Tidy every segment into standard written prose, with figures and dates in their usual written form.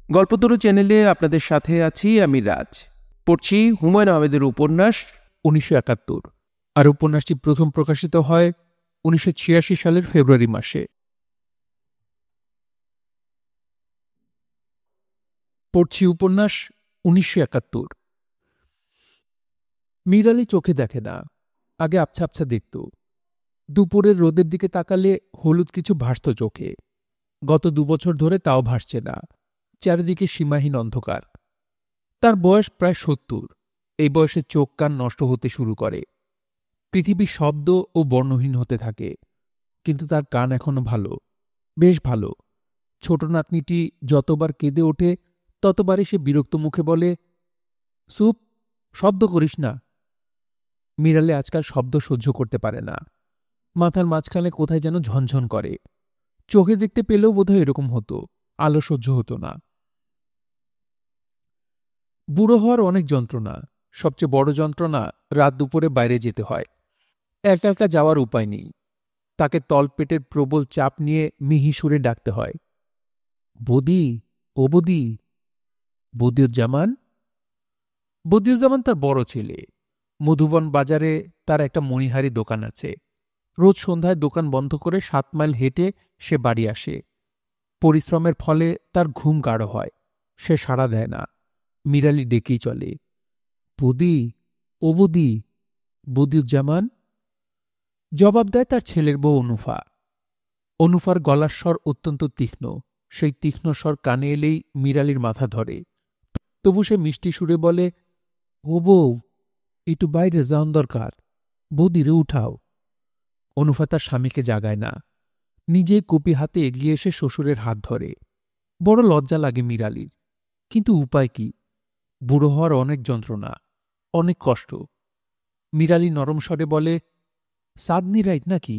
গল্পতরু চ্যানেলে আপনাদের সাথে আছি আমি রাজ। পড়ছি হুমায়ুন আহমেদের উপন্যাস 1971। আর উপন্যাসটি প্রথম প্রকাশিত হয় 1986 সালের ফেব্রুয়ারি মাসে। পড়ছি উপন্যাস 1971। মীর আলী চোখে দেখে না, আগে আবছা আবছা দেখত। দুপুরের রোদের দিকে তাকালে হলুদ কিছু ভাসত চোখে। গত 2 বছর ধরে তাও ভাসছে না। চারিদিকে সীমাহীন অন্ধকার। তার বয়স প্রায় 70। এই বয়সে চোখ কান নষ্ট হতে শুরু করে। পৃথিবী শব্দ ও বর্ণহীন হতে থাকে, কিন্তু তার কান এখনো ভালো, বেশ ভালো। ছোট নাতনিটি যতবার কেঁদে ওঠে ততবারই সে বিরক্ত মুখে বলে, সুপ, শব্দ করিস না। মীর আলী আজকাল শব্দ সহ্য করতে পারে না। মাথার মাঝখানে কোথায় যেন ঝনঝন করে। চোখে দেখতে পেলেও বোধহয় এরকম হতো, আলো সহ্য হতো না। বুড়ো হওয়ার অনেক যন্ত্রণা। সবচেয়ে বড় যন্ত্রণা, রাত দুপুরে বাইরে যেতে হয়। একা একা যাওয়ার উপায় নেই। তাকে তলপেটের প্রবল চাপ নিয়ে মিহি সুরে ডাকতে হয়, বদি, ও বদি। বদিউজ্জামান। বদিউজ্জামান তার বড় ছেলে। মধুবন বাজারে তার একটা মণিহারি দোকান আছে। রোজ সন্ধ্যায় দোকান বন্ধ করে 7 মাইল হেঁটে সে বাড়ি আসে। পরিশ্রমের ফলে তার ঘুম গাঢ় হয়। সে সাড়া দেয় না। মীর আলী ডেকেই চলে, বদি, ও বদি। বদিউজ্জামান। জবাব দেয় তার ছেলের বউ অনুফা। অনুফার গলার স্বর অত্যন্ত তীক্ষ্ণ। সেই তীক্ষ্ণ স্বর কানে এলেই মীর আলীর মাথা ধরে। তবু সে মিষ্টি সুরে বলে, ও বউ, একটু বাইরে যাওয়ান দরকার, বৌদিরে উঠাও। অনুফা তার স্বামীকে জাগায় না। নিজে কপি হাতে এগিয়ে এসে শ্বশুরের হাত ধরে। বড় লজ্জা লাগে মীর আলীর, কিন্তু উপায় কি? বুড়ো হওয়ার অনেক যন্ত্রণা, অনেক কষ্ট। মীর আলী নরম স্বরে বলে, সাদনি রাইট নাকি,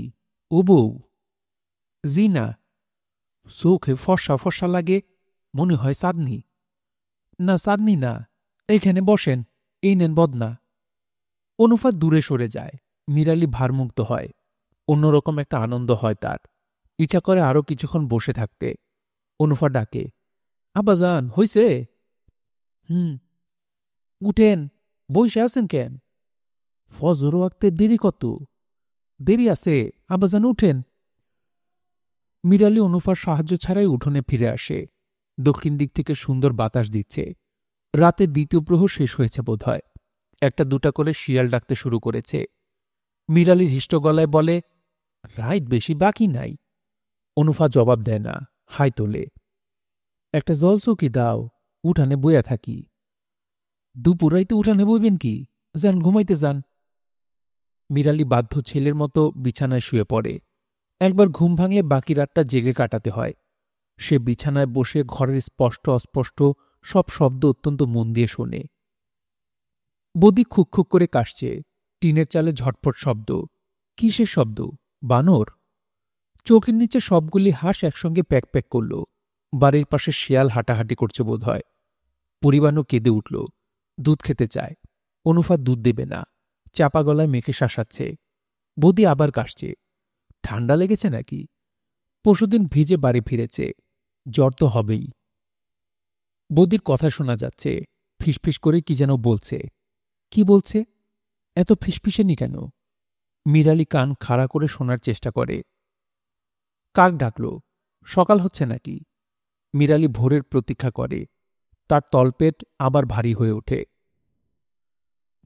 ও বউ? জি না। চোখে ফর্সা ফর্সা লাগে, মনে হয় চাঁদনি। না, চাঁদনি না, এইখানে বসেন, এই নেন বদনা। অনুফা দূরে সরে যায়। মীর আলী ভারমুক্ত হয়। অন্যরকম একটা আনন্দ হয় তার। ইচ্ছা করে আরো কিছুক্ষণ বসে থাকতে। অনুফা ডাকে, আব্বাজান, হইছে? হুম। উঠেন, বইসে আছেন কেন? ফজর ওয়াক্তের দেরি কত? দেরি আছে, আব্বাজান উঠেন। মীর আলী অনুফার সাহায্য ছাড়াই উঠোনে ফিরে আসে। দক্ষিণ দিক থেকে সুন্দর বাতাস দিচ্ছে। রাতের দ্বিতীয় প্রহর শেষ হয়েছে বোধহয়। একটা দুটা করে শিয়াল ডাকতে শুরু করেছে। মীর আলীর হিষ্ট গলায় বলে, রাইত বেশি বাকি নাই। অনুফা জবাব দেয় না, হাই তোলে। একটা জলচৌকি দাও, উঠানে বইয়া থাকি। দুপুরাইতে উঠানে বইবেন কি? যান, ঘুমাইতে যান। মীর আলী বাধ্য ছেলের মতো বিছানায় শুয়ে পড়ে। একবার ঘুম ভাঙলে বাকি রাতটা জেগে কাটাতে হয়। সে বিছানায় বসে ঘরের স্পষ্ট অস্পষ্ট সব শব্দ অত্যন্ত মন দিয়ে শোনে। বদি খুক খুক করে কাশছে। টিনের চালে ঝটফট শব্দ। কিসের শব্দ? বানর? চোখের নিচে সবগুলি হাঁস একসঙ্গে প্যাক প্যাক করল। বাড়ির পাশে শিয়াল হাঁটাহাঁটি করছে বোধ হয়। পরিবানও কেঁদে উঠল। দুধ খেতে চায়। অনুফা দুধ দেবে না। চাপা গলায় মেখে শাসাচ্ছে। বদি আবার কাশছে। ঠান্ডা লেগেছে নাকি? পরশুদিন ভিজে বাড়ি ফিরেছে। জ্বর তো হবেই। বদির কথা শোনা যাচ্ছে। ফিসফিস করে কি যেন বলছে। কি বলছে? এত ফিসফিসেনি কেন? মীর আলী কান খাড়া করে শোনার চেষ্টা করে। কাক ডাকল। সকাল হচ্ছে নাকি? মীর আলী ভোরের প্রতীক্ষা করে। তার তলপেট আবার ভারী হয়ে ওঠে।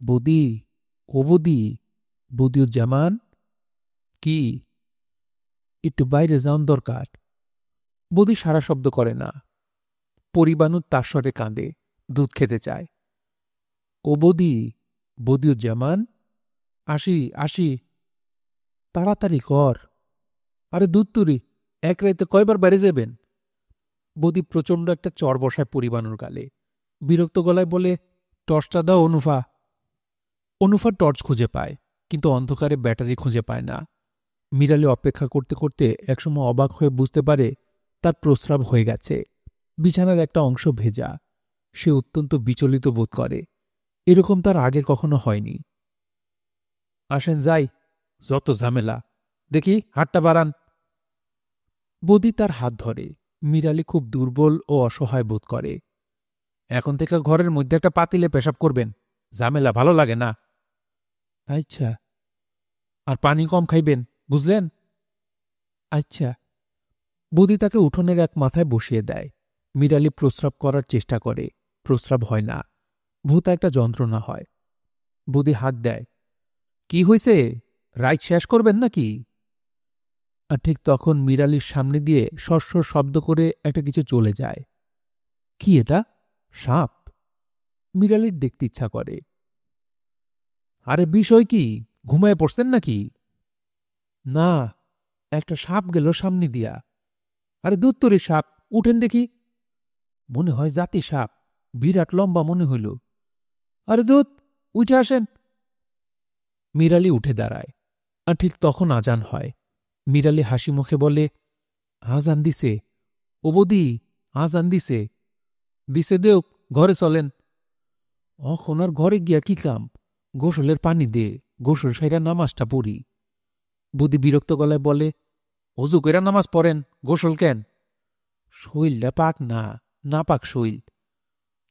বদি, ও বদি। বদিউজ্জামান। কি? একটু বাইরে যাওয়ান দরকার। বদি সারা শব্দ করে না। পরিবাণু তার স্বরে কাঁদে, দুধ খেতে চায়। ও বদি, বদিউজ্জামান। আসি আসি, তাড়াতাড়ি কর। আরে দুধ তুরি, এক রাইতে কয়বার বাইরে যাবেন? বদি প্রচণ্ড একটা চর বসায় পরিবাণুর গালে। বিরক্ত গলায় বলে, টর্চটা দাও অনুফা। অনুফা টর্চ খুঁজে পায়, কিন্তু অন্ধকারে ব্যাটারি খুঁজে পায় না। মীর আলী অপেক্ষা করতে করতে একসময় অবাক হয়ে বুঝতে পারে তার প্রস্রাব হয়ে গেছে। বিছানার একটা অংশ ভেজা। সে অত্যন্ত বিচলিত বোধ করে। এরকম তার আগে কখনো হয়নি। আসেন যাই, যত ঝামেলা। দেখি হাতটা বাড়ান। বদি তার হাত ধরে। মিরালি খুব দুর্বল ও অসহায় বোধ করে। এখন থেকে ঘরের মধ্যে একটা পাতিলে পেশাব করবেন, ঝামেলা ভালো লাগে না। আচ্ছা। আর পানি কম খাইবেন, বুঝলেন? আচ্ছা। বৌদি তাকে উঠোনের এক মাথায় বসিয়ে দেয়। মিরালি প্রস্রাব করার চেষ্টা করে, প্রস্রাব হয় না। ভূতা একটা যন্ত্রণা হয়। বৌদি হাত দেয়। কি হয়েছে, রাইট শেষ করবেন নাকি? আর ঠিক তখন মিরালির সামনে দিয়ে সরসর শব্দ করে একটা কিছু চলে যায়। কি এটা? সাপ। মিরালির দেখতে ইচ্ছা করে। আরে বিষয় কি, ঘুমায় পড়ছেন নাকি? না, একটা সাপ গেল সামনে দিয়া। আরে দুত্তরে সাপ, উঠেন দেখি। মনে হয় জাতি সাপ, বিরাট লম্বা মনে হইল। আরে দূত, উঠে আসেন। মিরালি উঠে দাঁড়ায়। আর ঠিক তখন আজান হয়। মিরালি হাসি মুখে বলে, আজান দিছে। ও বৌদি, আজান দিছে। দিছে দেও, ঘরে চলেন। অখন আর ঘরে গিয়া কি কাম? গোসলের পানি দে, গোসল সাইরা নামাজটা পড়ি। বৌদি বিরক্ত গলায় বলে, অজু কইরা নামাজ পড়েন, গোসল কেন? শৈলটা পাক না, না পাক শৈল।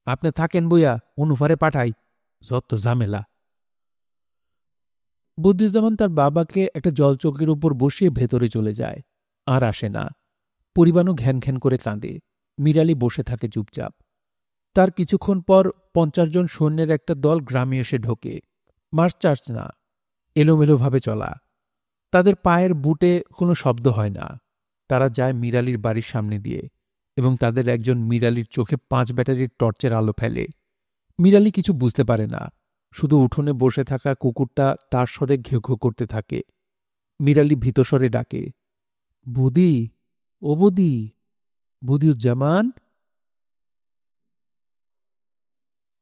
আপনি থাকেন বইয়া, অনুফারে পাঠাই, যত ঝামেলা। বদিউজ্জামান তার বাবাকে একটা জলচৌকির উপর বসিয়ে ভেতরে চলে যায়, আর আসে না। পরিবাণও ঘ্যান ঘ্যান করে কাঁদে। মিরালি বসে থাকে চুপচাপ। তার কিছুক্ষণ পর 50 জন সৈন্যের একটা দল গ্রামে এসে ঢোকে। মার্চ চার্চ না, এলোমেলোভাবে চলা। তাদের পায়ের বুটে কোনো শব্দ হয় না। তারা যায় মিরালির বাড়ির সামনে দিয়ে, এবং তাদের একজন মিরালির চোখে 5 ব্যাটারির টর্চের আলো ফেলে। মিরালি কিছু বুঝতে পারে না, শুধু উঠোনে বসে থাকা কুকুরটা তার স্বরে ঘেউ ঘেউ করতে থাকে। মিরালি ভীতস্বরে ডাকে, বৌদি, ও বৌদি, বদিউজ্জামান।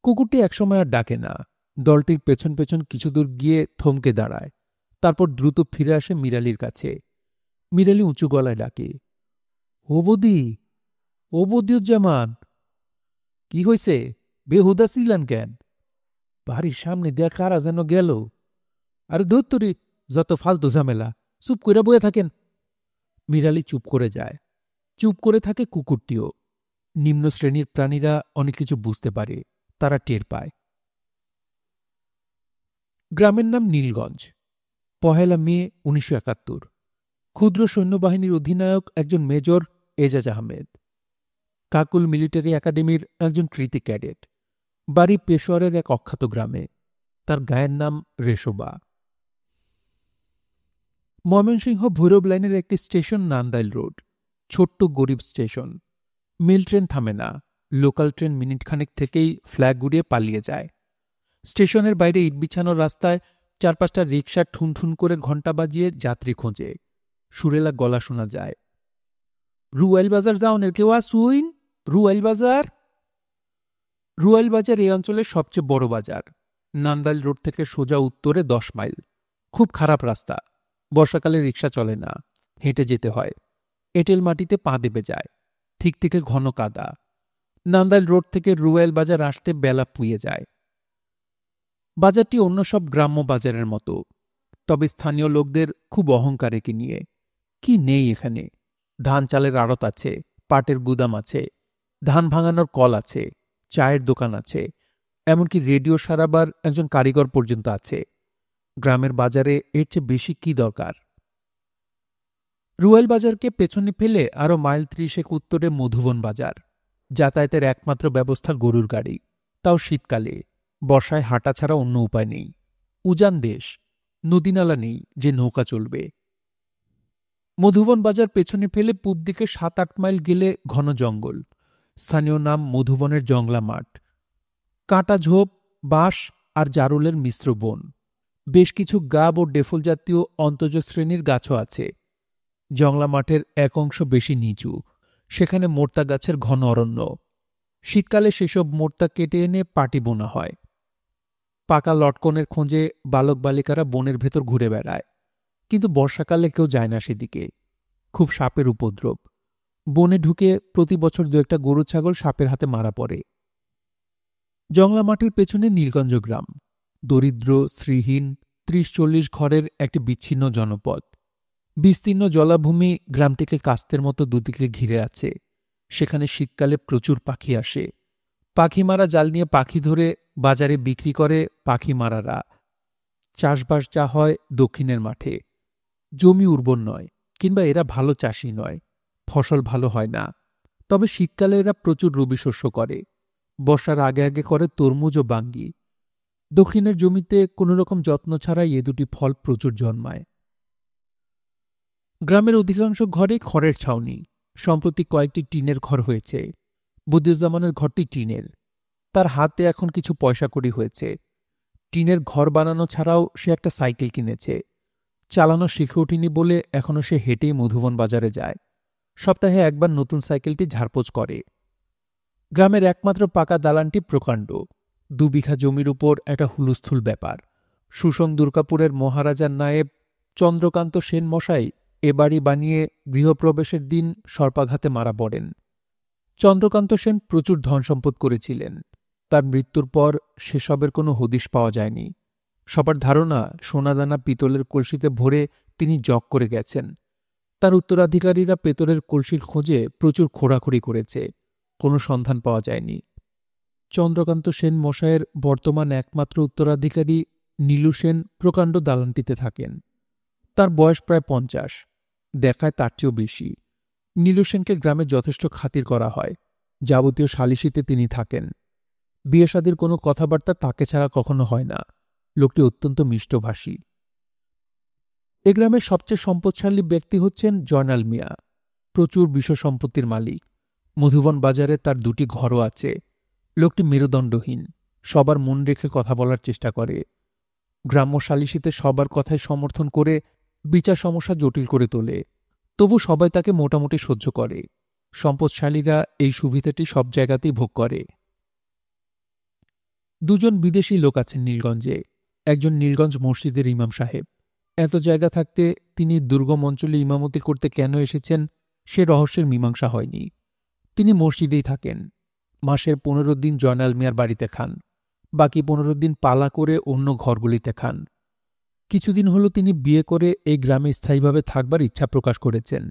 কুকুরটি একসময় আর ডাকে না। দলটির পেছন পেছন কিছু দূর গিয়ে থমকে দাঁড়ায়, তারপর দ্রুত ফিরে আসে মিরালির কাছে। মিরালি উঁচু গলায় ডাকে, ও বৌদি, ও বদিউজ্জামান। কি হয়েছে, বেহুদা ছিলেন কেন? বাড়ির সামনে দেয়া কারা যেন গেল। আরে ধুত্তরি, যত ফালতু ঝামেলা, চুপ করে বয়ে থাকেন। মিরালি চুপ করে যায়। চুপ করে থাকে কুকুরটিও। নিম্ন শ্রেণীর প্রাণীরা অনেক কিছু বুঝতে পারে, তারা টের পায়। গ্রামের নাম নীলগঞ্জ। 1 মে 1971। ক্ষুদ্র সৈন্যবাহিনীর অধিনায়ক একজন মেজর এজাজ আহমেদ। কাকুল মিলিটারি একাডেমির একজন কৃতি ক্যাডেট। বাড়ি পেশোয়ারের এক অখ্যাত গ্রামে। তার গায়ের নাম রেশোবা। ময়মনসিংহ ভৈরব লাইনের একটি স্টেশন নান্দাইল রোড। ছোট্ট গরিব স্টেশন। মেল ট্রেন থামে না। লোকাল ট্রেন মিনিটখানেক থেকেই ফ্ল্যাগ উড়িয়ে পালিয়ে যায়। স্টেশনের বাইরে ইট বিছানো রাস্তায় 4-5টা রিকশা ঠুনঠুন করে ঘণ্টা বাজিয়ে যাত্রী খোঁজে। সুরেলা গলা শোনা যায়, রুয়াইল বাজার যাওনের কেউ আসুইন, রুয়াইল বাজার। রুয়াইল বাজার এই অঞ্চলের সবচেয়ে বড় বাজার। নান্দাইল রোড থেকে সোজা উত্তরে 10 মাইল। খুব খারাপ রাস্তা। বর্ষাকালে রিকশা চলে না, হেঁটে যেতে হয়। এঁটেল মাটিতে পা দেবে যায়। ঠিক থেকে ঘন কাদা। নান্দাইল রোড থেকে রুয়াইল বাজার আসতে বেলা পুয়ে যায়। বাজারটি অন্য সব গ্রাম্য বাজারের মতো, তবে স্থানীয় লোকদের খুব অহংকার একে নিয়ে। কি নেই এখানে? ধান চালের আড়ত আছে, পাটের গুদাম আছে, ধান ভাঙানোর কল আছে, চায়ের দোকান আছে, এমনকি রেডিও সারাবার একজন কারিগর পর্যন্ত আছে। গ্রামের বাজারে এর চেয়ে বেশি কি দরকার? রুয়াইল বাজারকে পেছনে ফেলে আরও মাইল 30 উত্তরে মধুবন বাজার। যাতায়াতের একমাত্র ব্যবস্থা গরুর গাড়ি, তাও শীতকালে। বর্ষায় হাঁটা ছাড়া অন্য উপায় নেই। উজান দেশ, নদীনালা নেই যে নৌকা চলবে। মধুবন বাজার পেছনে ফেলে পূব দিকে 7-8 মাইল গেলে ঘন জঙ্গল। স্থানীয় নাম মধুবনের জংলা মাঠ। কাঁটা ঝোপ, বাঁশ আর জারুলের মিশ্র বন। বেশ কিছু গাব ও ডেফল জাতীয় অন্তজ শ্রেণীর গাছও আছে। জংলা মাঠের এক অংশ বেশি নিচু, সেখানে মোর্তা গাছের ঘন অরণ্য। শীতকালে সেসব মোর্তা কেটে এনে পাটি বোনা হয়। পাকা লটকনের খোঁজে বালক বালিকারা বনের ভেতর ঘুরে বেড়ায়, কিন্তু বর্ষাকালে কেউ যায় না সেদিকে। খুব সাপের উপদ্রব। বনে ঢুকে প্রতি বছর 2-1টা গরু ছাগল সাপের হাতে মারা পড়ে। জংলা মাঠের পেছনে নীলগঞ্জ গ্রাম। দরিদ্র, শ্রীহীন, 30-40 ঘরের একটি বিচ্ছিন্ন জনপদ। বিস্তীর্ণ জলাভূমি গ্রামটিকে কাস্তের মতো দুদিকে ঘিরে আছে। সেখানে শীতকালে প্রচুর পাখি আসে। পাখি মারা জাল নিয়ে পাখি ধরে বাজারে বিক্রি করে পাখি মারারা। চাষবাস যা হয় দক্ষিণের মাঠে। জমি উর্বর নয়, কিংবা এরা ভালো চাষি নয়, ফসল ভালো হয় না। তবে শীতকালে এরা প্রচুর রবি শস্য করে। বর্ষার আগে আগে করে তরমুজ ও বাঙ্গি। দক্ষিণের জমিতে কোনোরকম যত্ন ছাড়াই এ দুটি ফল প্রচুর জন্মায়। গ্রামের অধিকাংশ ঘরে খড়ের ছাউনি। সম্প্রতি কয়েকটি টিনের ঘর হয়েছে। বদিউজ্জামানের ঘরটি টিনের। তার হাতে এখন কিছু পয়সা কড়ি হয়েছে। টিনের ঘর বানানো ছাড়াও সে একটা সাইকেল কিনেছে। চালানো শিখে ওঠেনি বলে এখনও সে হেঁটেই মধুবন বাজারে যায়। সপ্তাহে একবার নতুন সাইকেলটি ঝাড়পোছ করে। গ্রামের একমাত্র পাকা দালানটি প্রকাণ্ড। 2 বিঘা জমির উপর একটা হুলস্থুল ব্যাপার। সুসং দুর্গাপুরের মহারাজার নায়েব চন্দ্রকান্ত সেন মশাই এ বাড়ি বানিয়ে গৃহপ্রবেশের দিন সর্পাঘাতে মারা পড়েন। চন্দ্রকান্ত সেন প্রচুর ধনসম্পদ করেছিলেন। তার মৃত্যুর পর সেসবের কোনো হদিশ পাওয়া যায়নি। সবার ধারণা সোনাদানা পিতলের কলসিতে ভরে তিনি জগ করে গেছেন। তার উত্তরাধিকারীরা পেতলের কলসির খোঁজে প্রচুর খোঁড়াখুড়ি করেছে, কোনো সন্ধান পাওয়া যায়নি। চন্দ্রকান্ত সেন মশায়ের বর্তমান একমাত্র উত্তরাধিকারী নীলু সেন প্রকাণ্ড দালানটিতে থাকেন। তার বয়স প্রায় 50, দেখায় তার চেয়েও বেশি। নীলু সেনকে গ্রামে যথেষ্ট খাতির করা হয়। যাবতীয় সালিসিতে তিনি থাকেন। বিয়ে শাদির কোনো কথাবার্তা তাকে ছাড়া কখনো হয় না। লোকটি অত্যন্ত মিষ্টভাষী। এ গ্রামের সবচেয়ে সম্পদশালী ব্যক্তি হচ্ছেন জয়নাল মিয়া। প্রচুর বিষয় সম্পত্তির মালিক। মধুবন বাজারে তার 2টি ঘরও আছে। লোকটি মেরুদণ্ডহীন, সবার মন রেখে কথা বলার চেষ্টা করে। গ্রাম্য সালিসিতে সবার কথায় সমর্থন করে বিচার সমস্যা জটিল করে তোলে। তবু সবাই তাকে মোটামুটি সহ্য করে। সম্পদশালীরা এই সুবিধাটি সব জায়গাতেই ভোগ করে। 2 জন বিদেশি লোক আছেন নীলগঞ্জে। একজন নীলগঞ্জ মসজিদের ইমাম সাহেব। এত জায়গা থাকতে তিনি দুর্গম অঞ্চলে ইমামতি করতে কেন এসেছেন সে রহস্যের মীমাংসা হয়নি। তিনি মসজিদেই থাকেন। মাসের 15 দিন জয়নাল মিয়ার বাড়িতে খান। বাকি 15 দিন পালা করে অন্য ঘরগুলিতে খান। কিছুদিন হল তিনি বিয়ে করে এই গ্রামে স্থায়ীভাবে থাকবার ইচ্ছা প্রকাশ করেছেন।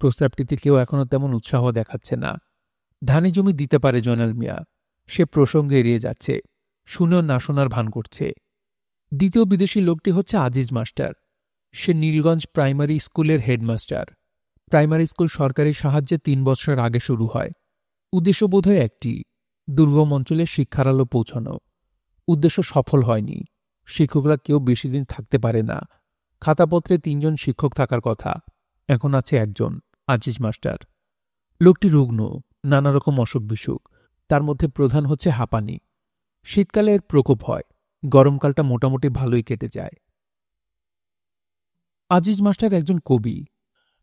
প্রস্তাবটিতে কেউ এখনও তেমন উৎসাহ দেখাচ্ছে না। ধানি জমি দিতে পারে জয়নাল মিয়া। সে প্রসঙ্গে এড়িয়ে যাচ্ছে, শুনেও না শোনার ভান করছে। দ্বিতীয় বিদেশি লোকটি হচ্ছে আজিজ মাস্টার। সে নীলগঞ্জ প্রাইমারি স্কুলের হেডমাস্টার। প্রাইমারি স্কুল সরকারি সাহায্যে 3 বছর আগে শুরু হয়। উদ্দেশ্য বোধহয় একটি, দুর্গম অঞ্চলে শিক্ষার আলো পৌঁছানো। উদ্দেশ্য সফল হয়নি। শিক্ষকরা কেউ বেশি দিন থাকতে পারে না। খাতাপত্রে 3 জন শিক্ষক থাকার কথা, এখন আছে 1 জন, আজিজ মাস্টার। লোকটি রুগ্ন, নানা রকম অসুখ বিসুখ। তার মধ্যে প্রধান হচ্ছে হাঁপানি। শীতকালে এর প্রকোপ হয়, গরমকালটা মোটামুটি ভালোই কেটে যায়। আজিজ মাস্টার একজন কবি।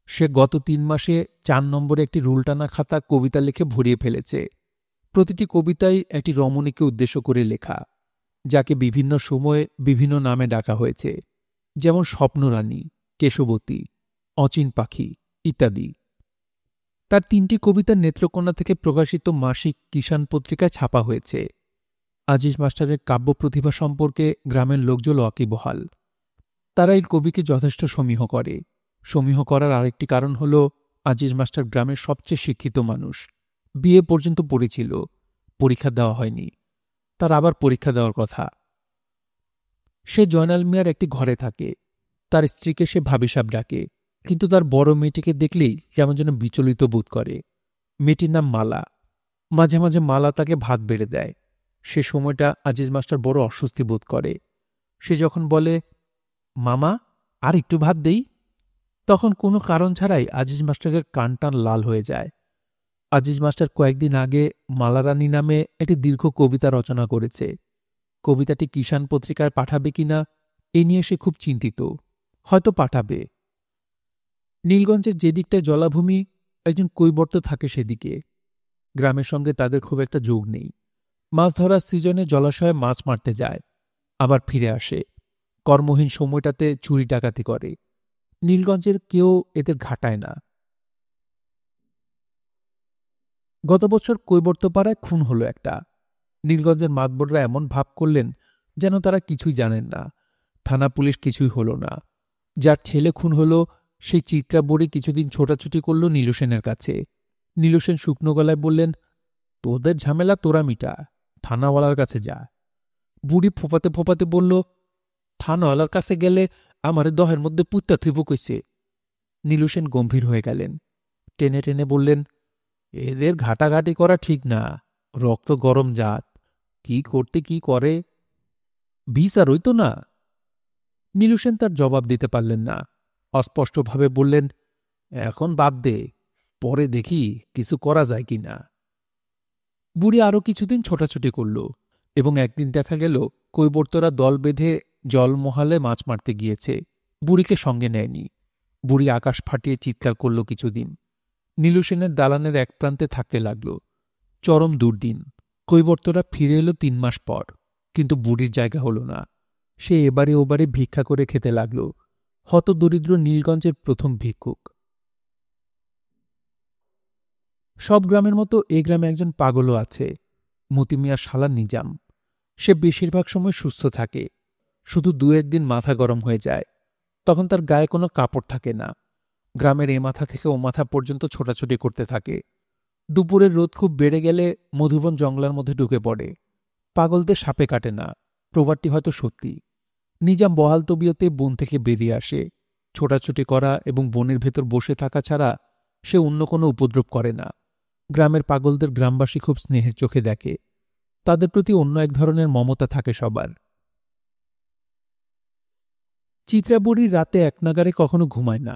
সে গত 3 মাসে 4 নম্বরে একটি রুলটানা খাতা কবিতা লিখে ভরিয়ে ফেলেছে। প্রতিটি কবিতাই একটি রমণীকে উদ্দেশ্য করে লেখা, যাকে বিভিন্ন সময়ে বিভিন্ন নামে ডাকা হয়েছে, যেমন স্বপ্নরানী, কেশবতী, অচিন পাখি ইত্যাদি। তার 3টি কবিতা নেত্রকোনা থেকে প্রকাশিত মাসিক কিষাণ পত্রিকায় ছাপা হয়েছে। আজিজ মাস্টারের কাব্য প্রতিভা সম্পর্কে গ্রামের লোকজন ওয়াকিবহাল। তারা এই কবিকে যথেষ্ট সমীহ করে। সমীহ করার আরেকটি কারণ হল আজিজ মাস্টার গ্রামের সবচেয়ে শিক্ষিত মানুষ। বিয়ে পর্যন্ত পড়েছিল, পরীক্ষা দেওয়া হয়নি। তার আবার পরীক্ষা দেওয়ার কথা। সে জয়নাল মিয়ার একটি ঘরে থাকে। তার স্ত্রীকে সে ভাবিসাব ডাকে, কিন্তু তার বড় মেয়েটিকে দেখলেই কেমন যেন বিচলিত বোধ করে। মেয়েটির নাম মালা। মাঝে মাঝে মালা তাকে ভাত বেড়ে দেয়। সে সময়টা আজিজ মাস্টার বড় অস্বস্তি বোধ করে। সে যখন বলে, মামা আর একটু ভাত দেই, তখন কোনো কারণ ছাড়াই আজিজ মাস্টারের কান টান লাল হয়ে যায়। আজিজ মাস্টার কয়েকদিন আগে মালারানী নামে একটি দীর্ঘ কবিতা রচনা করেছে। কবিতাটি কিষাণ পত্রিকায় পাঠাবে কিনা এ নিয়ে সে খুব চিন্তিত। হয়তো পাঠাবে। নীলগঞ্জের যে দিকটায় জলাভূমি, একজন কৈবর্ত থাকে সেদিকে। গ্রামের সঙ্গে তাদের খুব একটা যোগ নেই। মাছ ধরার সিজনে জলাশয়ে মাছ মারতে যায়, আবার ফিরে আসে। কর্মহীন সময়টাতে চুরি ডাকাতি করে। নীলগঞ্জের কেউ এদের ঘাটায় না। গত বছর কৈবর্তপাড়ায় খুন হলো একটা। নীলগঞ্জের মাতবররা এমন ভাব করলেন যেন তারা কিছুই জানেন না। থানা পুলিশ কিছুই হল না। যার ছেলে খুন হল সেই চিত্রা বড়ি কিছুদিন ছোটাছুটি করল নীলু সেনের কাছে। নীলসেন শুকনো গলায় বললেন, তোদের ঝামেলা তোরা মিটা, থানাওয়ালার কাছে যা। বুড়ি ফোপাতে ফোপাতে বলল, থানাওয়ালার কাছে গেলে আমারে দহের মধ্যে পুত্তা থুইব কইছে। নীলসেন গম্ভীর হয়ে গেলেন, টেনে টেনে বললেন, এদের ঘাটাঘাটি করা ঠিক না, রক্ত গরম জাত, কি করতে কি করে, বিচার হইত না। নীলসেন তার জবাব দিতে পারলেন না, অস্পষ্টভাবে বললেন, এখন বাদ দে, পরে দেখি কিছু করা যায় কি না। বুড়ি আরও কিছুদিন ছোটাছুটি করল এবং একদিন দেখা গেল কৈবর্তরা দল বেঁধে জলমহালে মাছ মারতে গিয়েছে। বুড়িকে সঙ্গে নেয়নি। বুড়ি আকাশ ফাটিয়ে চিৎকার করল কিছুদিন। নীলসেনের দালানের এক প্রান্তে থাকতে লাগল। চরম দুর্দিন। কৈবর্তরা ফিরে এলো 3 মাস পর, কিন্তু বুড়ির জায়গা হল না। সে এবারে ওবারে ভিক্ষা করে খেতে লাগল। হতদরিদ্র নীলগঞ্জের প্রথম ভিক্ষুক। সব গ্রামের মতো এ গ্রামে একজন পাগলও আছে, মতি মিয়া শালা নিজাম। সে বেশিরভাগ সময় সুস্থ থাকে, শুধু 2-1 দিন মাথা গরম হয়ে যায়। তখন তার গায়ে কোনো কাপড় থাকে না। গ্রামের এ মাথা থেকে ও মাথা পর্যন্ত ছোটাছুটি করতে থাকে। দুপুরের রোদ খুব বেড়ে গেলে মধুবন জঙ্গলার মধ্যে ঢুকে পড়ে। পাগলদের সাপে কাটে না, প্রবাদটি হয়তো সত্যি। নিজাম বহাল তবিয়তে বন থেকে বেরিয়ে আসে। ছোটাছুটি করা এবং বনের ভেতর বসে থাকা ছাড়া সে অন্য কোনো উপদ্রব করে না। গ্রামের পাগলদের গ্রামবাসী খুব স্নেহের চোখে দেখে। তাদের প্রতি অন্য এক ধরনের মমতা থাকে সবার। চিত্রাবুড়ি রাতে একনাগারে কখনো ঘুমায় না।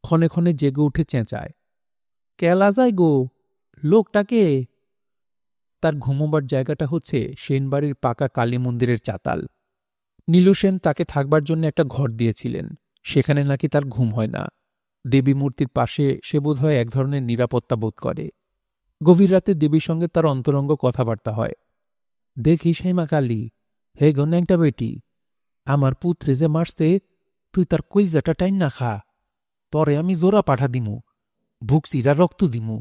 ক্ষণে ক্ষণে জেগে উঠে চেঁচায়, কেলা যায় গো, লোকটাকে। তার ঘুমোবার জায়গাটা হচ্ছে সেনবাড়ির পাকা কালী মন্দিরের চাতাল। নীলসেন তাকে থাকবার জন্য একটা ঘর দিয়েছিলেন, সেখানে নাকি তার ঘুম হয় না। দেবী মূর্তির পাশে সে বোধ হয় এক ধরনের নিরাপত্তা বোধ করে। গভীর রাতে দেবীর সঙ্গে তার অন্তরঙ্গ কথাবার্তা হয়। দেখিস হে মা কালী, হে গন্যাংটা বেটি, আমার পুত্রে যে মারছে, তুই তার কইজাটা টাইন না খা, পরে আমি জোড়া পাঠা দিমু, ভুকসিরা রক্ত দিমু।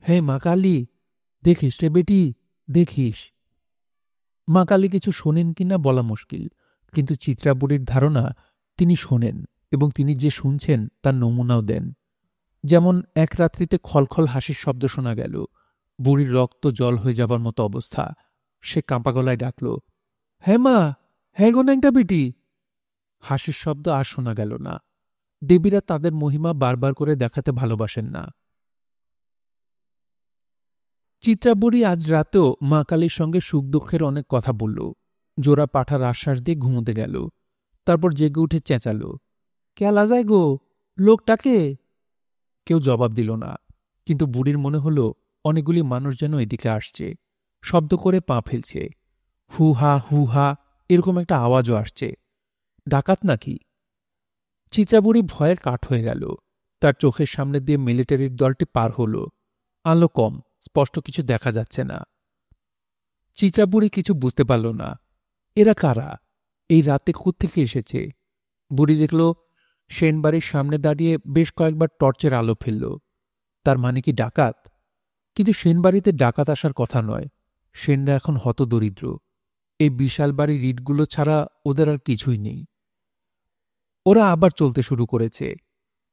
হে মা কালী, দেখিস রে বেটি, দেখিস। মা কালী কিছু শোনেন কিনা বলা মুশকিল, কিন্তু চিত্রাবুড়ির ধারণা তিনি শোনেন এবং তিনি যে শুনছেন তার নমুনাও দেন। যেমন এক রাত্রিতে খলখল হাসির শব্দ শোনা গেল। বুড়ির রক্ত জল হয়ে যাবার মতো অবস্থা। সে কাঁপা গলায় ডাকল, হ্যাঁ মা, হ্যাঁ গো ন্যাংটা বেটি। হাসির শব্দ আর শোনা গেল না। দেবীরা তাদের মহিমা বারবার করে দেখাতে ভালোবাসেন না। চিত্রাবুড়ি আজ রাতেও মা কালীর সঙ্গে সুখ দুঃখের অনেক কথা বলল। জোড়া পাঠার আশ্বাস দিয়ে ঘুমোতে গেল। তারপর জেগে উঠে চেঁচাল, কেলা যায় গো, লোকটাকে। কেউ জবাব দিল না, কিন্তু বুড়ির মনে হল অনেকগুলি মানুষ যেন এদিকে আসছে, শব্দ করে পা ফেলছে। হু হা এরকম একটা আওয়াজও আসছে। ডাকাত নাকি? চিত্রাবুড়ি ভয়ে কাঠ হয়ে গেল। তার চোখের সামনে দিয়ে মিলিটারির দলটি পার হল। আলো কম, স্পষ্ট কিছু দেখা যাচ্ছে না। চিত্রাবুড়ি কিছু বুঝতে পারল না। এরা কারা? এই রাতে কোত্থেকে এসেছে? বুড়ি দেখল সেনবাড়ির সামনে দাঁড়িয়ে বেশ কয়েকবার টর্চের আলো ফেলল। তার মানে কি ডাকাত? কিন্তু সেনবাড়িতে ডাকাত আসার কথা নয়। সেনরা এখন হতদরিদ্র। এই বিশাল বাড়ির ইটগুলো ছাড়া ওদের আর কিছুই নেই। ওরা আবার চলতে শুরু করেছে।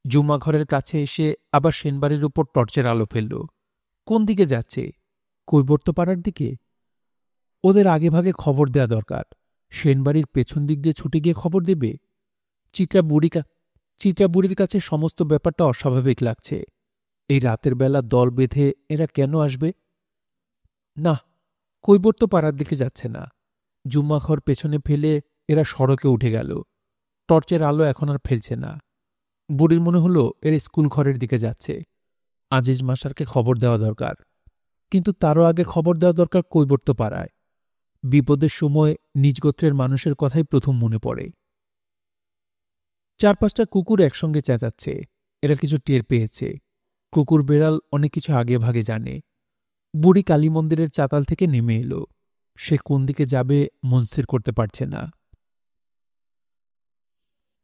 জুমাঘরের কাছে এসে আবার সেনবাড়ির উপর টর্চের আলো ফেলল। কোন দিকে যাচ্ছে? কৈবর্তপাড়ার দিকে? ওদের আগেভাগে খবর দেয়া দরকার। সেনবাড়ির পেছন দিক দিয়ে ছুটে গিয়ে খবর দেবে। চিত্রাবুড়ির কাছে সমস্ত ব্যাপারটা অস্বাভাবিক লাগছে। এই রাতের বেলা দল বেঁধে এরা কেন আসবে? না, কৈবর্তপাড়ার দিকে যাচ্ছে না। জুম্মাঘর পেছনে ফেলে এরা সড়কে উঠে গেল। টর্চের আলো এখন আর ফেলছে না। বুড়ির মনে হলো এর স্কুল ঘরের দিকে যাচ্ছে। আজিজ মাস্টারকে খবর দেওয়া দরকার, কিন্তু তারও আগে খবর দেওয়া দরকার কৈবর্তপাড়ায়। বিপদের সময় নিজ গোত্রের মানুষের কথাই প্রথম মনে পড়ে। 4-5টা কুকুর একসঙ্গে চেঁচাচ্ছে। এরা কিছু টের পেয়েছে। কুকুর বেড়াল অনেক কিছু আগে ভাগে জানে। বুড়ি কালী মন্দিরের চাতাল থেকে নেমে এলো। সে কোন দিকে যাবে মন স্থির করতে পারছে না।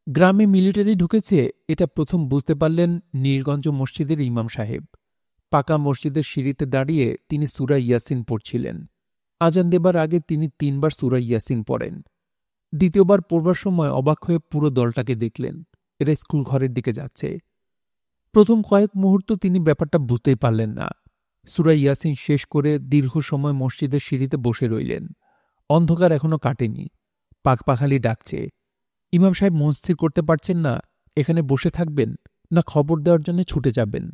গ্রামে মিলিটারি ঢুকেছে এটা প্রথম বুঝতে পারলেন নীলগঞ্জ মসজিদের ইমাম সাহেব। পাকা মসজিদের সিঁড়িতে দাঁড়িয়ে তিনি সূরা ইয়াসিন পড়ছিলেন। আজান দেবার আগে তিনি 3 বার সূরা ইয়াসিন পড়েন। দ্বিতীয়বার পড়বার সময় অবাক হয়ে পুরো দলটাকে দেখলেন। এরা স্কুল ঘরের দিকে যাচ্ছে। প্রথম কয়েক মুহূর্ত তিনি ব্যাপারটা বুঝতেই পারলেন না। সূরা ইয়াসিন শেষ করে দীর্ঘ সময় মসজিদের সিঁড়িতে বসে রইলেন। অন্ধকার এখনো কাটেনি, পাখপাখালি ডাকছে। ইমাম সাহেব মন স্থির করতে পারছেন না এখানে বসে থাকবেন না খবর দেওয়ার জন্য ছুটে যাবেন।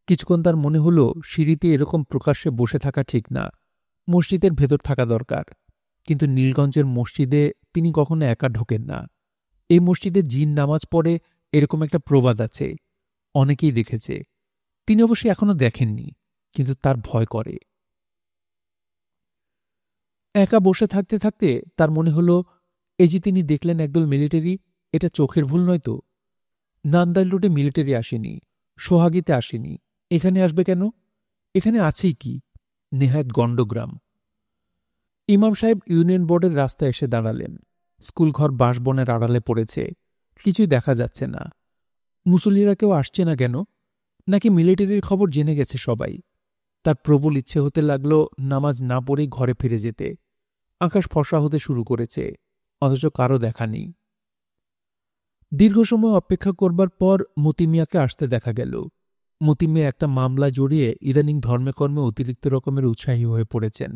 কিছুক্ষণ তার মনে হল সিঁড়িতে এরকম প্রকাশ্যে বসে থাকা ঠিক না, মসজিদের ভেতর থাকা দরকার। কিন্তু নীলগঞ্জের মসজিদে তিনি কখনো একা ঢোকেন না। এই মসজিদে জিন নামাজ পড়ে এরকম একটা প্রবাদ আছে, অনেকেই দেখেছে। তিনি অবশ্যই এখনো দেখেননি, কিন্তু তার ভয় করে। একা বসে থাকতে থাকতে তার মনে হল, এই যে তিনি দেখলেন একদল মিলিটারি, এটা চোখের ভুল নয় তো? নান্দাইল রোডে মিলিটারি আসেনি, সোহাগীতে আসেনি, এখানে আসবে কেন? এখানে আছেই কি? নেহায়েত গণ্ডগ্রাম। ইমাম সাহেব ইউনিয়ন বোর্ডের রাস্তায় এসে দাঁড়ালেন। স্কুলঘর বাঁশবনের আড়ালে পড়েছে, কিছুই দেখা যাচ্ছে না। মুসল্লিরা কেউ আসছে না কেন? নাকি মিলিটারির খবর জেনে গেছে সবাই? তার প্রবল ইচ্ছে হতে লাগল নামাজ না পড়েই ঘরে ফিরে যেতে। আকাশ ফর্সা হতে শুরু করেছে, অথচ কারও দেখা নেই। দীর্ঘ সময় অপেক্ষা করবার পর মতি মিয়াকে আসতে দেখা গেল। মতি মিয়া একটা মামলা জড়িয়ে ইদানিং ধর্মকর্মে অতিরিক্ত রকমের উৎসাহী হয়ে পড়েছেন।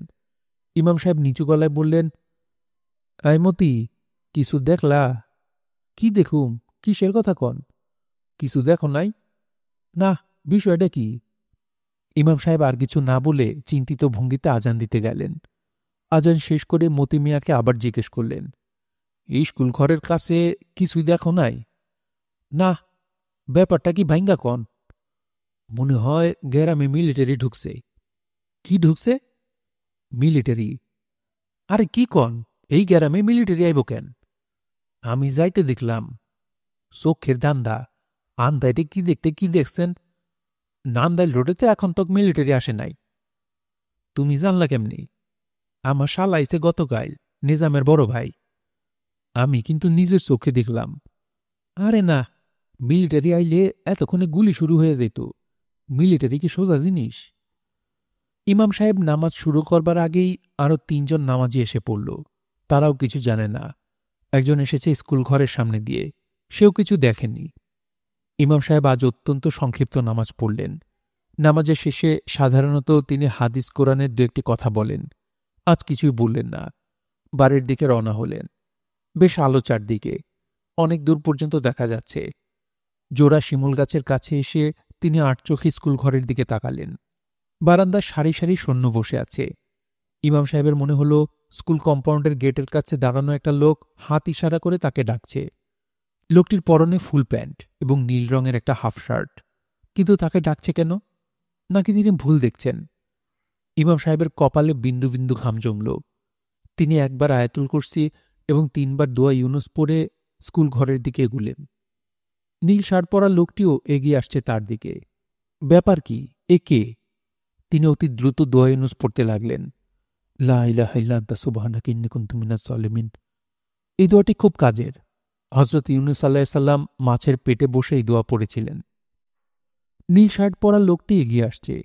ইমাম সাহেব নিচু গলায় বললেন, আয় মতি, কিছু দেখলা? কি দেখুম? কিসের কথা কন? কিছু দেখো নাই? না, বিষয়টা কি? ইমাম সাহেব আর কিছু না বলে চিন্তিত ভঙ্গিতে আজান দিতে গেলেন। আজান শেষ করে মতি মিয়াকে আবার জিজ্ঞেস করলেন, এই স্কুল ঘরের কাছে কিছুই দেখো নাই? না। ব্যাপারটা কি ভাইঙ্গা কন? মনে হয় গ্রামে মিলিটারি ঢুকছে। কি ঢুকছে? মিলিটারি। আরে কি কন, এই গ্রামে মিলিটারি আইব কেন? আমি যাইতে দেখলাম। চোখের ধান্দা, আন্দাইটে কি দেখতে কি দেখছেন? নান্দাইল রোডেতে এখন তক মিলিটারি আসে নাই। তুমি জানলা কেমনি? আমার শালা আইছে গতকাল, নিজামের বড় ভাই। আমি কিন্তু নিজের চোখে দেখলাম। আরে না, মিলিটারি আইলে এতক্ষণে গুলি শুরু হয়ে যেত। মিলিটারি কি সোজা জিনিস? ইমাম সাহেব নামাজ শুরু করবার আগেই আরও ৩ জন নামাজি এসে পড়ল। তারাও কিছু জানে না। একজন এসেছে স্কুল ঘরের সামনে দিয়ে, সেও কিছু দেখেনি। ইমাম সাহেব আজ অত্যন্ত সংক্ষিপ্ত নামাজ পড়লেন। নামাজের শেষে সাধারণত তিনি হাদিস কোরআনের দু একটি কথা বলেন। আজ কিছুই বললেন না। বাড়ির দিকে রওনা হলেন। বেশ আলো চারদিকে, অনেক দূর পর্যন্ত দেখা যাচ্ছে। জোড়া শিমুল গাছের কাছে এসে তিনি আটচোখে স্কুল ঘরের দিকে তাকালেন। বারান্দায় সারি সারি সৈন্য বসে আছে। ইমাম সাহেবের মনে হল স্কুল কম্পাউন্ডের গেটের কাছে দাঁড়ানো একটা লোক হাত ইশারা করে তাকে ডাকছে। লোকটির পরনে ফুল প্যান্ট এবং নীল রঙের একটা হাফ শার্ট। কিন্তু তাকে ডাকছে কেন? নাকি তিনি ভুল দেখছেন? ইমাম সাহেবের কপালে বিন্দু বিন্দু ঘাম জমল। তিনি একবার আয়াতুল কুরসি এবং ৩ বার দোয়া ইউনুস পড়ে স্কুল ঘরের দিকে এগুলেন। নীল শার্ট পরা লোকটিও এগিয়ে আসছে তার দিকে। ব্যাপার কি? এ কে? তিনি অতি দ্রুত দোয়া ইউনুস পড়তে লাগলেন। লা ইলাহা ইল্লা আনতা সুবহানাকা ইন্নী কুনতু মিনাজ জালিমিন। এই দোয়াটি খুব কাজের। হযরত ইউনুস আলাইহিস সালাম মাছের পেটে বসে এই দোয়া পড়েছিলেন। নীল শার্ট পরা লোকটি এগিয়ে আসছে।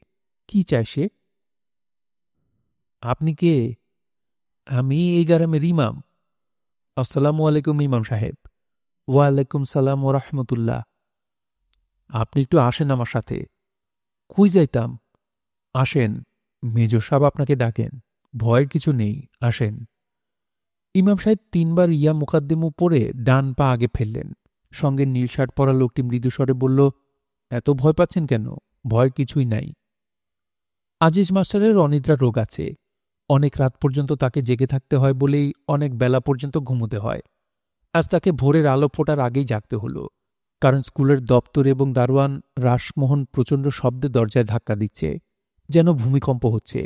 কি চায় সে? আপনি কে? আমি এই গ্রামের ইমাম। আসসালামু আলাইকুম ইমাম সাহেব। ওয়ালাইকুম সালাম ও রাহমাতুল্লাহ। আপনি একটু আসেন আমার সাথে। কই যাইতাম? আসেন, মেজর সাহেব আপনাকে ডাকেন। ভয়ের কিছু নেই, আসেন। ইমাম সাহেব ৩ বার ইয়া মুকাদ্দিমু পড়ে ডান পা আগে ফেললেন। সঙ্গে নীল শার্ট পরা লোকটি মৃদুস্বরে বলল, এত ভয় পাচ্ছেন কেন? ভয়ের কিছুই নাই। আজিজ মাস্টারের অনিদ্রা রোগ আছে। অনেক রাত পর্যন্ত তাকে জেগে থাকতে হয় বলেই অনেক বেলা পর্যন্ত ঘুমোতে হয়। আজ তাকে ভোরের আলো ফোটার আগেই জাগতে হল, কারণ স্কুলের দপ্তর এবং দারোয়ান রাসমোহন প্রচণ্ড শব্দে দরজায় ধাক্কা দিচ্ছে, যেন ভূমিকম্প হচ্ছে।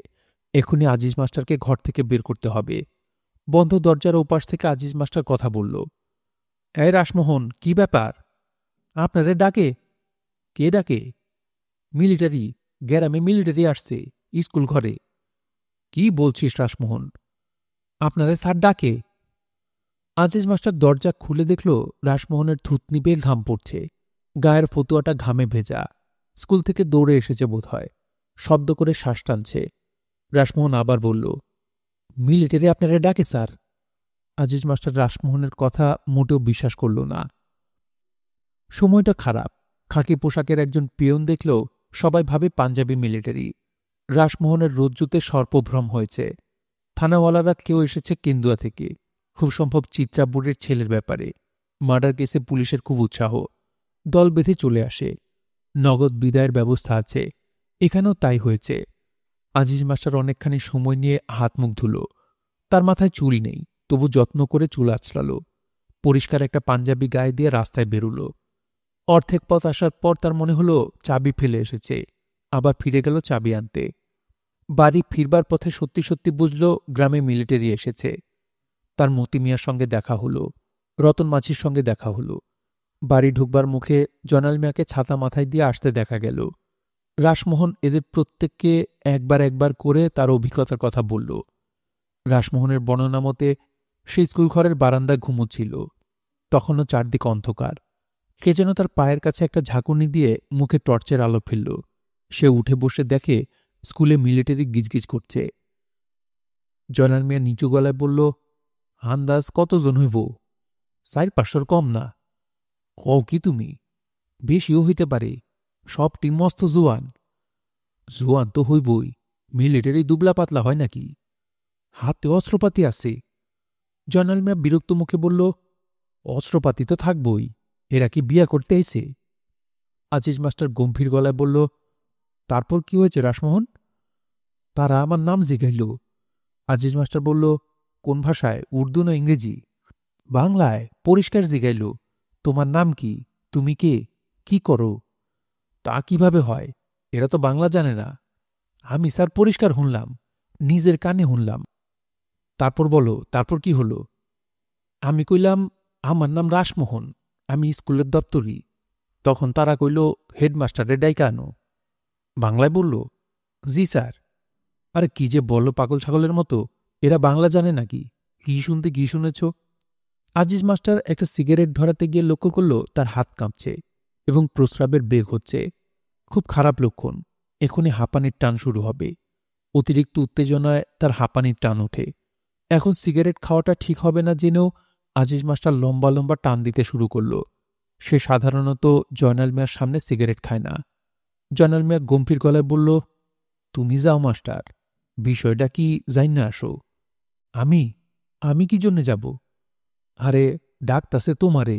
এখনই আজিজ মাস্টারকে ঘর থেকে বের করতে হবে। বন্ধ দরজার ওপাশ থেকে আজিজ মাস্টার কথা বলল, এই রাসমোহন, কি ব্যাপার? আপনারে ডাকে। কে ডাকে? মিলিটারি। গ্রামে মিলিটারি আসছে স্কুল ঘরে। কি বলছিস রাসমোহন? আপনারে স্যার ডাকে। আজিজ মাস্টার দরজা খুলে দেখল রাসমোহনের থুতনি বেয়ে ঘাম পড়ছে। গায়ের ফতুয়াটা ঘামে ভেজা। স্কুল থেকে দৌড়ে এসেছে বোধহয়। শব্দ করে শ্বাস টানছে। রাসমোহন আবার বলল, মিলিটারি আপনারা ডাকে স্যার। আজিজ মাস্টার রাসমোহনের কথা মোটেও বিশ্বাস করল না। সময়টা খারাপ। খাকি পোশাকের একজন পিয়ন দেখল সবাই ভাবে পাঞ্জাবি মিলিটারি। রাসমোহনের রজ্জুতে সর্পভ্রম হয়েছে। থানাওয়ালারা কেউ এসেছে কেন্দুয়া থেকে, খুব সম্ভব চিত্রাবুরের ছেলের ব্যাপারে। মার্ডার কেসে পুলিশের খুব উৎসাহ, দল বেঁধে চলে আসে। নগদ বিদায়ের ব্যবস্থা আছে, এখানেও তাই হয়েছে। আজিজ মাস্টার অনেকখানি সময় নিয়ে হাত মুখ ধুল। তার মাথায় চুল নেই, তবু যত্ন করে চুল আঁচড়াল। পরিষ্কার একটা পাঞ্জাবি গায়ে দিয়ে রাস্তায় বেরুল। অর্ধেক পথ আসার পর তার মনে হলো চাবি ফেলে এসেছে, আবার ফিরে গেল চাবি আনতে। বাড়ি ফিরবার পথে সত্যি সত্যি বুঝল গ্রামে মিলিটারি এসেছে। তার মতি মিয়ার সঙ্গে দেখা হলো, রতন মাঝির সঙ্গে দেখা হলো। বাড়ি ঢুকবার মুখে জয়নাল মিয়াকে ছাতা মাথায় দিয়ে আসতে দেখা গেল। রাসমোহন এদের প্রত্যেককে একবার একবার করে তার অভিজ্ঞতার কথা বলল। রাসমোহনের বর্ণনা মতে সে স্কুলঘরের বারান্দায় ঘুমোচ্ছিল। তখনও চারদিক অন্ধকার। কে যেন তার পায়ের কাছে একটা ঝাঁকুনি দিয়ে মুখে টর্চের আলো ফেলল। সে উঠে বসে দেখে স্কুলে মিলিটারি গিজগিজ করছে। জয়নাল মিয়া নিচু গলায় বলল, আন্দাজ কতজন হইব? 400-500 কম না। কও কি তুমি? বেশিও হইতে পারে, সব টিম মস্ত জোয়ান। জোয়ান তো হইবই, মিলিটারি দুবলা পাতলা হয় নাকি? হাতে অস্ত্রপাতি আছে। জয়নাল মিয়া বিরক্ত মুখে বলল, অস্ত্রপাতি তো থাকবই, এরা কি বিয়া করতে আইছে? আজিজ মাস্টার গম্ভীর গলায় বলল, তারপর কি হয়েছে রাসমোহন? তারা আমার নাম জিগাইল। আজিজ মাস্টার বলল, কোন ভাষায়, উর্দু না ইংরেজি? বাংলায়, পরিষ্কার জিগাইল, তোমার নাম কি, তুমি কে, কি করো? তা কিভাবে হয়, এরা তো বাংলা জানে না। আমি স্যার পরিষ্কার শুনলাম, নিজের কানে শুনলাম। তারপর বলো, তারপর কি হলো? আমি কইলাম, আমার নাম রাসমোহন, আমি স্কুলের দপ্তরি। তখন তারা কইল, হেডমাস্টারে ডাইকা আনো। বাংলায় বলল, জি স্যার। আরে কি যে বলো পাগল ছাগলের মতো, এরা বাংলা জানে নাকি? কি শুনতে কি শুনেছ? আজিজ মাস্টার একটা সিগারেট ধরাতে গিয়ে লক্ষ্য করল তার হাত কাঁপছে এবং প্রস্রাবের বেগ হচ্ছে। খুব খারাপ লক্ষণ, এখনই হাঁপানির টান শুরু হবে। অতিরিক্ত উত্তেজনায় তার হাঁপানির টান ওঠে। এখন সিগারেট খাওয়াটা ঠিক হবে না জেনেও আজিজ মাস্টার লম্বা লম্বা টান দিতে শুরু করল। সে সাধারণত জয়নাল মিয়ার সামনে সিগারেট খায় না। জয়নাল মিয়া গম্ভীর গলায় বলল, তুমি যাও মাস্টার, বিষয়টা কি যাই না আসো। আমি আমি কি জন্যে যাব? আরে ডাকতাছে তোমারে,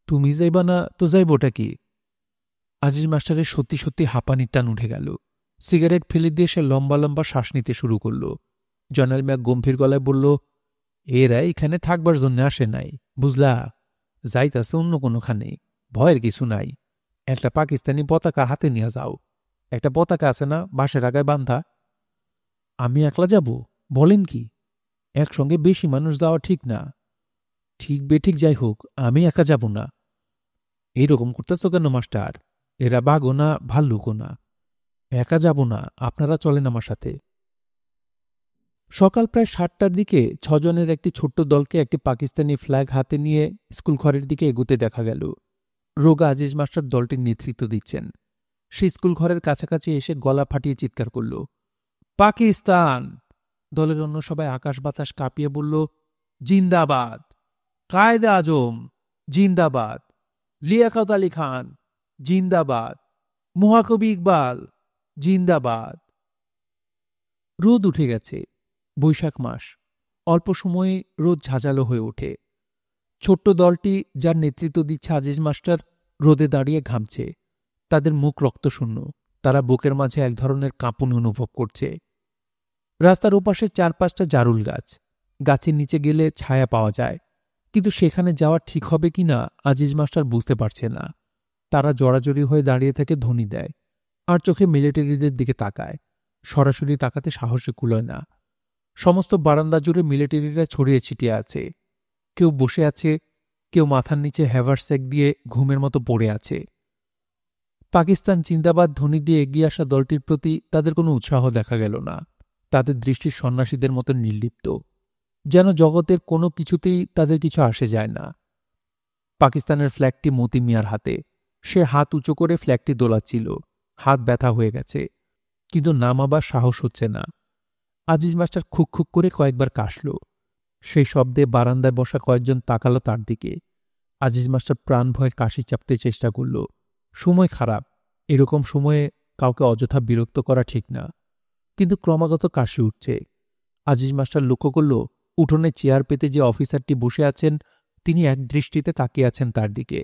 তুমি যাইবা না তো যাইবটা কি? আজিজ মাস্টারের সত্যি সত্যি হাঁপানির টান উঠে গেল। সিগারেট ফেলে দিয়ে সে লম্বা লম্বা শ্বাস নিতে শুরু করল। জয়নাল মিয়া গম্ভীর গলায় বলল, এরা এখানে থাকবার জন্য আসে নাই, বুঝলা, যাইতাছে অন্য কোনোখানে, ভয়ের কিছু নাই। একটা পাকিস্তানি পতাকা হাতে নিয়ে যাও, একটা পতাকা আছে না বাঁশের আগায় বান্ধা? আমি একলা যাব? বলেন কি? একসঙ্গে বেশি মানুষ যাওয়া ঠিক না। ঠিক বেঠিক যাই হোক, আমি একা যাব না। এইরকম করতেছ কেন মাস্টার? এরা বাঘও না, ভাল্লুকও না। একা যাব না, আপনারা চলেন আমার সাথে। সকাল প্রায় 7টার দিকে 6 জনের একটি ছোট্ট দলকে একটি পাকিস্তানি ফ্ল্যাগ হাতে নিয়ে স্কুল ঘরের দিকে এগুতে দেখা গেল। রোগা আজিজ মাস্টার দলটির নেতৃত্ব দিচ্ছেন। সে স্কুল ঘরের কাছাকাছি এসে গলা ফাটিয়ে চিৎকার করল, পাকিস্তান! দলের অন্য সবাই আকাশ বাতাস কাঁপিয়ে বলল, জিন্দাবাদ! কায়েদে আজম জিন্দাবাদ! লিয়াকত আলী খান জিন্দাবাদ! মহাকবি ইকবাল জিন্দাবাদ! রোদ উঠে গেছে। বৈশাখ মাস। অল্প সময়ে রোদ ঝাঁঝালো হয়ে ওঠে। ছোট্ট দলটি, যার নেতৃত্ব দিচ্ছে আজিজ মাস্টার, রোদে দাঁড়িয়ে ঘামছে। তাদের মুখ রক্তশূন্য, তারা বুকের মাঝে এক ধরনের কাঁপুনি অনুভব করছে। রাস্তার ওপাশে 4-5টা জারুল গাছ। গাছের নিচে গেলে ছায়া পাওয়া যায়, কিন্তু সেখানে যাওয়া ঠিক হবে কিনা আজিজ মাস্টার বুঝতে পারছে না। তারা জড়াজড়ি হয়ে দাঁড়িয়ে থেকে ধ্বনি দেয়, আর চোখে মিলিটারিদের দিকে তাকায়। সরাসরি তাকাতে সাহসে কুলোয় না। সমস্ত বারান্দা জুড়ে মিলিটারিরা ছড়িয়ে ছিটিয়ে আছে। কেউ বসে আছে, কেউ মাথার নিচে হ্যাভারস্যাক দিয়ে ঘুমের মতো পড়ে আছে। পাকিস্তান জিন্দাবাদ ধ্বনি দিয়ে এগিয়ে আসা দলটির প্রতি তাদের কোনো উৎসাহ দেখা গেল না। তাদের দৃষ্টি সন্ন্যাসীদের মতো নির্লিপ্ত, যেন জগতের কোনো কিছুতেই তাদের কিছু আসে যায় না। পাকিস্তানের ফ্ল্যাগটি মতি মিয়ার হাতে। সে হাত উঁচু করে ফ্ল্যাগটি দোলাচ্ছিল। হাত ব্যথা হয়ে গেছে, কিন্তু নামাবার সাহস হচ্ছে না। আজিজ মাস্টার খুক খুক করে কয়েকবার কাশল। সেই শব্দে বারান্দায় বসা কয়েকজন তাকালো তার দিকে। আজিজ মাস্টার প্রাণ ভয়ে কাশি চাপতে চেষ্টা করল। সময় খারাপ, এরকম সময়ে কাউকে অযথা বিরক্ত করা ঠিক না। কিন্তু ক্রমাগত কাশি উঠছে। আজিজ মাস্টার লক্ষ্য করল উঠোনে চেয়ার পেতে যে অফিসারটি বসে আছেন তিনি এক দৃষ্টিতে তাকিয়ে আছেন তার দিকে।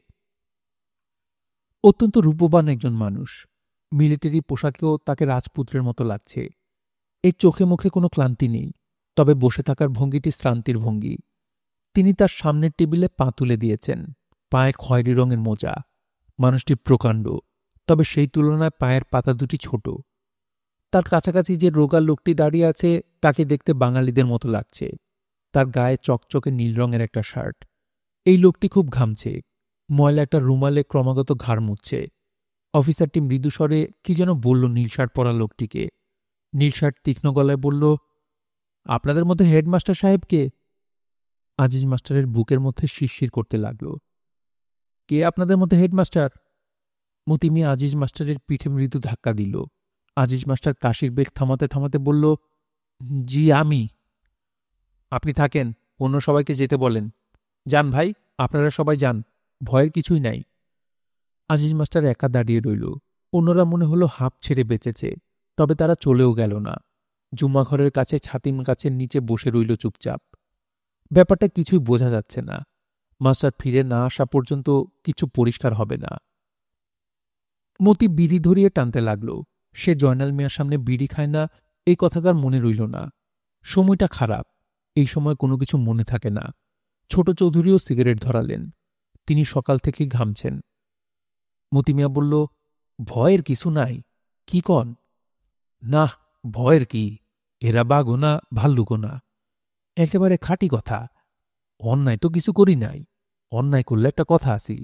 অত্যন্ত রূপবান একজন মানুষ, মিলিটারি পোশাকেও তাকে রাজপুত্রের মতো লাগছে। এর চোখে মুখে কোনো ক্লান্তি নেই, তবে বসে থাকার ভঙ্গিটি শ্রান্তির ভঙ্গি। তিনি তার সামনের টেবিলে পা তুলে দিয়েছেন, পায়ে খয়েরি রঙের মোজা। মানুষটি প্রকাণ্ড, তবে সেই তুলনায় পায়ের পাতা দুটি ছোট। তার কাছাকাছি যে রোগা লোকটি দাঁড়িয়ে আছে তাকে দেখতে বাঙালিদের মতো লাগছে। তার গায়ে চকচকে নীল রঙের একটা শার্ট। এই লোকটি খুব ঘামছে, ময়লা একটা রুমালে ক্রমাগত ঘাড় মুছছে। অফিসারটি মৃদুস্বরে কি যেন বলল নীল শার্ট পরা লোকটিকে। নীল শার্ট তীক্ষ্ণ গলায় বলল, আপনাদের মধ্যে হেডমাস্টার সাহেবকে? আজিজ মাস্টারের বুকের মধ্যে শিরশির করতে লাগল। কে আপনাদের মধ্যে হেডমাস্টার? মতি মিয়া আজিজ মাস্টারের পিঠে মৃদু ধাক্কা দিল। আজিজ মাস্টার কাশির বেগ থামাতে থামাতে বলল, জি আমি। আপনি থাকেন, অন্য সবাইকে যেতে বলেন। যান ভাই, আপনারা সবাই যান, ভয়ের কিছুই নাই। আজিজ মাস্টার একা দাঁড়িয়ে রইল। অন্যরা মনে হলো হাঁপ ছেড়ে বেঁচেছে, তবে তারা চলেও গেল না। জুম্মাঘরের কাছে ছাতিম গাছের নিচে বসে রইল চুপচাপ। ব্যাপারটা কিছুই বোঝা যাচ্ছে না। মাস্টার ফিরে না আসা পর্যন্ত কিছু পরিষ্কার হবে না। মতি বিড়ি ধরিয়ে টানতে লাগল। সে জয়নাল মিয়ার সামনে বিড়ি খায় না, এই কথা তার মনে রইল না। সময়টা খারাপ, এই সময় কোনো কিছু মনে থাকে না। ছোট চৌধুরীও সিগারেট ধরালেন। তিনি সকাল থেকেই ঘামছেন। মতি মিয়া বলল, ভয়ের কিছু নাই। কি কন? না, ভয়ের কি? এরা বাঘও না, ভাল্লুকও না। একেবারে খাঁটি কথা। অন্যায় তো কিছু করি নাই, অন্যায় করলে একটা কথা আসিল।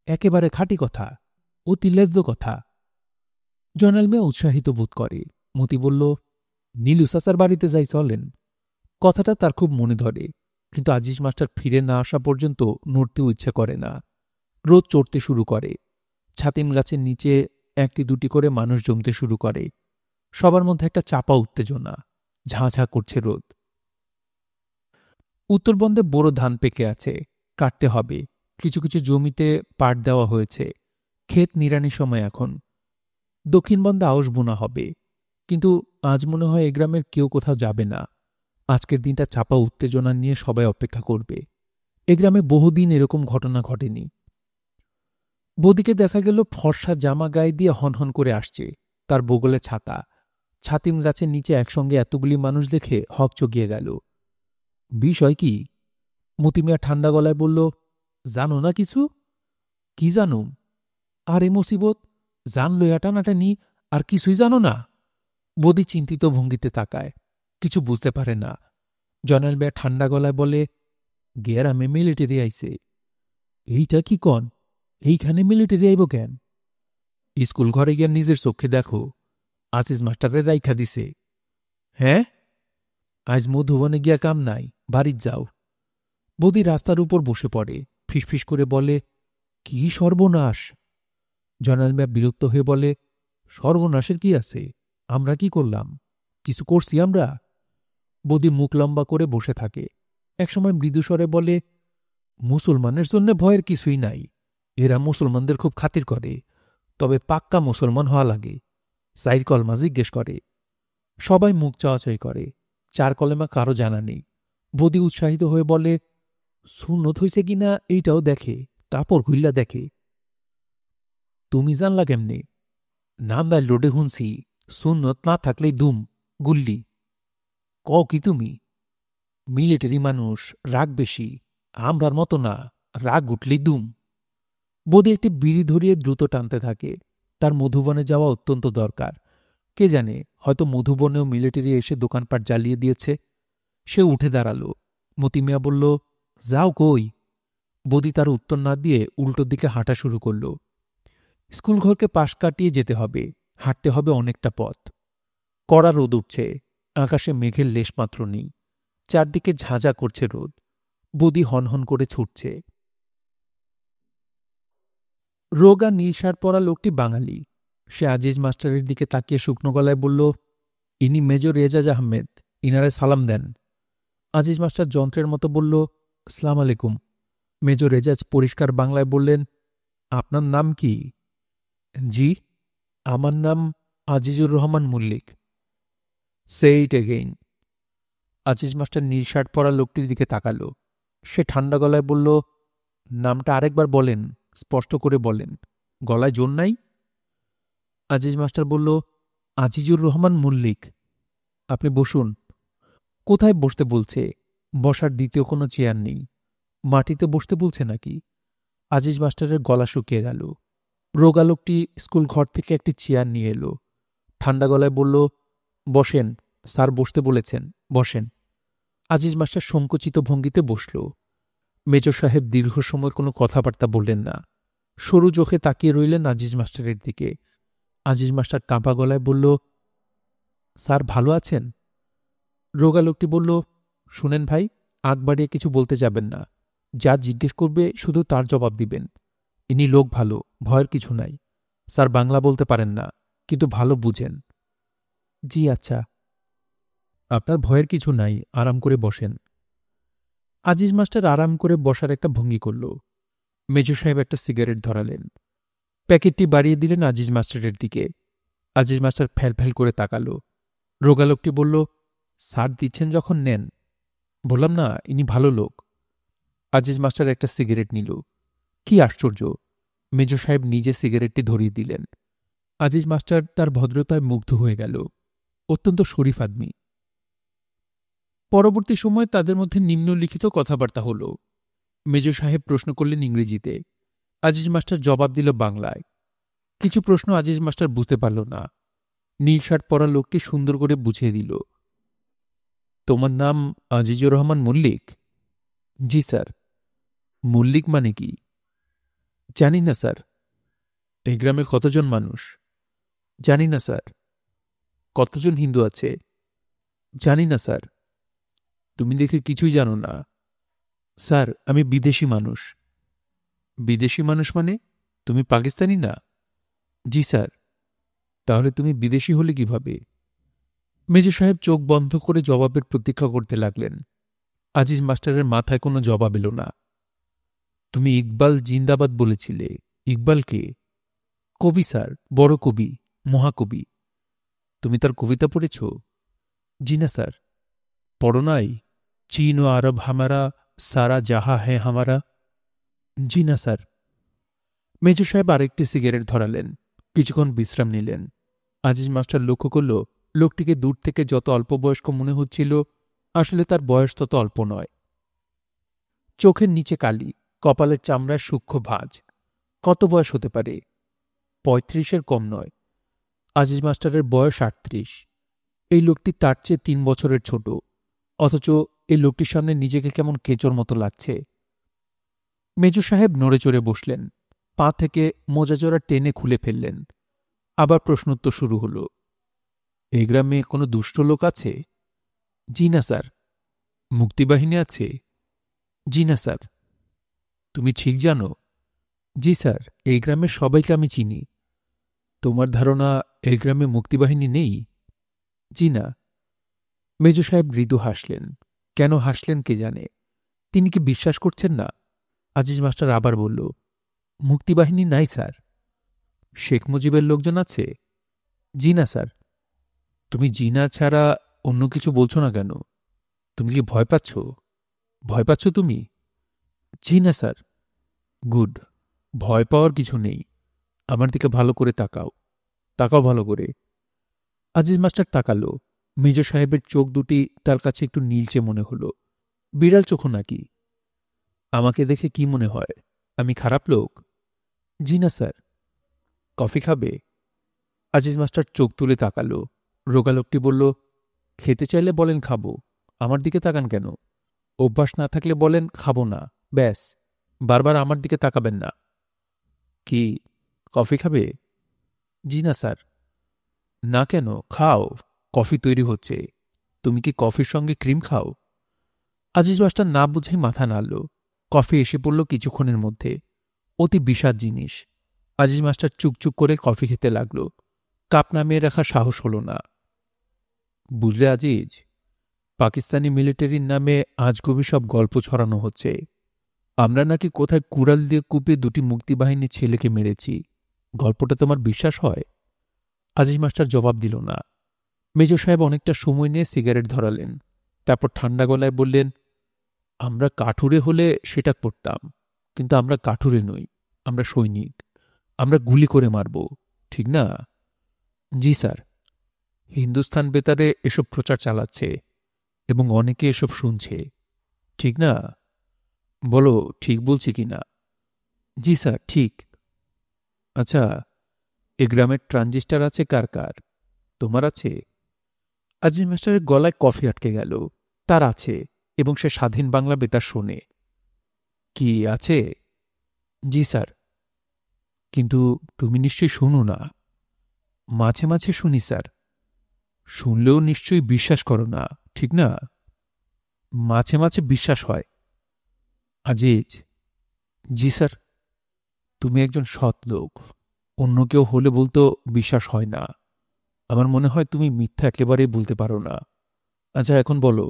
একেবারে খাঁটি কথা, অতি ন্যায্য কথা। জয়নাল মিয়া উৎসাহিত বোধ করে। মতি বলল, নীলু চাচার বাড়িতে যাই চলেন। কথাটা তার খুব মনে ধরে, কিন্তু আজিজ মাস্টার ফিরে না আসা পর্যন্ত নড়তেও ইচ্ছে করে না। রোদ চড়তে শুরু করে। ছাতিম গাছের নিচে একটি দুটি করে মানুষ জমতে শুরু করে। সবার মধ্যে একটা চাপা উত্তেজনা, ঝাঁ ঝাঁ করছে রোদ। উত্তরবন্দে বড় ধান পেকে আছে, কাটতে হবে। কিছু কিছু জমিতে পাট দেওয়া হয়েছে, ক্ষেত নিড়ানির সময় এখন। দক্ষিণবন্দে আউশ বোনা হবে, কিন্তু আজ মনে হয় এ গ্রামের কেউ কোথাও যাবে না। আজকের দিনটা চাপা উত্তেজনা নিয়ে সবাই অপেক্ষা করবে। এ গ্রামে বহুদিন এরকম ঘটনা ঘটেনি। বদিকে দেখা গেল ফর্সা জামা গায়ে দিয়ে হনহন করে আসছে, তার বগলে ছাতা। ছাতিম গাছের নিচে একসঙ্গে এতগুলি মানুষ দেখে হক চগিয়ে গেল। বিষয় কি? মতি মিয়া ঠান্ডা গলায় বলল, জানো না কিছু? কি জানুম? আরে মুসিবত, জান লইয়া টানাটানি, আর কিছুই জানো না? বদি চিন্তিত ভঙ্গিতে তাকায়, কিছু বুঝতে পারে না। জয়নাল মিয়া ঠান্ডা গলায় বলে, গেরামে মিলিটারি আইছে। এইটা কি কন? এইখানে মিলিটারি আইব কেন? স্কুল ঘরে গিয়া নিজের চোখে দেখো, আজিজ মাস্টারের রাইখা দিছে। হ্যাঁ, আজ মধুবনে গিয়া কাম নাই, বাড়ির যাও। বদি রাস্তার উপর বসে পড়ে, ফিসফিস করে বলে, কি সর্বনাশ! জয়নাল মিয়া বিরক্ত হয়ে বলে, সর্বনাশের কি আছে? আমরা কি করলাম? কিছু করছি আমরা? বদি মুখ লম্বা করে বসে থাকে। একসময় মৃদুস্বরে বলে, মুসলমানের জন্য ভয়ের কিছুই নাই। এরা মুসলমানদের খুব খাতির করে, তবে পাক্কা মুসলমান হওয়া লাগে। সাইর কলমা জিজ্ঞেস করে। সবাই মুখ চাওয়াচাই করে। চার কলেমা কারো জানা নেই। বদি উৎসাহিত হয়ে বলে, সুন্নত হইছে কিনা এইটাও দেখে, কাপড় খুইল্লা দেখে। তুমি জানলা কেমনে? নান্দাইল রোডে হুনছি, সুন্নত না থাকলেই দুম, গুল্লি। ক কি তুমি? মিলিটারি মানুষ, রাগ বেশি, আমরার মতো না, রাগ উঠলেই দুম। বদি একটি বিড়ি ধরিয়ে দ্রুত টানতে থাকে। তার মধুবনে যাওয়া অত্যন্ত দরকার। কে জানে, হয়তো মধুবনেও মিলিটারি এসে দোকানপাট জ্বালিয়ে দিয়েছে। সে উঠে দাঁড়াল। মতি মিয়া বলল, যাও কই? বদি তার উত্তর না দিয়ে উল্টোর দিকে হাঁটা শুরু করল। স্কুলঘরকে পাশ কাটিয়ে যেতে হবে, হাঁটতে হবে অনেকটা পথ। কড়া রোদ উঠছে, আকাশে মেঘের লেশমাত্র নেই। চারদিকে ঝাঁঝা করছে রোদ। বদি হনহন করে ছুটছে। রোগা নীলশার পরা লোকটি বাঙালি। সে আজিজ মাস্টারের দিকে তাকিয়ে শুকনো গলায় বলল, ইনি মেজর এজাজ আহমেদ, ইনারে সালাম দেন। আজিজ মাস্টার যন্ত্রের মতো বলল, আসসালাম আলাইকুম। মেজর এজাজ পরিষ্কার বাংলায় বললেন, আপনার নাম কি? জি, আমার নাম Azizur Rahman Mallick. Say it again. Aziz master নীল শার্ট পরা লোকটির দিকে তাকালো। সে ঠান্ডা গলায় বলল, নামটা আরেকবার বলেন, স্পষ্ট করে বলেন। গলায় জোর নাই? আজিজ মাস্টার বলল, আজিজুর রহমান মল্লিক। আপনি বসুন। কোথায় বসতে বলছে? বসার দ্বিতীয় কোনো চেয়ার নেই। মাটিতে বসতে বলছে নাকি? আজিজ মাস্টারের গলা শুকিয়ে গেল। রোগা লোকটি স্কুল ঘর থেকে একটি চেয়ার নিয়ে এলো। ঠান্ডা গলায় বলল, বসেন, স্যার বসতে বলেছেন, বসেন। আজিজ মাস্টার সংকুচিত ভঙ্গিতে বসল। মেজর সাহেব দীর্ঘ সময় কোনো কথাবার্তা বললেন না। সরু চোখে তাকিয়ে রইলেন আজিজ মাস্টারের দিকে। আজিজ মাস্টার কাঁপা গলায় বলল, স্যার ভালো আছেন? রোগা লোকটি বলল, শুনেন ভাই, আগ বাড়িয়ে কিছু বলতে যাবেন না। যা জিজ্ঞেস করবে শুধু তার জবাব দিবেন। ইনি লোক ভালো, ভয়ের কিছু নাই। স্যার বাংলা বলতে পারেন না, কিন্তু ভালো বুঝেন। জি আচ্ছা। আপনার ভয়ের কিছু নাই, আরাম করে বসেন। আজিজ মাস্টার আরাম করে বসার একটা ভঙ্গি করল। মেজর সাহেব একটা সিগারেট ধরালেন। প্যাকেটটি বাড়িয়ে দিলেন আজিজ মাস্টারের দিকে। আজিজ মাস্টার ফ্যাল করে তাকালো। রোগা লোকটি বলল, স্যার দিচ্ছেন যখন নেন। বললাম না, ইনি ভালো লোক। আজিজ মাস্টার একটা সিগারেট নিল। কি আশ্চর্য! মেজর সাহেব নিজে সিগারেটটি ধরিয়ে দিলেন। আজিজ মাস্টার তার ভদ্রতায় মুগ্ধ হয়ে গেল। অত্যন্ত শরীফ আদমি। পরবর্তী সময়ে তাদের মধ্যে নিম্নলিখিত কথাবার্তা হল। মেজর সাহেব প্রশ্ন করলেন ইংরেজিতে। আজিজ মাস্টার জবাব দিল বাংলায়। কিছু প্রশ্ন আজিজ মাস্টার বুঝতে পারল না। নীল শার্ট পরা লোকটি সুন্দর করে বুঝিয়ে দিল, তোমার নাম আজিজুর রহমান মল্লিক? জি স্যার। মল্লিক মানে কি? জানি না স্যার। এই গ্রামে কতজন মানুষ? জানি না স্যার। কতজন হিন্দু আছে? জানি না স্যার। তুমি দেখে কিছুই জানো না। স্যার, আমি বিদেশি মানুষ। বিদেশি মানুষ মানে? তুমি পাকিস্তানি না? জি স্যার। তাহলে তুমি বিদেশি হলে কিভাবে? মেজর সাহেব চোখ বন্ধ করে জবাবের প্রতীক্ষা করতে লাগলেন। আজিজ মাস্টারের মাথায় কোনো জবাব এলো না। তুমি ইকবাল জিন্দাবাদ বলেছিলে। ইকবাল কে? কবি স্যার, বড় কবি, মহাকবি। তুমি তার কবিতা পড়েছ? জি না স্যার। পড়ো নাই? চীন ও আরব হামারা, সারা জাহা হ্যাঁ হামারা। জি না স্যার। মেজর সাহেব আরেকটি সিগারেট ধরালেন। কিছুক্ষণ বিশ্রাম নিলেন। আজিজ মাস্টার লক্ষ্য করল, লোকটিকে দূর থেকে যত অল্পবয়স্ক মনে হচ্ছিল, আসলে তার বয়স তত অল্প নয়। চোখের নিচে কালি, কপালের চামড়ায় সূক্ষ্ম ভাঁজ। কত বয়স হতে পারে? ৩৫-এর কম নয়। আজিজ মাস্টারের বয়স ৩৮। এই লোকটি তার চেয়ে ৩ বছরের ছোট, অথচ এই লোকটির সামনে নিজেকে কেমন কেঁচোর মতো লাগছে। মেজর সাহেব নড়ে চড়ে বসলেন। পা থেকে মোজাজোড়া টেনে খুলে ফেললেন। আবার প্রশ্নোত্তর শুরু হল। এই গ্রামে কোনো দুষ্ট লোক আছে? জি না স্যার। মুক্তিবাহিনী আছে? জি না স্যার। তুমি ঠিক জানো? জি স্যার, এই গ্রামের সবাইকে আমি চিনি। তোমার ধারণা এই গ্রামে মুক্তিবাহিনী নেই? জি না। মেজর সাহেব মৃদু হাসলেন। কেন হাসলেন কে জানে। তিনি কি বিশ্বাস করছেন না? আজিজ মাস্টার আবার বলল, মুক্তিবাহিনী নাই স্যার। শেখ মুজিবের লোকজন আছে? জি না স্যার। তুমি জি না ছাড়া অন্য কিছু বলছো না কেন? তুমি কি ভয় পাচ্ছ? ভয় পাচ্ছ তুমি? জি না স্যার। গুড। ভয় পাওয়ার কিছু নেই। আমার দিকে ভালো করে তাকাও। তাকাও ভালো করে। আজিজ মাস্টার তাকালো। মেজর সাহেবের চোখ দুটি তার কাছে একটু নীলচে মনে হল। বিড়াল চোখ নাকি? আমাকে দেখে কি মনে হয়? আমি খারাপ লোক? জি না স্যার। কফি খাবে? আজিজ মাস্টার চোখ তুলে তাকালো। রোগা লোকটি বলল, খেতে চাইলে বলেন খাবো। আমার দিকে তাকান কেন? অভ্যাস না থাকলে বলেন খাবো না, ব্যাস। বারবার আমার দিকে তাকাবেন না। কি, কফি খাবে? জি না স্যার। না কেন? খাও, কফি তৈরি হচ্ছে। তুমি কি কফির সঙ্গে ক্রিম খাও? আজিজ মাস্টার না বুঝেই মাথা নাড়ল। কফি এসে পড়ল কিছুক্ষণের মধ্যে। অতি বিষাদ জিনিস। আজিজ মাস্টার চুকচুক করে কফি খেতে লাগল। কাপ নামিয়ে রাখার সাহস হল না। বুঝলে আজিজ, পাকিস্তানি মিলিটারির নামে আজগুবি সব গল্প ছড়ানো হচ্ছে। আমরা নাকি কোথায় কুড়াল দিয়ে কুপিয়ে 2টি মুক্তিবাহিনী ছেলেকে মেরেছি। গল্পটা তোমার বিশ্বাস হয়? আজিজ মাস্টার জবাব দিল না। মেজো সাহেব অনেকটা সময় নিয়ে সিগারেট ধরালেন। তারপর ঠান্ডা গলায় বললেন, আমরা কাঠুরে হলে সেটা করতাম, কিন্তু আমরা কাঠুরে নই, আমরা সৈনিক। আমরা গুলি করে মারব, ঠিক না? জি স্যার। হিন্দুস্তান বেতারে এসব প্রচার চালাচ্ছে এবং অনেকে এসব শুনছে, ঠিক না? বলো, ঠিক বলছি কি না? জি স্যার, ঠিক। আচ্ছা, এ গ্রামের ট্রানজিস্টার আছে কার কার? তোমার আছে? আজিজ মাস্টারের গলায় কফি আটকে গেল। তার আছে, এবং সে স্বাধীন বাংলা বেতার শোনে। কি আছে? জি স্যার। কিন্তু তুমি নিশ্চয়ই শোনো না? মাঝে মাঝে শুনি স্যার। শুনলেও নিশ্চয়ই বিশ্বাস করো না, ঠিক না? মাঝে মাঝে বিশ্বাস হয়। আজিজ। জি স্যার। তুমি একজন সৎ লোক। অন্য কেউ হলে বলতো বিশ্বাস হয় না। আমার মনে হয় তুমি মিথ্যা একেবারেই বলতে পারো না। আচ্ছা, এখন বলো,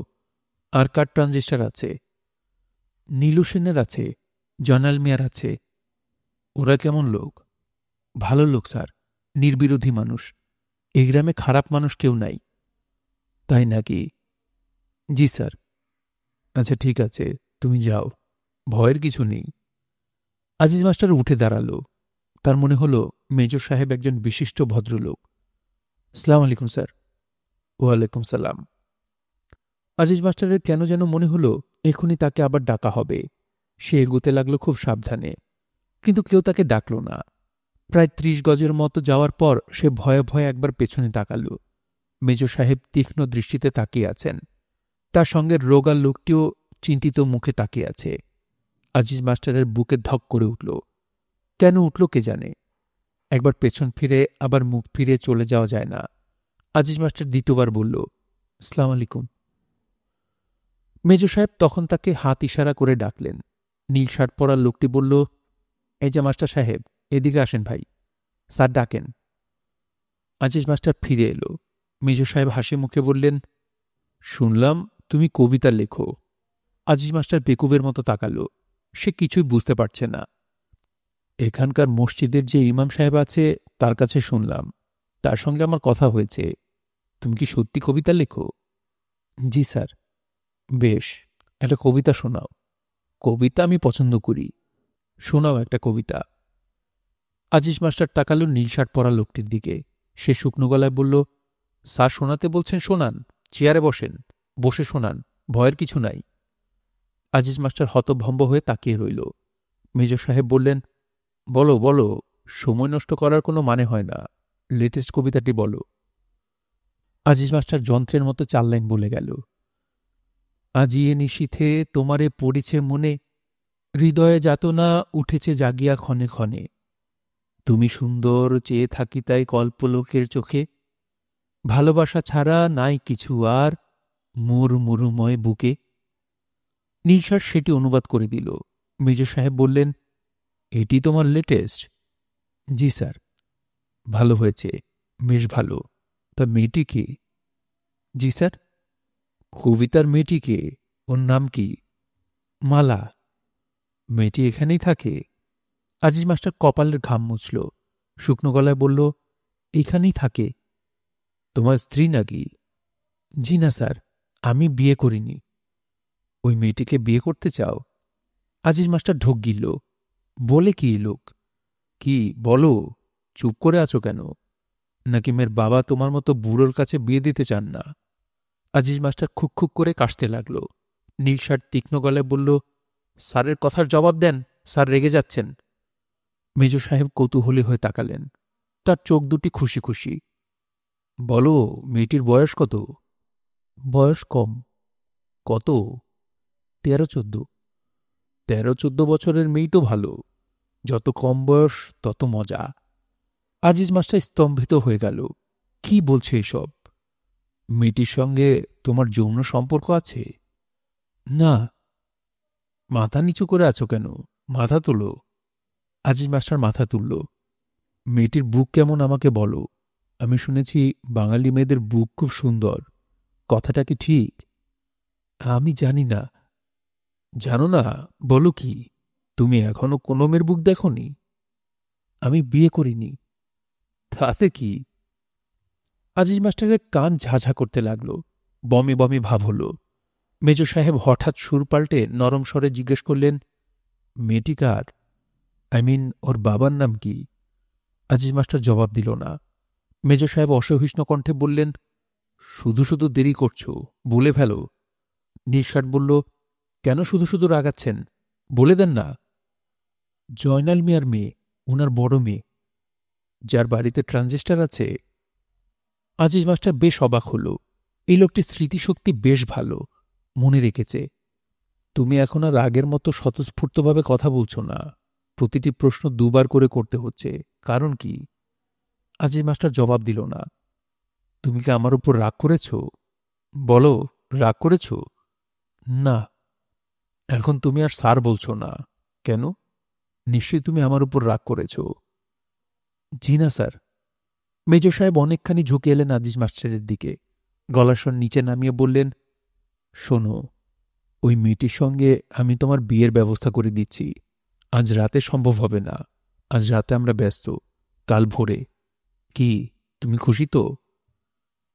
আর কার ট্রানজিস্টার আছে? নীলু সেনের আছে, জয়নাল মিয়ার আছে। ওরা কেমন লোক? ভালো লোক স্যার, নির্বিরোধী মানুষ। এই গ্রামে খারাপ মানুষ কেউ নাই। তাই নাকি? জি স্যার। আচ্ছা, ঠিক আছে, তুমি যাও, ভয়ের কিছু নেই। আজিজ মাস্টার উঠে দাঁড়ালো। তার মনে হলো মেজর সাহেব একজন বিশিষ্ট ভদ্রলোক। সালাম আলাইকুম স্যার। ওয়ালাইকুম সালাম। আজিজ মাস্টারের কেন যেন মনে হলো এখনই তাকে আবার ডাকা হবে। সে এগোতে লাগলো খুব সাবধানে, কিন্তু কেউ তাকে ডাকল না। প্রায় ৩০ গজের মতো যাওয়ার পর সে ভয়ে ভয়ে একবার পেছনে তাকাল। মেজর সাহেব তীক্ষ্ণ দৃষ্টিতে তাকিয়ে আছেন। তার সঙ্গে রোগা লোকটিও চিন্তিত মুখে তাকিয়ে আছে। আজিজ মাস্টারের বুকে ধক করে উঠল। কেন উঠল কে জানে। একবার পেছন ফিরে আবার মুখ ফিরে চলে যাওয়া যায় না। আজিজ মাস্টার দ্বিতীয়বার বলল, আসসালাম আলাইকুম। মেজর সাহেব তখন তাকে হাত ইশারা করে ডাকলেন। নীল শার্ট পরা লোকটি বলল, এই যে মাস্টার সাহেব, এদিকে আসেন ভাই, স্যার ডাকেন। আজিজ মাস্টার ফিরে এলো। মেজর সাহেব হাসি মুখে বললেন, শুনলাম তুমি কবিতা লেখো। আজিজ মাস্টার বেকুবের মতো তাকালো। সে কিছুই বুঝতে পারছে না। এখানকার মসজিদের যে ইমাম সাহেব আছে তার কাছে শুনলাম, তার সঙ্গে আমার কথা হয়েছে। তুমি কি সত্যি কবিতা লেখো? জি স্যার। বেশ, একটা কবিতা শোনাও। কবিতা আমি পছন্দ করি। শোনাও একটা কবিতা। আজিজ মাস্টার তাকালো নীল শার্ট পরা লোকটির দিকে। সে শুকনো গলায় বলল, স্যার শোনাতে বলছেন শোনান, চেয়ারে বসেন, বসে শোনান, ভয়ের কিছু নাই। আজিজ মাস্টার হতভম্ব হয়ে তাকিয়ে রইল। মেজর সাহেব বললেন, বলো বলো, সময় নষ্ট করার কোনো মানে হয় না, লেটেস্ট কবিতাটি বলো। আজিজ মাস্টার যন্ত্রের মতো ৪ লাইন বলে গেল। আজিয়ে নিশীথে তোমারে পড়িছে মনে, হৃদয়ে যাতনা উঠেছে জাগিয়া ক্ষণে ক্ষণে। তুমি সুন্দর চেয়ে থাকি তাই কল্পলোকের চোখে, ভালোবাসা ছাড়া নাই কিছু আর মোর মরুময় বুকে। নীলসার সেটি অনুবাদ করে দিল। মেজর সাহেব বললেন, এটি তোমার লেটেস্ট? জি স্যার। ভালো হয়েছে, বেশ ভালো। তা মেয়েটি কে? জি স্যার। কবিতার মেয়েটি কে? ওর নাম কি? মালা। মেয়েটি এখানেই থাকে? আজিজ মাস্টার কপালের ঘাম মুছল। শুকনো গলায় বলল, এইখানেই থাকে। তোমার স্ত্রী নাকি? জি না স্যার, আমি বিয়ে করিনি। ওই মেয়েটিকে বিয়ে করতে চাও? আজিজ মাস্টার ঢোক গিলল। বলে কি লোক? কি বলো? চুপ করে আছো কেন? নাকি মেয়ের বাবা তোমার মতো বুড়োর কাছে বিয়ে দিতে চান না? আজিজ মাস্টার খুক খুক করে কাশতে লাগল। নীল শার্ট তীক্ষ্ণ গলায় বলল, স্যারের কথার জবাব দেন, স্যার রেগে যাচ্ছেন। মেজর সাহেব কৌতূহলী হয়ে তাকালেন। তার চোখ দুটি খুশি খুশি। বলো, মেয়েটির বয়স কত? বয়স কম। কত? 13-14। 13-14 বছরের মেয়েই তো ভালো। যত কম বয়স তত মজা। আজিজ মাস্টার স্তম্ভিত হয়ে গেল। কি বলছে এসব? মেয়েটির সঙ্গে তোমার যৌন সম্পর্ক আছে? না। মাথা নিচু করে আছো কেন? মাথা তোলো। আজিজ মাস্টার মাথা তুলল। মেয়েটির বুক কেমন আমাকে বলো। আমি শুনেছি বাঙালি মেয়েদের বুক খুব সুন্দর। কথাটা কি ঠিক? আমি জানি না। জানো না? বলো কি, তুমি এখনো কোনো মেয়ের বুক দেখনি? আমি বিয়ে করিনি। তাতে কি? আজিজ মাস্টারের কান ঝাঝা করতে লাগল। বমি বমি ভাব হল। মেজর সাহেব হঠাৎ সুর পাল্টে নরম স্বরে জিজ্ঞেস করলেন, মেয়েটি কার? ওর বাবার নাম কি? আজিজ মাস্টার জবাব দিল না। মেজর সাহেব অসহিষ্ণু কণ্ঠে বললেন, শুধু শুধু দেরি করছো, বলে ফেলো। নির্ঘাত বলল, কেন শুধু শুধু রাগাচ্ছেন? বলে দেন না। জয়নাল মিয়ার মেয়ে, ওনার বড় মেয়ে, যার বাড়িতে ট্রানজিস্টার আছে। আজিজ মাস্টার বেশ অবাক হল। এই লোকটির স্মৃতিশক্তি বেশ ভালো, মনে রেখেছে। তুমি এখন আর আগের মতো স্বতঃস্ফূর্তভাবে কথা বলছো না। প্রতিটি প্রশ্ন দুবার করে করতে হচ্ছে। কারণ কি? আজিজ মাস্টার জবাব দিল না। তুমি কি আমার উপর রাগ করেছ? বলো, রাগ করেছ? না। এখন তুমি আর স্যার বলছো না কেন? নিশ্চয়ই তুমি আমার উপর রাগ করেছ। জি না স্যার। মেজর সাহেব অনেকখানি ঝুঁকে এলেন আজিজ মাস্টারের দিকে। গলার স্বর নিচে নামিয়ে বললেন, শোনো, ওই মেয়েটির সঙ্গে আমি তোমার বিয়ের ব্যবস্থা করে দিচ্ছি। আজ রাতে সম্ভব হবে না। আজ রাতে আমরা ব্যস্ত। কাল ভোরে। কি, তুমি খুশি তো?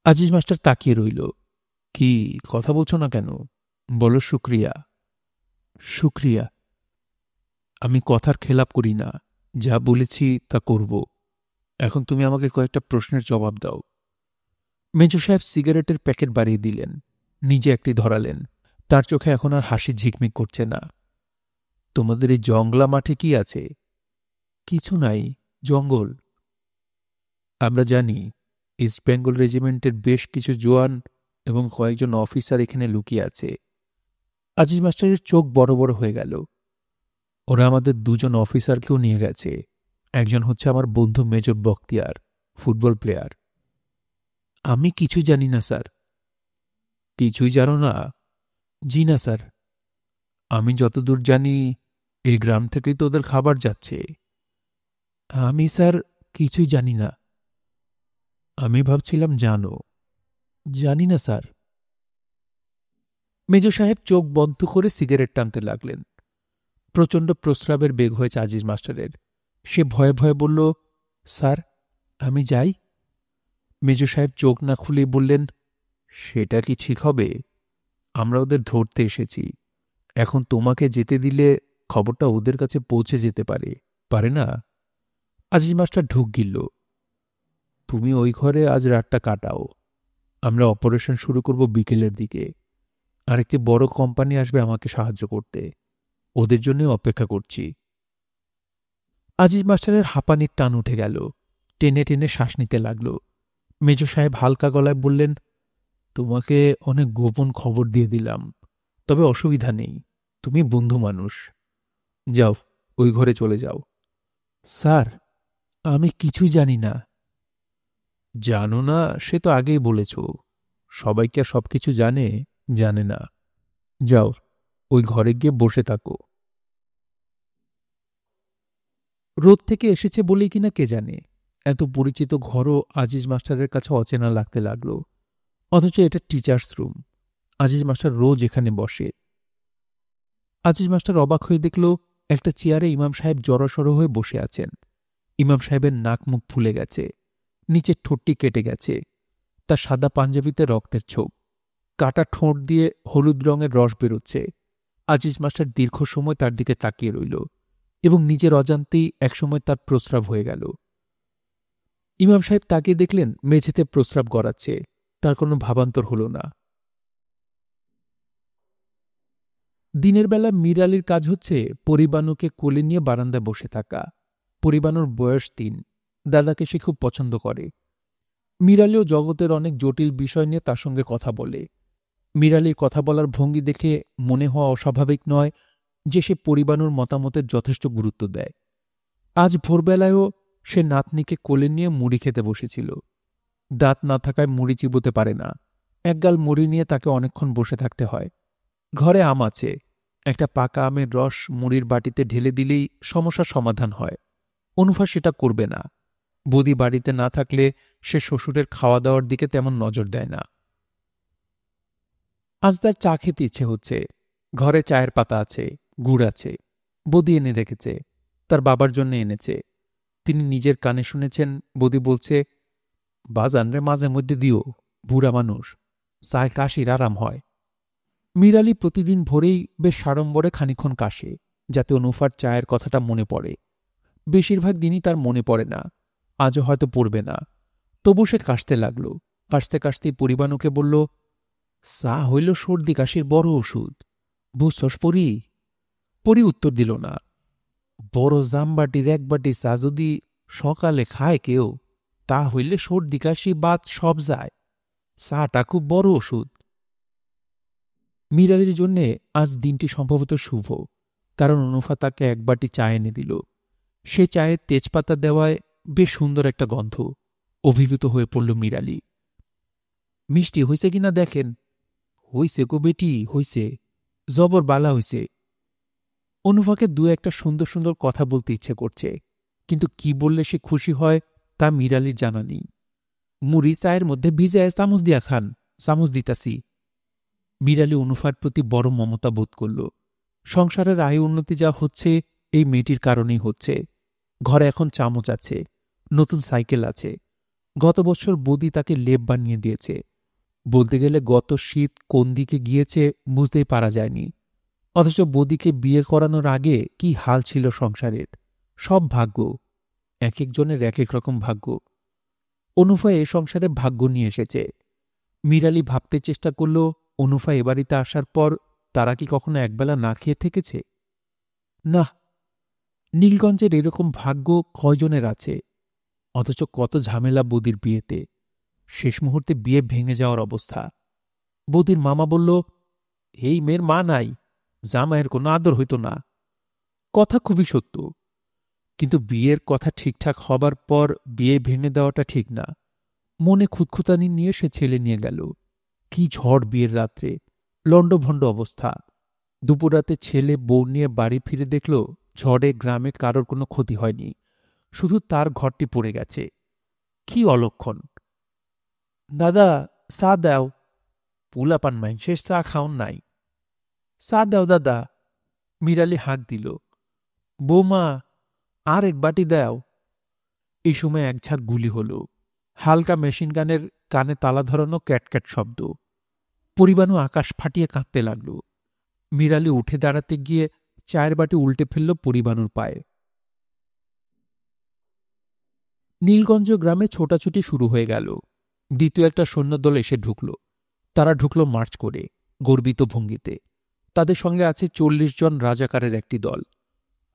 আজিজ মাস্টার তাকিয়ে রইল। কি, কথা বলছো না কেন? বলো শুক্রিয়া। শুক্রিয়া। আমি কথার খেলাপ করি না। যা বলেছি তা করব। এখন তুমি আমাকে কয়েকটা প্রশ্নের জবাব দাও। মেজর সাহেব সিগারেটের প্যাকেট বাড়িয়ে দিলেন। নিজে একটি ধরালেন। তার চোখে এখন আর হাসি ঝিকমিক করছে না। তোমাদের এই জংলা মাঠে কি আছে? কিছু নাই, জঙ্গল। আমরা জানি ইস্ট বেঙ্গল রেজিমেন্টের বেশ কিছু জওয়ান এবং কয়েকজন অফিসার এখানে লুকিয়ে আছে। আজিজ মাস্টারের চোখ বড় বড় হয়ে গেল। ওরা আমাদের দুজন অফিসারকেও নিয়ে গেছে। একজন হচ্ছে আমার বন্ধু মেজর বখতিয়ার, ফুটবল প্লেয়ার। আমি কিছু জানি না স্যার। কিছুই জানো না? জি না স্যার। আমি যতদূর জানি এই গ্রাম থেকেই তো ওদের খাবার যাচ্ছে। আমি স্যার কিছুই জানি না। আমি ভাবছিলাম জানো। জানি না স্যার। মেজর সাহেব চোখ বন্ধ করে সিগারেট টানতে লাগলেন। প্রচণ্ড প্রস্রাবের বেগ হয়েছে আজিজ মাস্টারের। সে ভয়ে ভয়ে বলল, স্যার, আমি যাই? মেজর সাহেব চোখ না খুলেই বললেন, সেটা কি ঠিক হবে? আমরা ওদের ধরতে এসেছি। এখন তোমাকে যেতে দিলে খবরটা ওদের কাছে পৌঁছে যেতে পারে, পারে না? আজিজ মাস্টার ঢুক গিলল। তুমি ওই ঘরে আজ রাতটা কাটাও। আমরা অপারেশন শুরু করব বিকেলের দিকে। আরেকটি বড় কোম্পানি আসবে আমাকে সাহায্য করতে। ওদের জন্য অপেক্ষা করছি। আজিজ মাস্টারের হাঁপানির টান উঠে গেল। টেনে টেনে শ্বাস নিতে লাগল। মেজর সাহেব হালকা গলায় বললেন, তোমাকে অনেক গোপন খবর দিয়ে দিলাম, তবে অসুবিধা নেই। তুমি বন্ধু মানুষ। যাও, ওই ঘরে চলে যাও। স্যার, আমি কিছুই জানি না। জানো না সে তো আগেই বলেছ। সবাই কি আর সবকিছু জানে? জানে না। যাও, ওই ঘরে গিয়ে বসে থাকো। রোদ থেকে এসেছে বলেই কিনা কে জানে, এত পরিচিত ঘরও আজিজ মাস্টারের কাছে অচেনা লাগতে লাগল। অথচ এটা টিচার্স রুম। আজিজ মাস্টার রোজ এখানে বসে। আজিজ মাস্টার অবাক হয়ে দেখল, একটা চেয়ারে ইমাম সাহেব জড়সড় হয়ে বসে আছেন। ইমাম সাহেবের নাক মুখ ফুলে গেছে। নিচের ঠোঁটটি কেটে গেছে। তার সাদা পাঞ্জাবিতে রক্তের ছোপ। কাটা ঠোঁট দিয়ে হলুদ রঙের রস বেরোচ্ছে। আজিজ মাস্টার দীর্ঘ সময় তার দিকে তাকিয়ে রইল এবং নিজের অজান্তেই একসময় তার প্রস্রাব হয়ে গেল। ইমাম সাহেব তাকিয়ে দেখলেন মেঝেতে প্রস্রাব গড়াচ্ছে। তার কোনো ভাবান্তর হল না। দিনের বেলা মীর আলীর কাজ হচ্ছে পরিবানুকে কোলে নিয়ে বারান্দায় বসে থাকা। পরিবানুর বয়স ৩। দাদাকে সে খুব পছন্দ করে। মীর আলীও জগতের অনেক জটিল বিষয় নিয়ে তার সঙ্গে কথা বলে। মীর আলীর কথা বলার ভঙ্গি দেখে মনে হওয়া অস্বাভাবিক নয় যে সে পরিবানুর মতামতের যথেষ্ট গুরুত্ব দেয়। আজ ভোরবেলায়ও সে নাতনিকে কোলে নিয়ে মুড়ি খেতে বসেছিল। দাঁত না থাকায় মুড়ি চিবোতে পারে না। একগাল মুড়ি নিয়ে তাকে অনেকক্ষণ বসে থাকতে হয়। ঘরে আম আছে। একটা পাকা আমের রস মুড়ির বাটিতে ঢেলে দিলেই সমস্যার সমাধান হয়। অনুফা সেটা করবে না। বৌদি বাড়িতে না থাকলে সে শ্বশুরের খাওয়া দাওয়ার দিকে তেমন নজর দেয় না। আজ তার চা খেতে ইচ্ছে হচ্ছে। ঘরে চায়ের পাতা আছে, গুড় আছে। বৌদি এনে রেখেছে। তার বাবার জন্য এনেছে। তিনি নিজের কানে শুনেছেন বৌদি বলছে, বাজানরে মাঝে মধ্যে দিও, বুড়া মানুষ, চায় কাশির আরাম হয়। মীর আলী প্রতিদিন ভোরেই বেশ সাড়ম্বরে খানিক্ষণ কাশে, যাতে অনুফার চায়ের কথাটা মনে পড়ে। বেশিরভাগ দিনই তার মনে পড়ে না, আজও হয়তো পড়বে না। তবু সে কাশতে লাগল। কাশতে কাশতেই পরিবানুকে বলল, চা হইল সর্দি কাশির বড় ওষুধ, বুঝছস পরি? পরি উত্তর দিল না। বড় জামবাটির এক বাটি চা যদি সকালে খায় কেউ, তা হইলে সর্দি কাশি বাত সব যায়। চাটা খুব বড় ওষুধ। মীর আলীর জন্যে আজ দিনটি সম্ভবত শুভ, কারণ অনুফা তাকে এক বাটি চা এনে দিল। সে চায়ে তেজপাতা দেওয়ায় বেশ সুন্দর একটা গন্ধ। অভিভূত হয়ে পড়ল মীর আলী। মিষ্টি হইছে কিনা দেখেন। হইছে গো বেটি, হইছে, জবর বালা হইছে। অনুফাকে দু একটা সুন্দর সুন্দর কথা বলতে ইচ্ছে করছে, কিন্তু কি বললে সে খুশি হয় তা মীর আলীর জানা নেই। মুড়ি চায়ের মধ্যে ভিজায় চামচ দিয়া খান, চামচ দিতাছি। মীর আলী অনুফার প্রতি বড় মমতা বোধ করল। সংসারের আয় উন্নতি যা হচ্ছে এই মেয়েটির কারণেই হচ্ছে। ঘরে এখন চামচ আছে, নতুন সাইকেল আছে। গত বছর বৌদি তাকে লেপ বানিয়ে দিয়েছে। বলতে গেলে গত শীত কোন দিকে গিয়েছে বুঝতেই পারা যায়নি। অথচ বৌদিকে বিয়ে করানোর আগে কি হাল ছিল সংসারের। সব ভাগ্য, এক একজনের এক এক রকম ভাগ্য। অনুফা এ সংসারে ভাগ্য নিয়ে এসেছে। মীর আলী ভাবতে চেষ্টা করল, অনুফা এ বাড়িতে আসার পর তারা কি কখনো একবেলা না খেয়ে থেকেছে? না, নীলগঞ্জের এরকম ভাগ্য কয়জনের আছে? অথচ কত ঝামেলা বৌদির বিয়েতে। শেষ মুহূর্তে বিয়ে ভেঙে যাওয়ার অবস্থা। বৌদির মামা বলল, এই মেয়ের মা নাই, জামাইয়ের কোনো আদর হইত না। কথা খুবই সত্য, কিন্তু বিয়ের কথা ঠিকঠাক হবার পর বিয়ে ভেঙে দেওয়াটা ঠিক না। মনে খুঁতখুতানি নিয়ে সে ছেলে নিয়ে গেল। কি ঝড় বিয়ের রাত্রে, লণ্ডভণ্ড অবস্থা। দুপুররাতে ছেলে বউ নিয়ে বাড়ি ফিরে দেখল ঝড়ে গ্রামে কারোর কোনো ক্ষতি হয়নি, শুধু তার ঘরটি পড়ে গেছে। কি অলক্ষণ! দাদা, চা দাও। পুলাপান মাইনষের চা খাওন নাই। চা দাও দাদা। মীর আলী হাঁক দিল। বৌমা, আর এক বাটি দাও। এই সময় এক ঝাঁক গুলি হল। হালকা মেশিন গানের কানে তালা ধরানো ক্যাটক্যাট শব্দ। পরিবানু আকাশ ফাটিয়ে কাঁদতে লাগল। মীর আলী উঠে দাঁড়াতে গিয়ে চায়ের বাটি উল্টে ফেলল পরিবানুর পায়ে। নীলগঞ্জ গ্রামে ছোটাছুটি শুরু হয়ে গেল। দ্বিতীয় একটা সৈন্যদল এসে ঢুকল। তারা ঢুকল মার্চ করে, গর্বিত ভঙ্গিতে। তাদের সঙ্গে আছে ৪০ জন রাজাকারের একটি দল।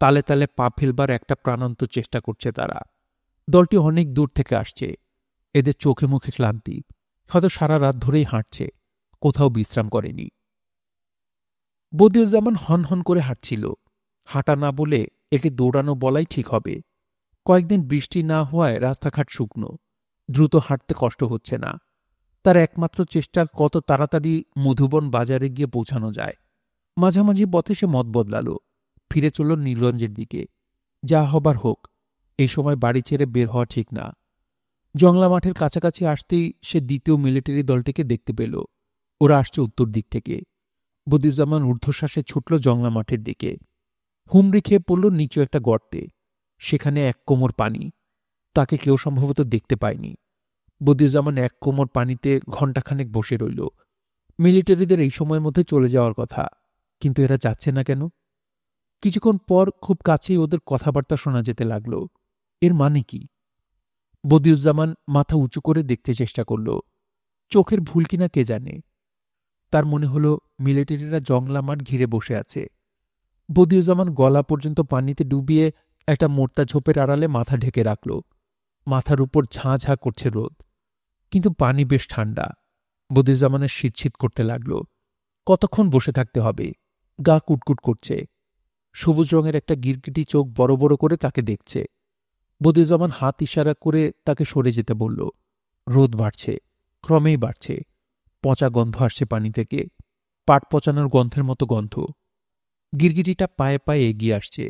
তালে তালে পা ফেলবার একটা প্রাণান্ত চেষ্টা করছে তারা। দলটি অনেক দূর থেকে আসছে। এদের চোখে মুখে ক্লান্তি, হয়তো সারা রাত ধরেই হাঁটছে, কোথাও বিশ্রাম করেনি। বদিউজ্জামান হন হন করে হাঁটছিল। হাঁটা না বলে একে দৌড়ানো বলাই ঠিক হবে। কয়েকদিন বৃষ্টি না হওয়ায় রাস্তাঘাট শুকনো, দ্রুত হাঁটতে কষ্ট হচ্ছে না। তার একমাত্র চেষ্টা কত তাড়াতাড়ি মধুবন বাজারে গিয়ে পৌঁছানো যায়। মাঝামাঝি পথে সে মত বদলাল, ফিরে চলল নীলগঞ্জের দিকে। যা হবার হোক, এই সময় বাড়ি ছেড়ে বের হওয়া ঠিক না। জংলা মাঠের কাছাকাছি আসতেই সে দ্বিতীয় মিলিটারি দলটিকে দেখতে পেল। ওরা আসছে উত্তর দিক থেকে। বদিউজ্জামান ঊর্ধ্বশ্বাসে ছুটল জংলা মাঠের দিকে। হুমড়ি খেয়ে পড়ল নিচু একটা গর্তে। সেখানে এক কোমর পানি। তাকে কেউ সম্ভবত দেখতে পায়নি। বদিউজ্জামান এক কোমর পানিতে ঘণ্টাখানেক বসে রইল। মিলিটারিদের এই সময়ের মধ্যে চলে যাওয়ার কথা, কিন্তু এরা যাচ্ছে না কেন? কিছুক্ষণ পর খুব কাছেই ওদের কথাবার্তা শোনা যেতে লাগল। এর মানে কি? বদিউজ্জামান মাথা উঁচু করে দেখতে চেষ্টা করল। চোখের ভুল কিনা কে জানে। তার মনে হল মিলিটারিরা জংলা মাঠ ঘিরে বসে আছে। বদিউজ্জামান গলা পর্যন্ত পানিতে ডুবিয়ে একটা মোর্তা ঝোপের আড়ালে মাথা ঢেকে রাখল। মাথার উপর ঝাঁ ঝাঁ করছে রোদ, কিন্তু পানি বেশ ঠান্ডা। বদিউজ্জামানের শীত করতে লাগল। কতক্ষণ বসে থাকতে হবে? গা কুটকুট করছে। সবুজ রঙের একটা গিরগিটি চোখ বড় বড় করে তাকে দেখছে। বদিউজ্জামান হাত ইশারা করে তাকে সরে যেতে বলল। রোদ বাড়ছে, ক্রমেই বাড়ছে। পচা গন্ধ আসছে পানি থেকে, পাট পচানোর গন্ধের মতো গন্ধ। গিরগিটিটা পায়ে পায়ে এগিয়ে আসছে।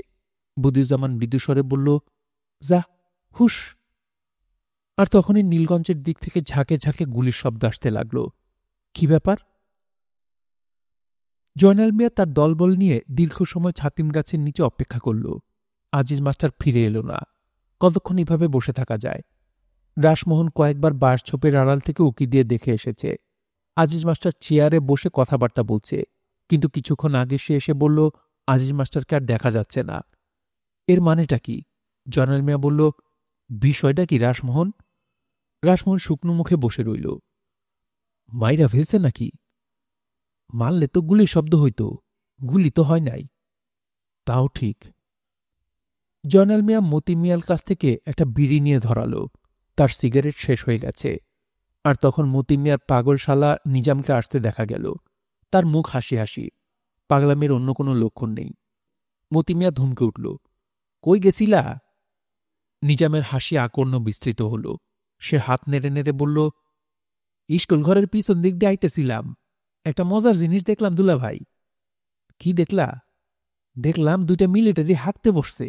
বদিউজ্জামান মৃদুস্বরে বলল, যা, হুশ। আর তখনই নীলগঞ্জের দিক থেকে ঝাঁকে ঝাঁকে গুলির শব্দ আসতে লাগল। কি ব্যাপার? জয়নাল মিয়া তার দলবল নিয়ে দীর্ঘ সময় ছাতিম গাছের নিচে অপেক্ষা করল। আজিজ মাস্টার ফিরে এলো না। কতক্ষণ এভাবে বসে থাকা যায়? রাসমোহন কয়েকবার বাঁশঝোপের আড়াল থেকে উকি দিয়ে দেখে এসেছে আজিজ মাস্টার চেয়ারে বসে কথাবার্তা বলছে, কিন্তু কিছুক্ষণ আগে সে এসে বলল আজিজ মাস্টারকে আর দেখা যাচ্ছে না। এর মানেটা কি? জয়নাল মিয়া বলল, বিষয়টা কি রাসমোহন? রাসমোহন শুকনো মুখে বসে রইল। মাইরা ফেলছে নাকি? মারলে তো গুলির শব্দ হইত, গুলি তো হয় নাই। তাও ঠিক। জয়নাল মিয়া মতি মিয়ার কাছ থেকে একটা বিড়ি নিয়ে ধরালো। তার সিগারেট শেষ হয়ে গেছে। আর তখন মতি মিয়ার পাগল শালা নিজামকে আসতে দেখা গেল। তার মুখ হাসি হাসি, পাগলামের অন্য কোনো লক্ষণ নেই। মতি মিয়া ধমকে উঠল, কই গেছিলা? নিজামের হাসি আকর্ণ বিস্তৃত হল। সে হাত নেড়ে নেড়ে বলল, স্কুল ঘরের পিছন দিক দিয়ে আইতেছিলাম, একটা মজার জিনিস দেখলাম দুলাভাই। কি দেখলা? দেখলাম দুইটা মিলিটারি হাঁকতে বসছে।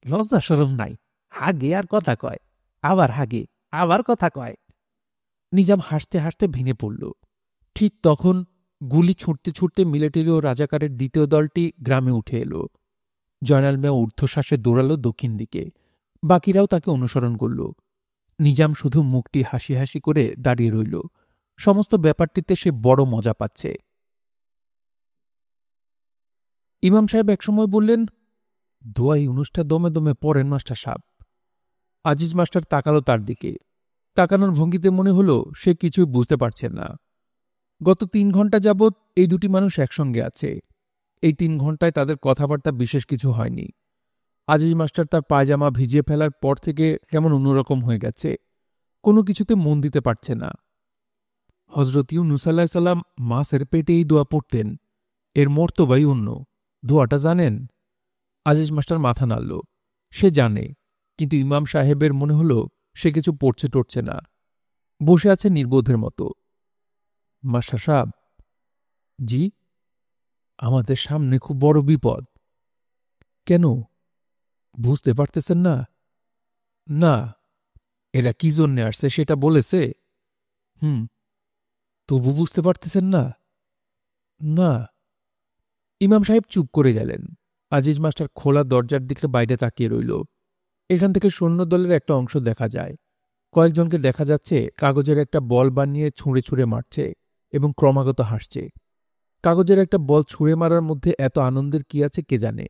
লজ্জা শরম নাই, হাগে আর কথা কয়, আবার হাগে আবার কথা কয়। নিজাম হাসতে হাসতে ভেঙে পড়ল। ঠিক তখন গুলি ছুটতে ছুটতে মিলিটারি ও রাজাকারের দ্বিতীয় দলটি গ্রামে উঠে এলো। জয়নাল মিয়া ঊর্ধ্বশ্বাসে দৌড়ালো দক্ষিণ দিকে। বাকিরাও তাকে অনুসরণ করল। নিজাম শুধু মুখটি হাসি হাসি করে দাঁড়িয়ে রইল। সমস্ত ব্যাপারটিতে সে বড় মজা পাচ্ছে। ইমাম সাহেব একসময় বললেন, দোয়াই অনুষ্ঠা দমে দমে পড়েন মাস্টার সাহেব। আজিজ মাস্টার তাকালো তার দিকে। তাকানোর ভঙ্গিতে মনে হলো সে কিছুই বুঝতে পারছেন না। গত 3 ঘন্টা যাবৎ এই দুটি মানুষ একসঙ্গে আছে। এই 3 ঘন্টায় তাদের কথাবার্তা বিশেষ কিছু হয়নি। আজিজ মাস্টার তার পায়জামা ভিজিয়ে ফেলার পর থেকে কেমন অন্যরকম হয়ে গেছে, কোনো কিছুতে মন দিতে পারছে না। হজরত ইউনূস আলাইহিস সালাম মাছের পেটে এই দোয়া পড়তেন, এর মর্তবাই অন্য। দোয়াটা জানেন? আজিজ মাস্টার মাথা নাড়ল। সে জানে, কিন্তু ইমাম সাহেবের মনে হল সে কিছু পড়ছে টড়ছে না, বসে আছে নির্বোধের মতো। মাস্টার সাহেব। জি? আমাদের সামনে খুব বড় বিপদ। কেন? বুঝতে পারতেছেন না? না। এরা কি জন্যে আসছে সেটা বলেছে? তবু বুঝতে পারতেছেন না? না। ইমাম সাহেব চুপ করে গেলেন। আজিজ মাস্টার খোলা দরজার দিকে বাইরে তাকিয়ে রইল। এখান থেকে সৈন্যদলের একটা অংশ দেখা যায়। কয়েকজনকে দেখা যাচ্ছে কাগজের একটা বল বানিয়ে ছুঁড়ে ছুঁড়ে মারছে এবং ক্রমাগত হাসছে। কাগজের একটা বল ছুঁড়ে মারার মধ্যে এত আনন্দের কি আছে কে জানে।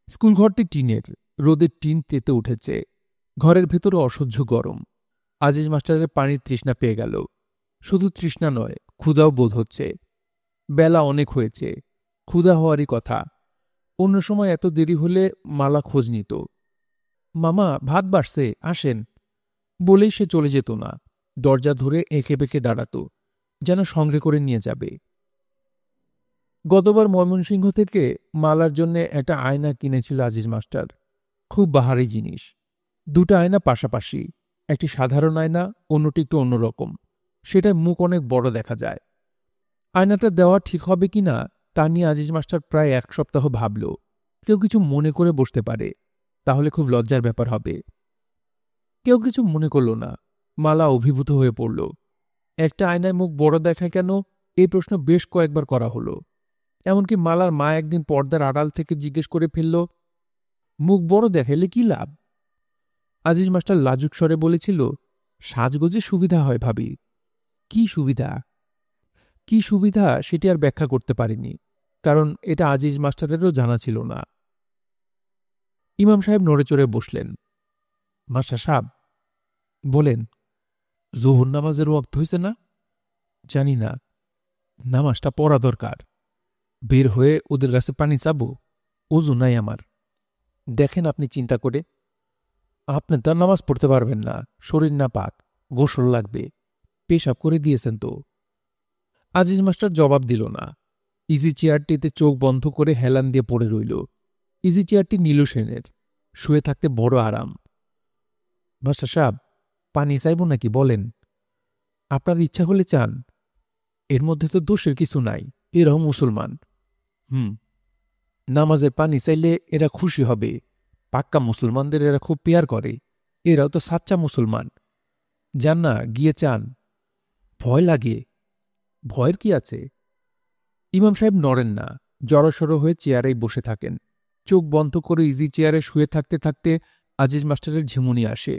স্কুলঘরটি টিনের, রোদের টিন তেতে উঠেছে। ঘরের ভেতরে অসহ্য গরম। আজিজ মাস্টারের পানির তৃষ্ণা পেয়ে গেল। শুধু তৃষ্ণা নয়, ক্ষুধাও বোধ হচ্ছে। বেলা অনেক হয়েছে, ক্ষুধা হওয়ারই কথা। অন্য সময় এত দেরি হলে মালা খোঁজ নিত। মামা, ভাত বাড়ছে, আসেন বলেই সে চলে যেত না। দরজা ধরে এঁকে বেঁকে দাঁড়াত, যেন সঙ্গে করে নিয়ে যাবে। গতবার ময়মনসিংহ থেকে মালার জন্য একটা আয়না কিনেছিল আজিজ মাস্টার। খুব বাহারি জিনিস। 2টা আয়না পাশাপাশি, একটি সাধারণ আয়না, অন্যটি একটু অন্যরকম। সেটার মুখ অনেক বড় দেখা যায়। আয়নাটা দেওয়া ঠিক হবে কিনা তা নিয়ে আজিজ মাস্টার প্রায় 1 সপ্তাহ ভাবল। কেউ কিছু মনে করে বসতে পারে, তাহলে খুব লজ্জার ব্যাপার হবে। কেউ কিছু মনে করল না। মালা অভিভূত হয়ে পড়ল। একটা আয়নায় মুখ বড় দেখায় কেন, এই প্রশ্ন বেশ কয়েকবার করা হলো। এমনকি মালার মা একদিন পর্দার আড়াল থেকে জিজ্ঞেস করে ফেলল, মুখ বড় দেখাইলে কি লাভ? আজিজ মাস্টার লাজুক স্বরে বলেছিল, সাজগোজে সুবিধা হয় ভাবি। কি সুবিধা? কি সুবিধা সেটি আর ব্যাখ্যা করতে পারিনি, কারণ এটা আজিজ মাস্টারেরও জানা ছিল না। ইমাম সাহেব নড়ে চড়ে বসলেন। মাস্টার সাহেব বলেন, জোহর নামাজের ওয়াক্ত হয়েছে না? জানি না। নামাজটা পড়া দরকার। বের হয়ে ওদের কাছে পানি চাবো? ওযু নাই আমার। দেখেন আপনি চিন্তা করে, আপনি তার নামাজ পড়তে পারবেন না, শরীর না পাক, গোসল লাগবে। পেশাব করে দিয়েছেন তো। আজিজ মাস্টার জবাব দিল না। ইজি চেয়ারটিতে চোখ বন্ধ করে হেলান দিয়ে পড়ে রইল। ইজি চেয়ারটি নীল সেনের, শুয়ে থাকতে বড় আরাম। মাস্টার সাহেব, পানি চাইব নাকি বলেন? আপনার ইচ্ছা হলে চান, এর মধ্যে তো দোষের কিছু নাই, এরাও মুসলমান। নামাজের পানি চাইলে এরা খুশি হবে। পাক্কা মুসলমানদের এরা খুব পেয়ার করে, এরাও তো সাচ্চা মুসলমান। যান না, গিয়ে চান। ভয় লাগে? ভয়ের কি আছে? ইমাম সাহেব নড়েন না, জড়সড় হয়ে চেয়ারেই বসে থাকেন। চোখ বন্ধ করে ইজি চেয়ারে শুয়ে থাকতে থাকতে আজিজ মাস্টারের ঝিমুনি আসে।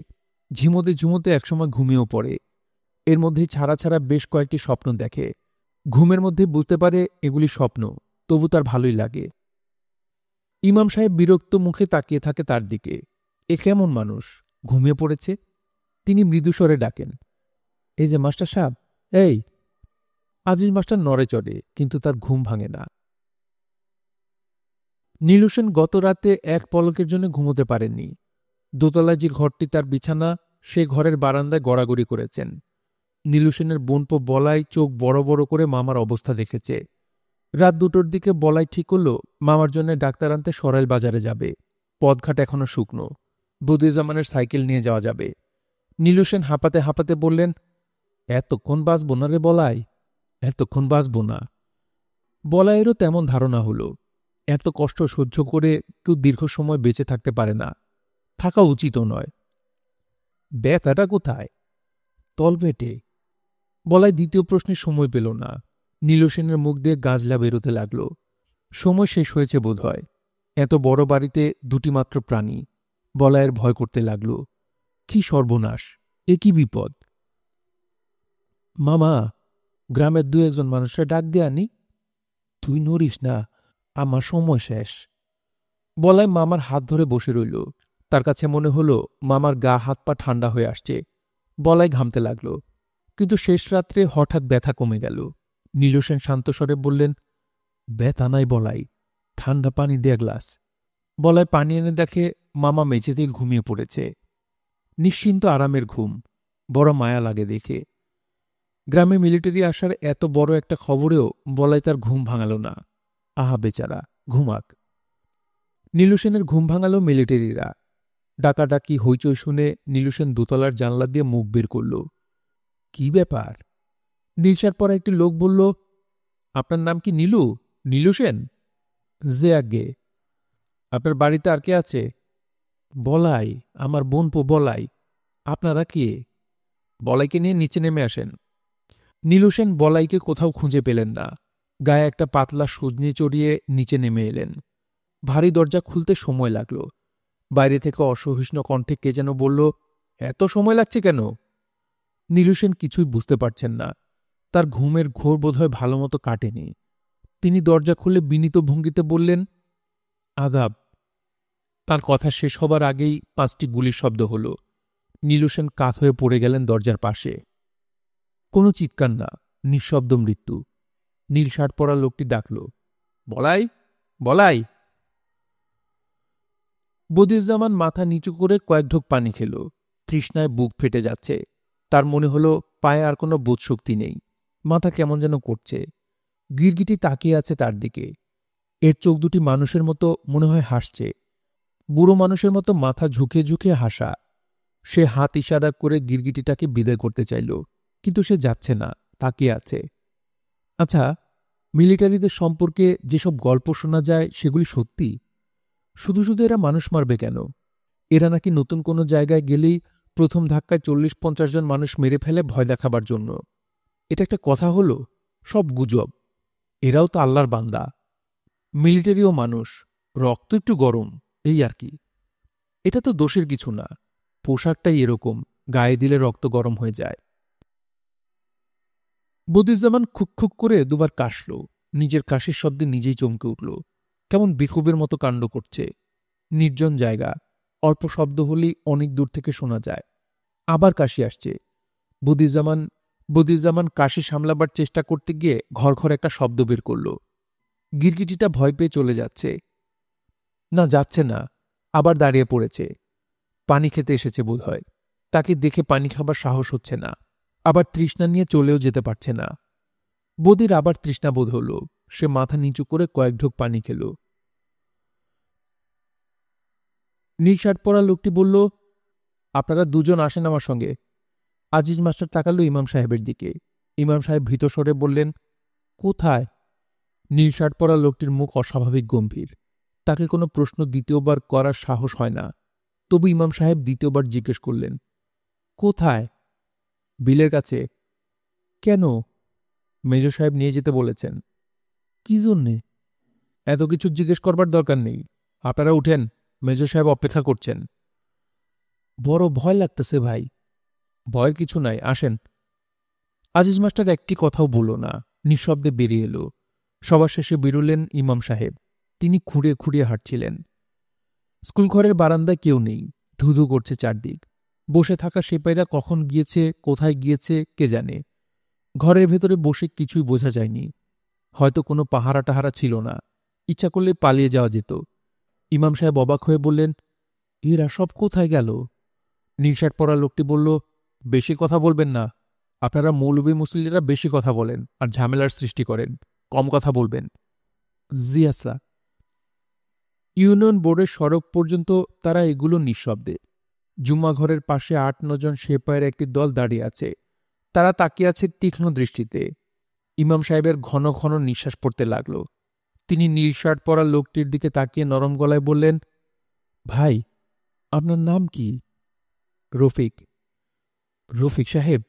ঝিমোতে ঝিমোতে একসময় ঘুমিয়েও পড়ে। এর মধ্যেই ছাড়া ছাড়া বেশ কয়েকটি স্বপ্ন দেখে। ঘুমের মধ্যে বুঝতে পারে এগুলি স্বপ্ন, তবু তার ভালোই লাগে। ইমাম সাহেব বিরক্ত মুখে তাকিয়ে থাকে তার দিকে। এ কেমন মানুষ, ঘুমিয়ে পড়েছে? তিনি মৃদুস্বরে ডাকেন, এই যে মাস্টার সাহেব, এই। আজিজ মাস্টার নড়ে চড়ে, কিন্তু তার ঘুম ভাঙে না। নীলু সেন গত রাতে এক পলকের জন্য ঘুমোতে পারেননি। দোতলায় যে ঘরটি তার বিছানা, সে ঘরের বারান্দায় গড়াগড়ি করেছেন। নীলু সেনের বোনপো বলাই চোখ বড় বড় করে মামার অবস্থা দেখেছে। রাত 2টোর দিকে বলাই ঠিক করল মামার জন্য ডাক্তার আনতে সরাইল বাজারে যাবে। পথঘাট এখনো শুকনো, বদিউজ্জামানের সাইকেল নিয়ে যাওয়া যাবে। নীলু সেন হাঁপাতে হাঁপাতে বললেন, এতক্ষণ বাঁচব না রে বলাই, এতক্ষণ বাঁচব না। বলাইয়েরও তেমন ধারণা হলো, এত কষ্ট সহ্য করে কেউ দীর্ঘ সময় বেঁচে থাকতে পারে না, থাকা উচিতও নয়। ব্যথাটা কোথায়? তলপেটে। বলাই দ্বিতীয় প্রশ্নের সময় পেল না। নীলু সেনের মুখ দিয়ে গাজলা বেরোতে লাগল। সময় শেষ হয়েছে বোধহয়। এত বড় বাড়িতে দুটি মাত্র প্রাণী। বলাইয়ের ভয় করতে লাগল। কি সর্বনাশ, এ কি বিপদ! মামা, গ্রামের 2-1 মানুষের ডাক দিয়ে আনি। তুই নড়িস না, আমার সময় শেষ। বলাই মামার হাত ধরে বসে রইল। তার কাছে মনে হলো মামার গা হাত পা ঠান্ডা হয়ে আসছে। বলাই ঘামতে লাগল, কিন্তু শেষ রাত্রে হঠাৎ ব্যথা কমে গেল। নীলু সেন শান্তস্বরে বললেন, ব্যথা নাই বলাই, ঠান্ডা পানি দে গ্লাস। বলাই পানি এনে দেখে মামা মেঝেতেই ঘুমিয়ে পড়েছে। নিশ্চিন্ত আরামের ঘুম, বড় মায়া লাগে দেখে। গ্রামে মিলিটারি আসার এত বড় একটা খবরেও বলাই তার ঘুম ভাঙাল না। আহা বেচারা, ঘুমাক। নীলু সেনের ঘুম ভাঙাল মিলিটারিরা। ডাকাডাকি হইচই শুনে নীলু সেন দোতলার জানলা দিয়ে মুখ বের করল। কি ব্যাপার? নীলসার পরা একটি লোক বলল, আপনার নাম কি নীলু? নীলু সেন? যে আজ্ঞে। আপনার বাড়িতে আর কে আছে? বলাই, আমার বোনপো বলাই। আপনারা কে? বলাইকে নিয়ে নিচে নেমে আসেন। নীলু সেন বলাইকে কোথাও খুঁজে পেলেন না। গায়ে একটা পাতলা সুজনি চড়িয়ে নিচে নেমে এলেন। ভারী দরজা খুলতে সময় লাগল। বাইরে থেকে অসহিষ্ণু কণ্ঠে কে যেন বলল, এত সময় লাগছে কেন? নীলু সেন কিছুই বুঝতে পারছেন না। তার ঘুমের ঘোর বোধহয় ভালো মতো কাটেনি। তিনি দরজা খুলে বিনীত ভঙ্গিতে বললেন, আদাব। তার কথা শেষ হবার আগেই 5টি গুলির শব্দ হল। নীলু সেন কাত হয়ে পড়ে গেলেন দরজার পাশে। কোনো চিৎকার না, নিঃশব্দ মৃত্যু। নীল শার্ট পরা লোকটি ডাকল, বলাই, বলাই। বদিউজ্জামান মাথা নিচু করে কয়েক ঢোক পানি খেল। তৃষ্ণায় বুক ফেটে যাচ্ছে। তার মনে হলো পায়ে আর কোনো বোধশক্তি নেই। মাথা কেমন যেন করছে। গিরগিটি তাকিয়ে আছে তার দিকে। এর চোখ দুটি মানুষের মতো মনে হয় হাসছে। বুড়ো মানুষের মতো মাথা ঝুঁকে ঝুঁকে হাসা। সে হাত ইশারা করে গিরগিটিটাকে বিদায় করতে চাইল, কিন্তু সে যাচ্ছে না, তাকিয়ে আছে। আচ্ছা, মিলিটারিদের সম্পর্কে যেসব গল্প শোনা যায় সেগুলি সত্যি? শুধু শুধু এরা মানুষ মারবে কেন? এরা নাকি নতুন কোনো জায়গায় গেলেই প্রথম ধাক্কায় 40-50 জন মানুষ মেরে ফেলে ভয় দেখাবার জন্য। এটা একটা কথা হলো? সব গুজব। এরাও তো আল্লাহর বান্দা। মিলিটারিও মানুষ, রক্ত একটু গরম, এই আর কি। এটা তো দোষের কিছু না। পোশাকটাই এরকম, গায়ে দিলে রক্ত গরম হয়ে যায়। বদিউজ্জামান খুক খুক করে দুবার কাশল। নিজের কাশির শব্দে নিজেই চমকে উঠল। কেমন বেকুবের মতো কাণ্ড করছে। নির্জন জায়গা, অল্প শব্দ হলেই অনেক দূর থেকে শোনা যায়। আবার কাশি আসছে। বদিউজ্জামান কাশি সামলাবার চেষ্টা করতে গিয়ে ঘর ঘর একটা শব্দ বের করল। গিরগিটিটা ভয় পেয়ে চলে যাচ্ছে। না, যাচ্ছে না, আবার দাঁড়িয়ে পড়েছে। পানি খেতে এসেছে বোধহয়। তাকে দেখে পানি খাবার সাহস হচ্ছে না। আবার তৃষ্ণা নিয়ে চলেও যেতে পারছে না। বদির আবার তৃষ্ণা বোধ হল। সে মাথা নিচু করে কয়েক ঢোক পানি খেল। নীল শার্ট পরা লোকটি বলল, আপনারা দুজন আসেন আমার সঙ্গে। আজিজ মাস্টার তাকাল ইমাম সাহেবের দিকে। ইমাম সাহেব ভীত স্বরে বললেন, কোথায়? নীল শার্ট পরা লোকটির মুখ অস্বাভাবিক গম্ভীর। তাকে কোনো প্রশ্ন দ্বিতীয়বার করার সাহস হয় না। তবু ইমাম সাহেব দ্বিতীয়বার জিজ্ঞেস করলেন, কোথায়? বিলের কাছে। কেন? মেজর সাহেব নিয়ে যেতে বলেছেন। কি জন্যে? এত কিছু জিজ্ঞেস করবার দরকার নেই। আপনারা উঠেন, মেজর সাহেব অপেক্ষা করছেন। বড় ভয় লাগতেছে ভাই। ভয়ের কিছু নাই, আসেন। আজিজ মাস্টার একটি কথাও বলল না, নিঃশব্দে বেরিয়ে এলো। সবার শেষে বেরোলেন ইমাম সাহেব। তিনি খুঁড়িয়ে খুঁড়িয়ে হাঁটছিলেন। স্কুলঘরের বারান্দায় কেউ নেই, ধুধু করছে চারদিক। বসে থাকা সেপাইরা কখন গিয়েছে, কোথায় গিয়েছে কে জানে। ঘরের ভেতরে বসে কিছুই বোঝা যায়নি। হয়তো কোনো পাহারা টাহারা ছিল না, ইচ্ছা করলে পালিয়ে যাওয়া যেত। ইমাম সাহেব অবাক হয়ে বললেন, এরা সব কোথায় গেল? নিঃশ্বাস পড়া লোকটি বলল, বেশি কথা বলবেন না। আপনারা মৌলভী মুসল্লিরা বেশি কথা বলেন আর ঝামেলার সৃষ্টি করেন, কম কথা বলবেন। জি আচ্ছা। ইউনিয়ন বোর্ডের সড়ক পর্যন্ত তারা এগুলো নিঃশব্দে। জুম্মা ঘরের পাশে ৮-৯ জন সেপাইয়ের একটি দল দাঁড়িয়ে আছে। তারা তাকিয়ে আছে তীক্ষ্ণ দৃষ্টিতে। ইমাম সাহেবের ঘন ঘন নিঃশ্বাস পড়তে লাগল। তিনি নীল শার্ট পরা লোকটির দিকে তাকিয়ে নরম গলায় বললেন, ভাই, আপনার নাম কি? রফিক। রফিক সাহেব,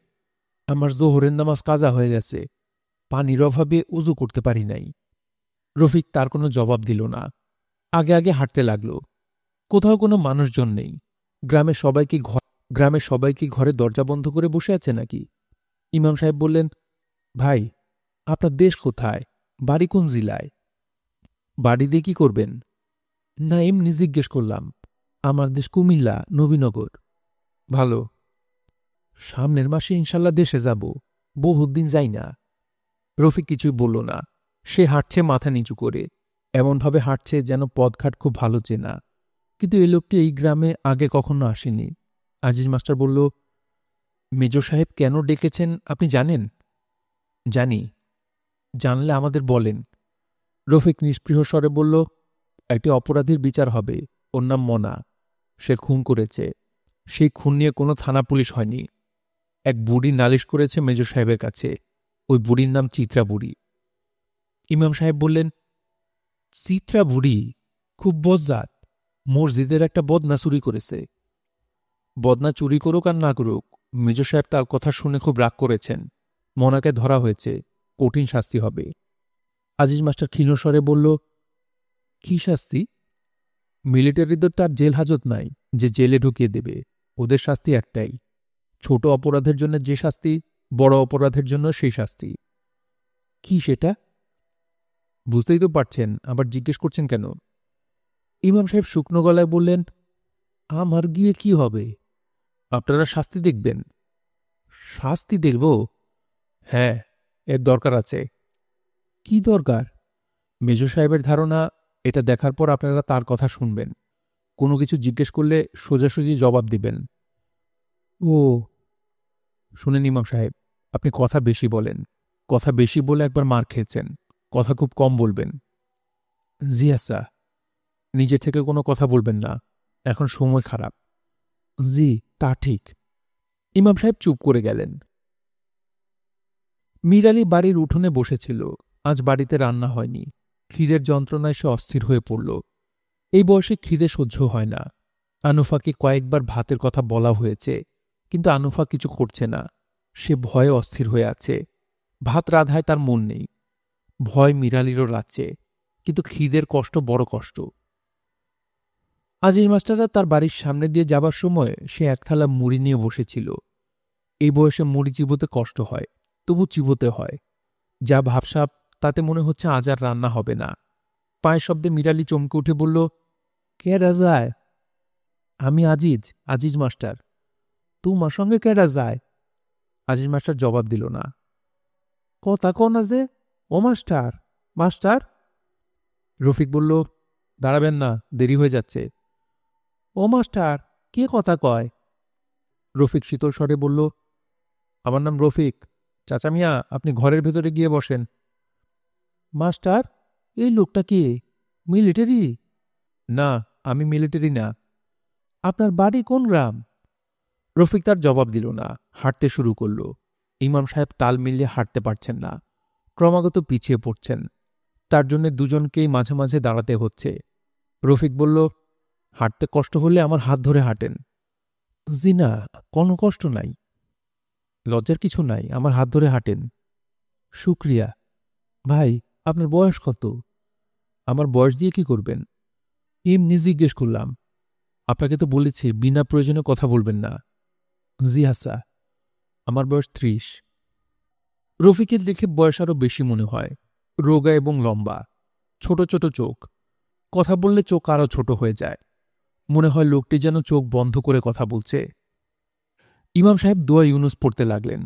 আমার জোহরের নামাজ কাজা হয়ে গেছে, পানির অভাবে উজু করতে পারি নাই। রফিক তার কোনো জবাব দিল না। আগে আগে হাঁটতে লাগল। কোথাও কোনো মানুষজন নেই। গ্রামের সবাই কি ঘরে দরজা বন্ধ করে বসে আছে নাকি? ইমাম সাহেব বললেন, ভাই, আপনার দেশ কোথায়, বাড়ি কোন জেলায়? বাড়ি দিয়ে কি করবেন? না, এমনি জিজ্ঞেস করলাম। আমার দেশ কুমিল্লা, নবীনগর। ভালো। সামনের মাসে ইনশাল্লাহ দেশে যাব, বহুত দিন যাই না। রফিক কিছুই বলল না। সে হাঁটছে মাথা নিচু করে, এমনভাবে হাঁটছে যেন পথঘাট খুব ভালো চেনা। কিন্তু এই লোকটি এই গ্রামে আগে কখনো আসেনি। আজিজ মাস্টার বলল, মেজর সাহেব কেন ডেকেছেন আপনি জানেন? জানি। জানলে আমাদের বলেন। রফিক নিস্পৃহ স্বরে বলল, একটি অপরাধীর বিচার হবে, ওর নাম মনা। সে খুন করেছে। সেই খুন নিয়ে কোনো থানা পুলিশ হয়নি। এক বুড়ি নালিশ করেছে মেজর সাহেবের কাছে। ওই বুড়ির নাম চিত্রা বুড়ি। ইমাম সাহেব বললেন, চিত্রা বুড়ি খুব বজ্জাত। মসজিদের একটা বদনা চুরি করেছে। বদনা চুরি করুক আর না করুক, মেজর সাহেব তার কথা শুনে খুব রাগ করেছেন। মনাকে ধরা হয়েছে, কঠিন শাস্তি হবে। আজিজ মাস্টার ক্ষীণ স্বরে বলল, কি শাস্তি? মিলিটারিদের তার জেল হাজত নাই যে জেলে ঢুকিয়ে দেবে। ওদের শাস্তি একটাই, ছোট অপরাধের জন্য যে শাস্তি, বড় অপরাধের জন্য সেই শাস্তি। কি সেটা? বুঝতেই তো পারছেন, আবার জিজ্ঞেস করছেন কেন? ইমাম সাহেব শুকনো গলায় বললেন, আমার গিয়ে কি হবে? আপনারা শাস্তি দেখবেন। শাস্তি দেখব? হ্যাঁ, এর দরকার আছে। কি দরকার? মেজর সাহেবের ধারণা, এটা দেখার পর আপনারা তার কথা শুনবেন। কোনো কিছু জিজ্ঞেস করলে সোজাসুজি জবাব দিবেন। ও, শুনেন ইমাম সাহেব, আপনি কথা বেশি বলেন। কথা বেশি বলে একবার মার খেয়েছেন, কথা খুব কম বলবেন। জি আচ্ছা। নিজে থেকে কোনো কথা বলবেন না, এখন সময় খারাপ। জি, তা ঠিক। ইমাম সাহেব চুপ করে গেলেন। মীর আলী বাড়ির উঠোনে বসেছিল। আজ বাড়িতে রান্না হয়নি। খিদের যন্ত্রণায় সে অস্থির হয়ে পড়ল। এই বয়সে খিদে সহ্য হয় না। আনুফাকে কয়েকবার ভাতের কথা বলা হয়েছে, কিন্তু আনুফা কিছু করছে না। সে ভয়ে অস্থির হয়ে আছে। ভাত রাধায় তার মন নেই। ভয় মীরালিরও লাগছে, কিন্তু খিদের কষ্ট বড় কষ্ট। আজ এই মাস্টাররা তার বাড়ির সামনে দিয়ে যাবার সময় সে এক থালা মুড়ি নিয়ে বসেছিল। এই বয়সে মুড়ি চিবোতে কষ্ট হয়, তবু চিবোতে হয়। যা ভাবসাব, তাতে মনে হচ্ছে আজ আর রান্না হবে না। পায়ের শব্দে মীরালি চমকে উঠে বলল, কেডা যায়? আমি আজিজ, আজিজ মাস্টার। তোমার সঙ্গে কেডা যায়? আজিজ মাস্টার জবাব দিল না। কথা কও না যে, ও মাস্টার, মাস্টার। রফিক বলল, দাঁড়াবেন না, দেরি হয়ে যাচ্ছে। ও মাস্টার, কে কথা কয়? রফিক শীতল স্বরে বলল, আমার নাম রফিক। চাচা মিয়া, আপনি ঘরের ভেতরে গিয়ে বসেন। মাস্টার, এই লোকটা কে? মিলিটারি? না, আমি মিলিটারি না। আপনার বাড়ি কোন গ্রাম? রফিক তার জবাব দিল না, হাঁটতে শুরু করল। ইমাম সাহেব তাল মিলিয়ে হাঁটতে পারছেন না, ক্রমাগত পিছিয়ে পড়ছেন। তার জন্য দুজনকেই মাঝে মাঝে দাঁড়াতে হচ্ছে। রফিক বলল, হাঁটতে কষ্ট হলে আমার হাত ধরে হাঁটেন। জি না, কোনো কষ্ট নাই। লজ্জার কিছু নাই, আমার হাত ধরে হাঁটেন। শুক্রিয়া। ভাই, আপনার বয়স কত? আমার বয়স দিয়ে কি করবেন? এমনি জিজ্ঞেস করলাম। আপনাকে তো বলেছি বিনা প্রয়োজনে কথা বলবেন না। জি হাসা, আমার বয়স 30। রফিকের দেখে বয়স আরও বেশি মনে হয়। রোগা এবং লম্বা, ছোট ছোট চোখ। কথা বললে চোখ আরও ছোট হয়ে যায়। মনে হয় লোকটি যেন চোখ বন্ধ করে কথা বলছে। ইমাম সাহেব দোয়া ইউনুস পড়তে লাগলেন।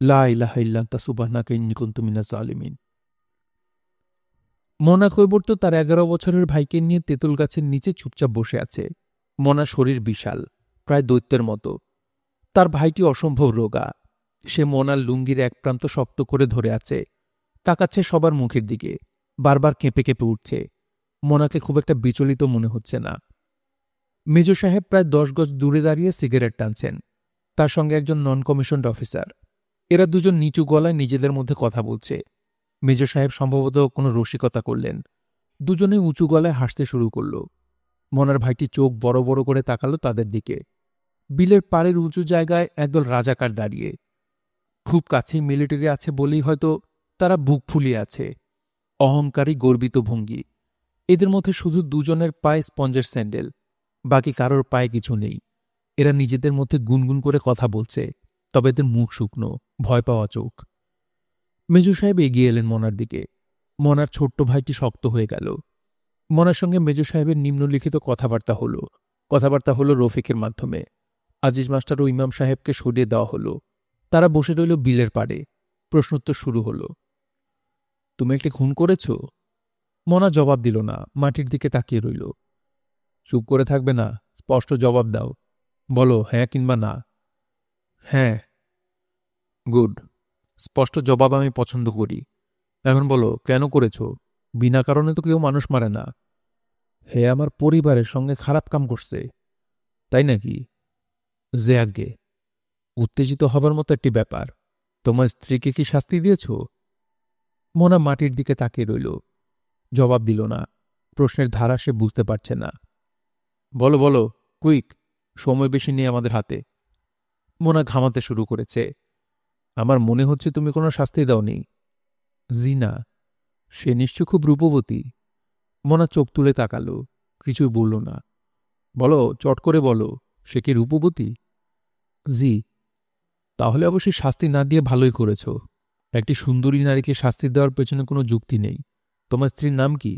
লা ইলাহা ইল্লা আনতা সুবহানাকা ইন্নী কুনতু মিনাজ জালিমিন। মনা কৈবর্ত তার 11 বছরের ভাইকে নিয়ে তেঁতুল গাছের নিচে চুপচাপ বসে আছে। মনা শরীর বিশাল, প্রায় দৈত্যের মতো। তার ভাইটি অসম্ভব রোগা। সে মনার লুঙ্গির এক প্রান্ত শক্ত করে ধরে আছে, তাকাচ্ছে সবার মুখের দিকে, বারবার কেঁপে কেঁপে উঠছে। মনাকে খুব একটা বিচলিত মনে হচ্ছে না। মেজ সাহেব প্রায় 10 গজ দূরে দাঁড়িয়ে সিগারেট টানছেন। তার সঙ্গে একজন নন কমিশনড অফিসার। এরা দুজন নিচু গলায় নিজেদের মধ্যে কথা বলছে। মেজ সাহেব সম্ভবত কোনো রসিকতা করলেন। দুজনে উঁচু গলায় হাসতে শুরু করল। মনার ভাইটি চোখ বড় বড় করে তাকালো তাদের দিকে। বিলের পাড়ের উঁচু জায়গায় একদল রাজাকার দাঁড়িয়ে। খুব কাছেই মিলিটারি আছে বলেই হয়তো তারা বুক ফুলিয়ে আছে। অহংকারী গর্বিত ভঙ্গি। এদের মধ্যে শুধু দুজনের পায়ে স্পঞ্জের স্যান্ডেল, বাকি কারোর পায়ে কিছু নেই। এরা নিজেদের মধ্যে গুনগুন করে কথা বলছে, তবে এদের মুখ শুকনো, ভয় পাওয়া চোখ। মেজু সাহেব এগিয়ে এলেন মনার দিকে। মনার ছোট্ট ভাইটি শক্ত হয়ে গেল। মনার সঙ্গে মেজু সাহেবের নিম্নলিখিত কথাবার্তা হলো রফিকের মাধ্যমে। আজিজ মাস্টার ও ইমাম সাহেবকে সরিয়ে দেওয়া হলো। তারা বসে রইল বিলের পাড়ে। প্রশ্নোত্তর শুরু হলো। তুমি একটি খুন করেছ? মনা জবাব দিল না, মাটির দিকে তাকিয়ে রইল। চুপ করে থাকবে না, স্পষ্ট জবাব দাও। বলো হ্যাঁ কিংবা না। হ্যাঁ। গুড, স্পষ্ট জবাব আমি পছন্দ করি। এখন বলো কেন করেছ? বিনা কারণে তো কেউ মানুষ মারে না। হে আমার পরিবারের সঙ্গে খারাপ কাম করছে। তাই নাকি? যে আগে উত্তেজিত হবার মতো একটি ব্যাপার। তোমার স্ত্রীকে কি শাস্তি দিয়েছ? মোনা মাটির দিকে তাকিয়ে রইল, জবাব দিল না। প্রশ্নের ধারা সে বুঝতে পারছে না। বলো বলো, কুইক, সময় বেশি নেই আমাদের হাতে। মোনা ঘামাতে শুরু করেছে। আমার মনে হচ্ছে তুমি কোনো শাস্তি দাওনি। জি না। সে নিশ্চয় খুব রূপবতী। মোনা চোখ তুলে তাকালো, কিছুই বলল না। বলো, চট করে বলো, সে কি রূপবতী? জি। তাহলে অবশ্যই শাস্তি না দিয়ে ভালোই করেছ। একটি সুন্দরী নারীকে শাস্তি দেওয়ার পেছনে কোনো যুক্তি নেই। তোমার স্ত্রীর নাম কি?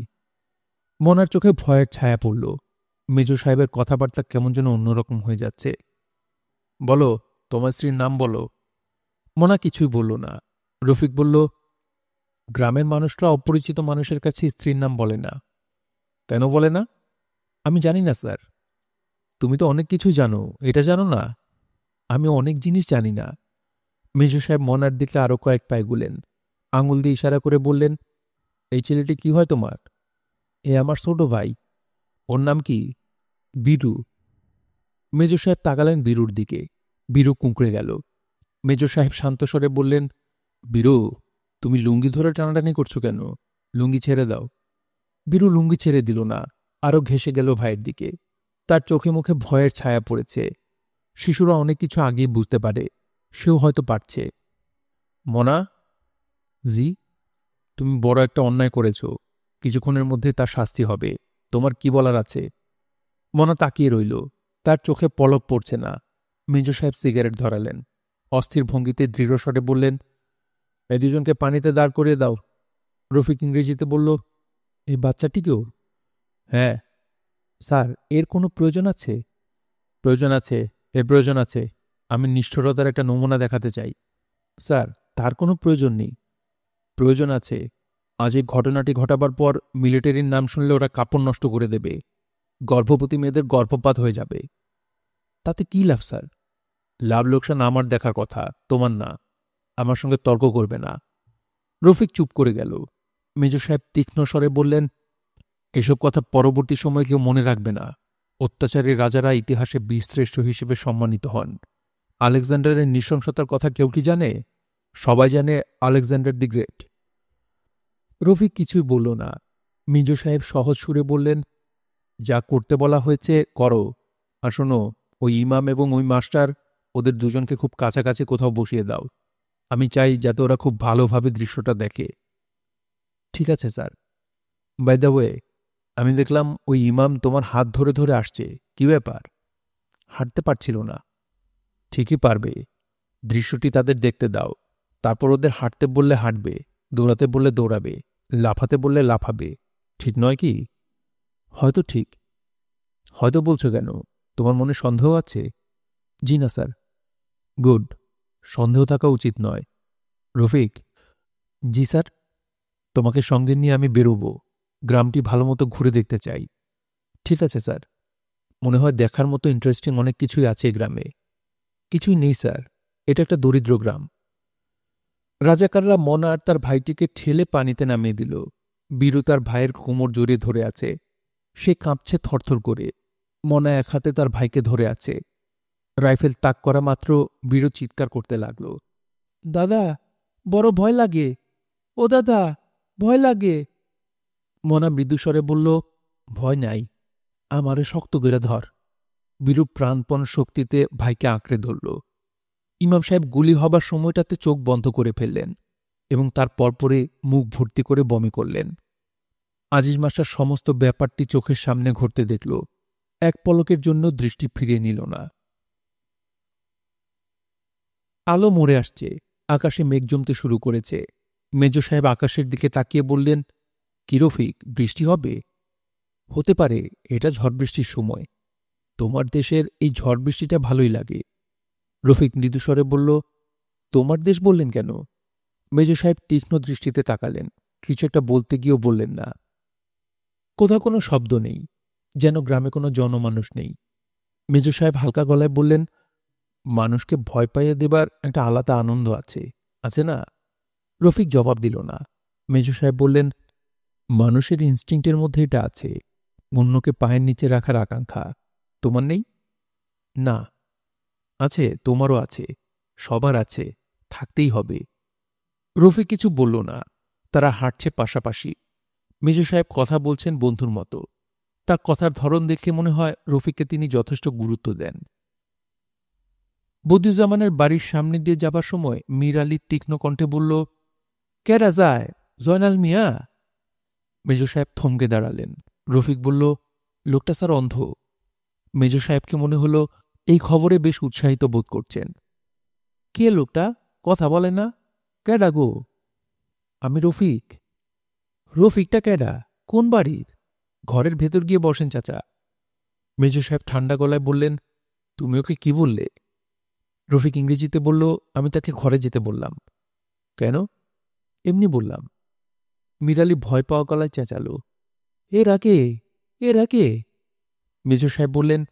মোনার চোখে ভয়ের ছায়া পড়ল। মেজ সাহেবের কথাবার্তা কেমন যেন অন্যরকম হয়ে যাচ্ছে। বলো, তোমার স্ত্রীর নাম বলো। মোনা কিছুই বলল না। রফিক বলল, গ্রামের মানুষরা অপরিচিত মানুষের কাছে স্ত্রীর নাম বলে না। কেন বলে না? আমি জানি না স্যার। তুমি তো অনেক কিছু জানো, এটা জানো না? আমি অনেক জিনিস জানি না। মেজ সাহেব মনার দিকে আরো কয়েক পায়ে গুলেন। আঙুল দিয়ে ইশারা করে বললেন, এই ছেলেটি কি হয় তোমার? এ আমার ছোট ভাই। ওর নাম কি? বীরু। মেজ সাহেব তাকালেন বীরুর দিকে। বীরু কুঁকড়ে গেল। মেজ সাহেব শান্ত স্বরে বললেন, বীরু, তুমি লুঙ্গি ধরে টানাটানি করছো কেন? লুঙ্গি ছেড়ে দাও। বীরু লুঙ্গি ছেড়ে দিল না, আরও ঘেঁষে গেল ভাইয়ের দিকে। তার চোখে মুখে ভয়ের ছায়া পড়েছে। শিশুরা অনেক কিছু আগেই বুঝতে পারে, সেও হয়তো পারছে। মনা? জি? তুমি বড় একটা অন্যায় করেছ। কিছুক্ষণের মধ্যে তার শাস্তি হবে। তোমার কি বলার আছে? মনা তাকিয়ে রইল। তার চোখে পলক পড়ছে না। মেজ সাহেব সিগারেট ধরালেন। অস্থির ভঙ্গিতে দৃঢ়স্বরে বললেন, এই দুজনকে পানিতে দাঁড় করিয়ে দাও। রফিক ইংরেজিতে বলল, এই বাচ্চাটিকেও? হ্যাঁ। স্যার, এর কোনো প্রয়োজন আছে? প্রয়োজন আছে, এর প্রয়োজন আছে। আমি নিষ্ঠুরতার একটা নমুনা দেখাতে চাই। স্যার, তার কোনো প্রয়োজন নেই। প্রয়োজন আছে। আজ এই ঘটনাটি ঘটাবার পর মিলিটারির নাম শুনলে ওরা কাপড় নষ্ট করে দেবে। গর্ভবতী মেয়েদের গর্ভপাত হয়ে যাবে। তাতে কি লাভ স্যার? লাভ লোকসান আমার দেখার কথা, তোমার না। আমার সঙ্গে তর্ক করবে না। রফিক চুপ করে গেল। মেজ সাহেব তীক্ষ্ণ স্বরে বললেন, এসব কথা পরবর্তী সময় কেউ মনে রাখবে না। অত্যাচারী রাজারা ইতিহাসে বীরশ্রেষ্ঠ হিসেবে সম্মানিত হন। আলেকজান্ডারের নৃশংসতার কথা কেউ কি জানে? সবাই জানে আলেকজান্ডার দি গ্রেট। রফিক কিছুই বলল না। মেজ সাহেব সহজ সুরে বললেন, যা করতে বলা হয়েছে করো। আর শোনো, ওই ইমাম এবং ওই মাস্টার, ওদের দুজনকে খুব কাছাকাছি কোথাও বসিয়ে দাও। আমি চাই যাতে ওরা খুব ভালোভাবে দৃশ্যটা দেখে। ঠিক আছে স্যার। বাই দ্য ওয়ে, আমি দেখলাম ওই ইমাম তোমার হাত ধরে ধরে আসছে। কি ব্যাপার? হাঁটতে পারছিল না। ঠিকই পারবে। দৃশ্যটি তাদের দেখতে দাও। তারপর ওদের হাঁটতে বললে হাঁটবে, দৌড়াতে বললে দৌড়াবে, লাফাতে বললে লাফাবে। ঠিক নয় কি? হয়তো ঠিক। হয়তো বলছো কেন? তোমার মনে সন্দেহ আছে? জি না স্যার। গুড। সন্দেহ থাকা উচিত নয়। রফিক। জি স্যার। তোমাকে সঙ্গে নিয়ে আমি বেরোব। গ্রামটি ভালোমতো ঘুরে দেখতে চাই। ঠিক আছে স্যার। মনে হয় দেখার মতো ইন্টারেস্টিং অনেক কিছুই আছে এই গ্রামে। কিছুই নেই স্যার, এটা একটা দরিদ্র গ্রাম। রাজাকাররা মনা আর তার ভাইটিকে ঠেলে পানিতে নামিয়ে দিল। বীরু তার ভাইয়ের কোমর জড়িয়ে ধরে আছে। সে কাঁপছে থরথর করে। মনা এক হাতে তার ভাইকে ধরে আছে। রাইফেল তাক করা মাত্র বীরু চিৎকার করতে লাগল, দাদা, বড় ভয় লাগে। ও দাদা, ভয় লাগে। মনা মৃদুস্বরে বলল, ভয় নাই, আমারে শক্ত করে ধর। বীরু প্রাণপণ শক্তিতে ভাইকে আঁকড়ে ধরল। ইমাম সাহেব গুলি হবার সময়টাতে চোখ বন্ধ করে ফেললেন এবং তার পরপরে মুখ ভর্তি করে বমি করলেন। আজিজ মাস্টার সমস্ত ব্যাপারটি চোখের সামনে ঘটতে দেখল। এক পলকের জন্য দৃষ্টি ফিরিয়ে নিল না। আলো মরে আসছে। আকাশে মেঘ জমতে শুরু করেছে। মেজো সাহেব আকাশের দিকে তাকিয়ে বললেন, কি রফিক, বৃষ্টি হবে? হতে পারে, এটা ঝড় বৃষ্টির সময়। তোমার দেশের এই ঝড় বৃষ্টিটা ভালোই লাগে। রফিক মৃদুস্বরে বলল, তোমার দেশ বললেন কেন? মেজো সাহেব তীক্ষ্ণ দৃষ্টিতে তাকালেন। কিছু একটা বলতে গিয়েও বললেন না। কোথাও কোনো শব্দ নেই, যেন গ্রামে কোনো জনমানুষ নেই। মেজো সাহেব হালকা গলায় বললেন, মানুষকে ভয় পাইয়ে দেবার একটা আলাদা আনন্দ আছে, আছে না? রফিক জবাব দিল না। মেজো সাহেব বললেন, মানুষের ইনস্টিংক্টের মধ্যে এটা আছে, অন্যকে পায়ের নিচে রাখার আকাঙ্ক্ষা। তোমার নেই? না। আছে, তোমারও আছে, সবার আছে, থাকতেই হবে। রফিক কিছু বলল না। তারা হাঁটছে পাশাপাশি। মেজো সাহেব কথা বলছেন বন্ধুর মতো। তার কথার ধরন দেখে মনে হয় রফিককে তিনি যথেষ্ট গুরুত্ব দেন। বদিউজ্জামানের বাড়ির সামনে দিয়ে যাবার সময় মীর আলী তীক্ষ্ণ কণ্ঠে বলল, কেরা যায়? জয়নাল মিয়া? মেজো সাহেব থমকে দাঁড়ালেন। রফিক বলল, লোকটা স্যার অন্ধ। মেজো সাহেবকে মনে হল এই খবরে বেশ উৎসাহিত বোধ করছেন। কে লোকটা? কথা বলে না? ক্যাডা গো? আমি রফিক। রফিকটা ক্যাডা? কোন বাড়ির? ঘরের ভেতর গিয়ে বসেন চাচা। মেজো সাহেব ঠান্ডা গলায় বললেন, তুমি ওকে কি বললে? রফিক ইংরেজিতে বলল, আমি তাকে ঘরে যেতে বললাম। কেন? এমনি বললাম। মিরালি ভয় পাওয়া গলায় চেঁচালো, এ রাকে, এ রাকে। মেজর সাহেব বললেন,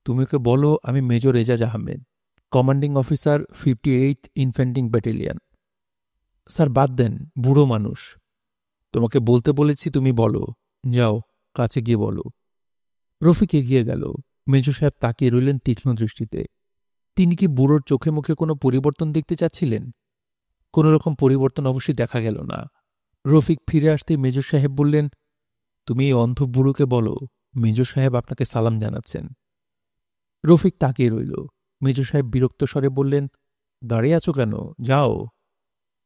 তুমি ওকে বলো আমি major Ejaz Ahmed, commanding officer 58th infantry battalion. Sir বাদ দেন, বুড়ো মানুষ। তোমাকে বলতে বলেছি, তুমি বলো। যাও, কাছে গিয়ে বলো। রফিক এগিয়ে গেল। মেজর সাহেব তাকিয়ে রইলেন তীক্ষ্ণ দৃষ্টিতে। তিনি কি বুড়োর চোখে মুখে কোনো পরিবর্তন দেখতে চাচ্ছিলেন? কোনো রকম পরিবর্তন অবশ্যই দেখা গেল না। রফিক ফিরে আসতে মেজর সাহেব বললেন, তুমি এই অন্ধ বুড়োকে বলো মেজর সাহেব আপনাকে সালাম জানাচ্ছেন। রফিক তাকিয়ে রইল। মেজর সাহেব বিরক্ত স্বরে বললেন, দাঁড়িয়ে আছো কেন? যাও।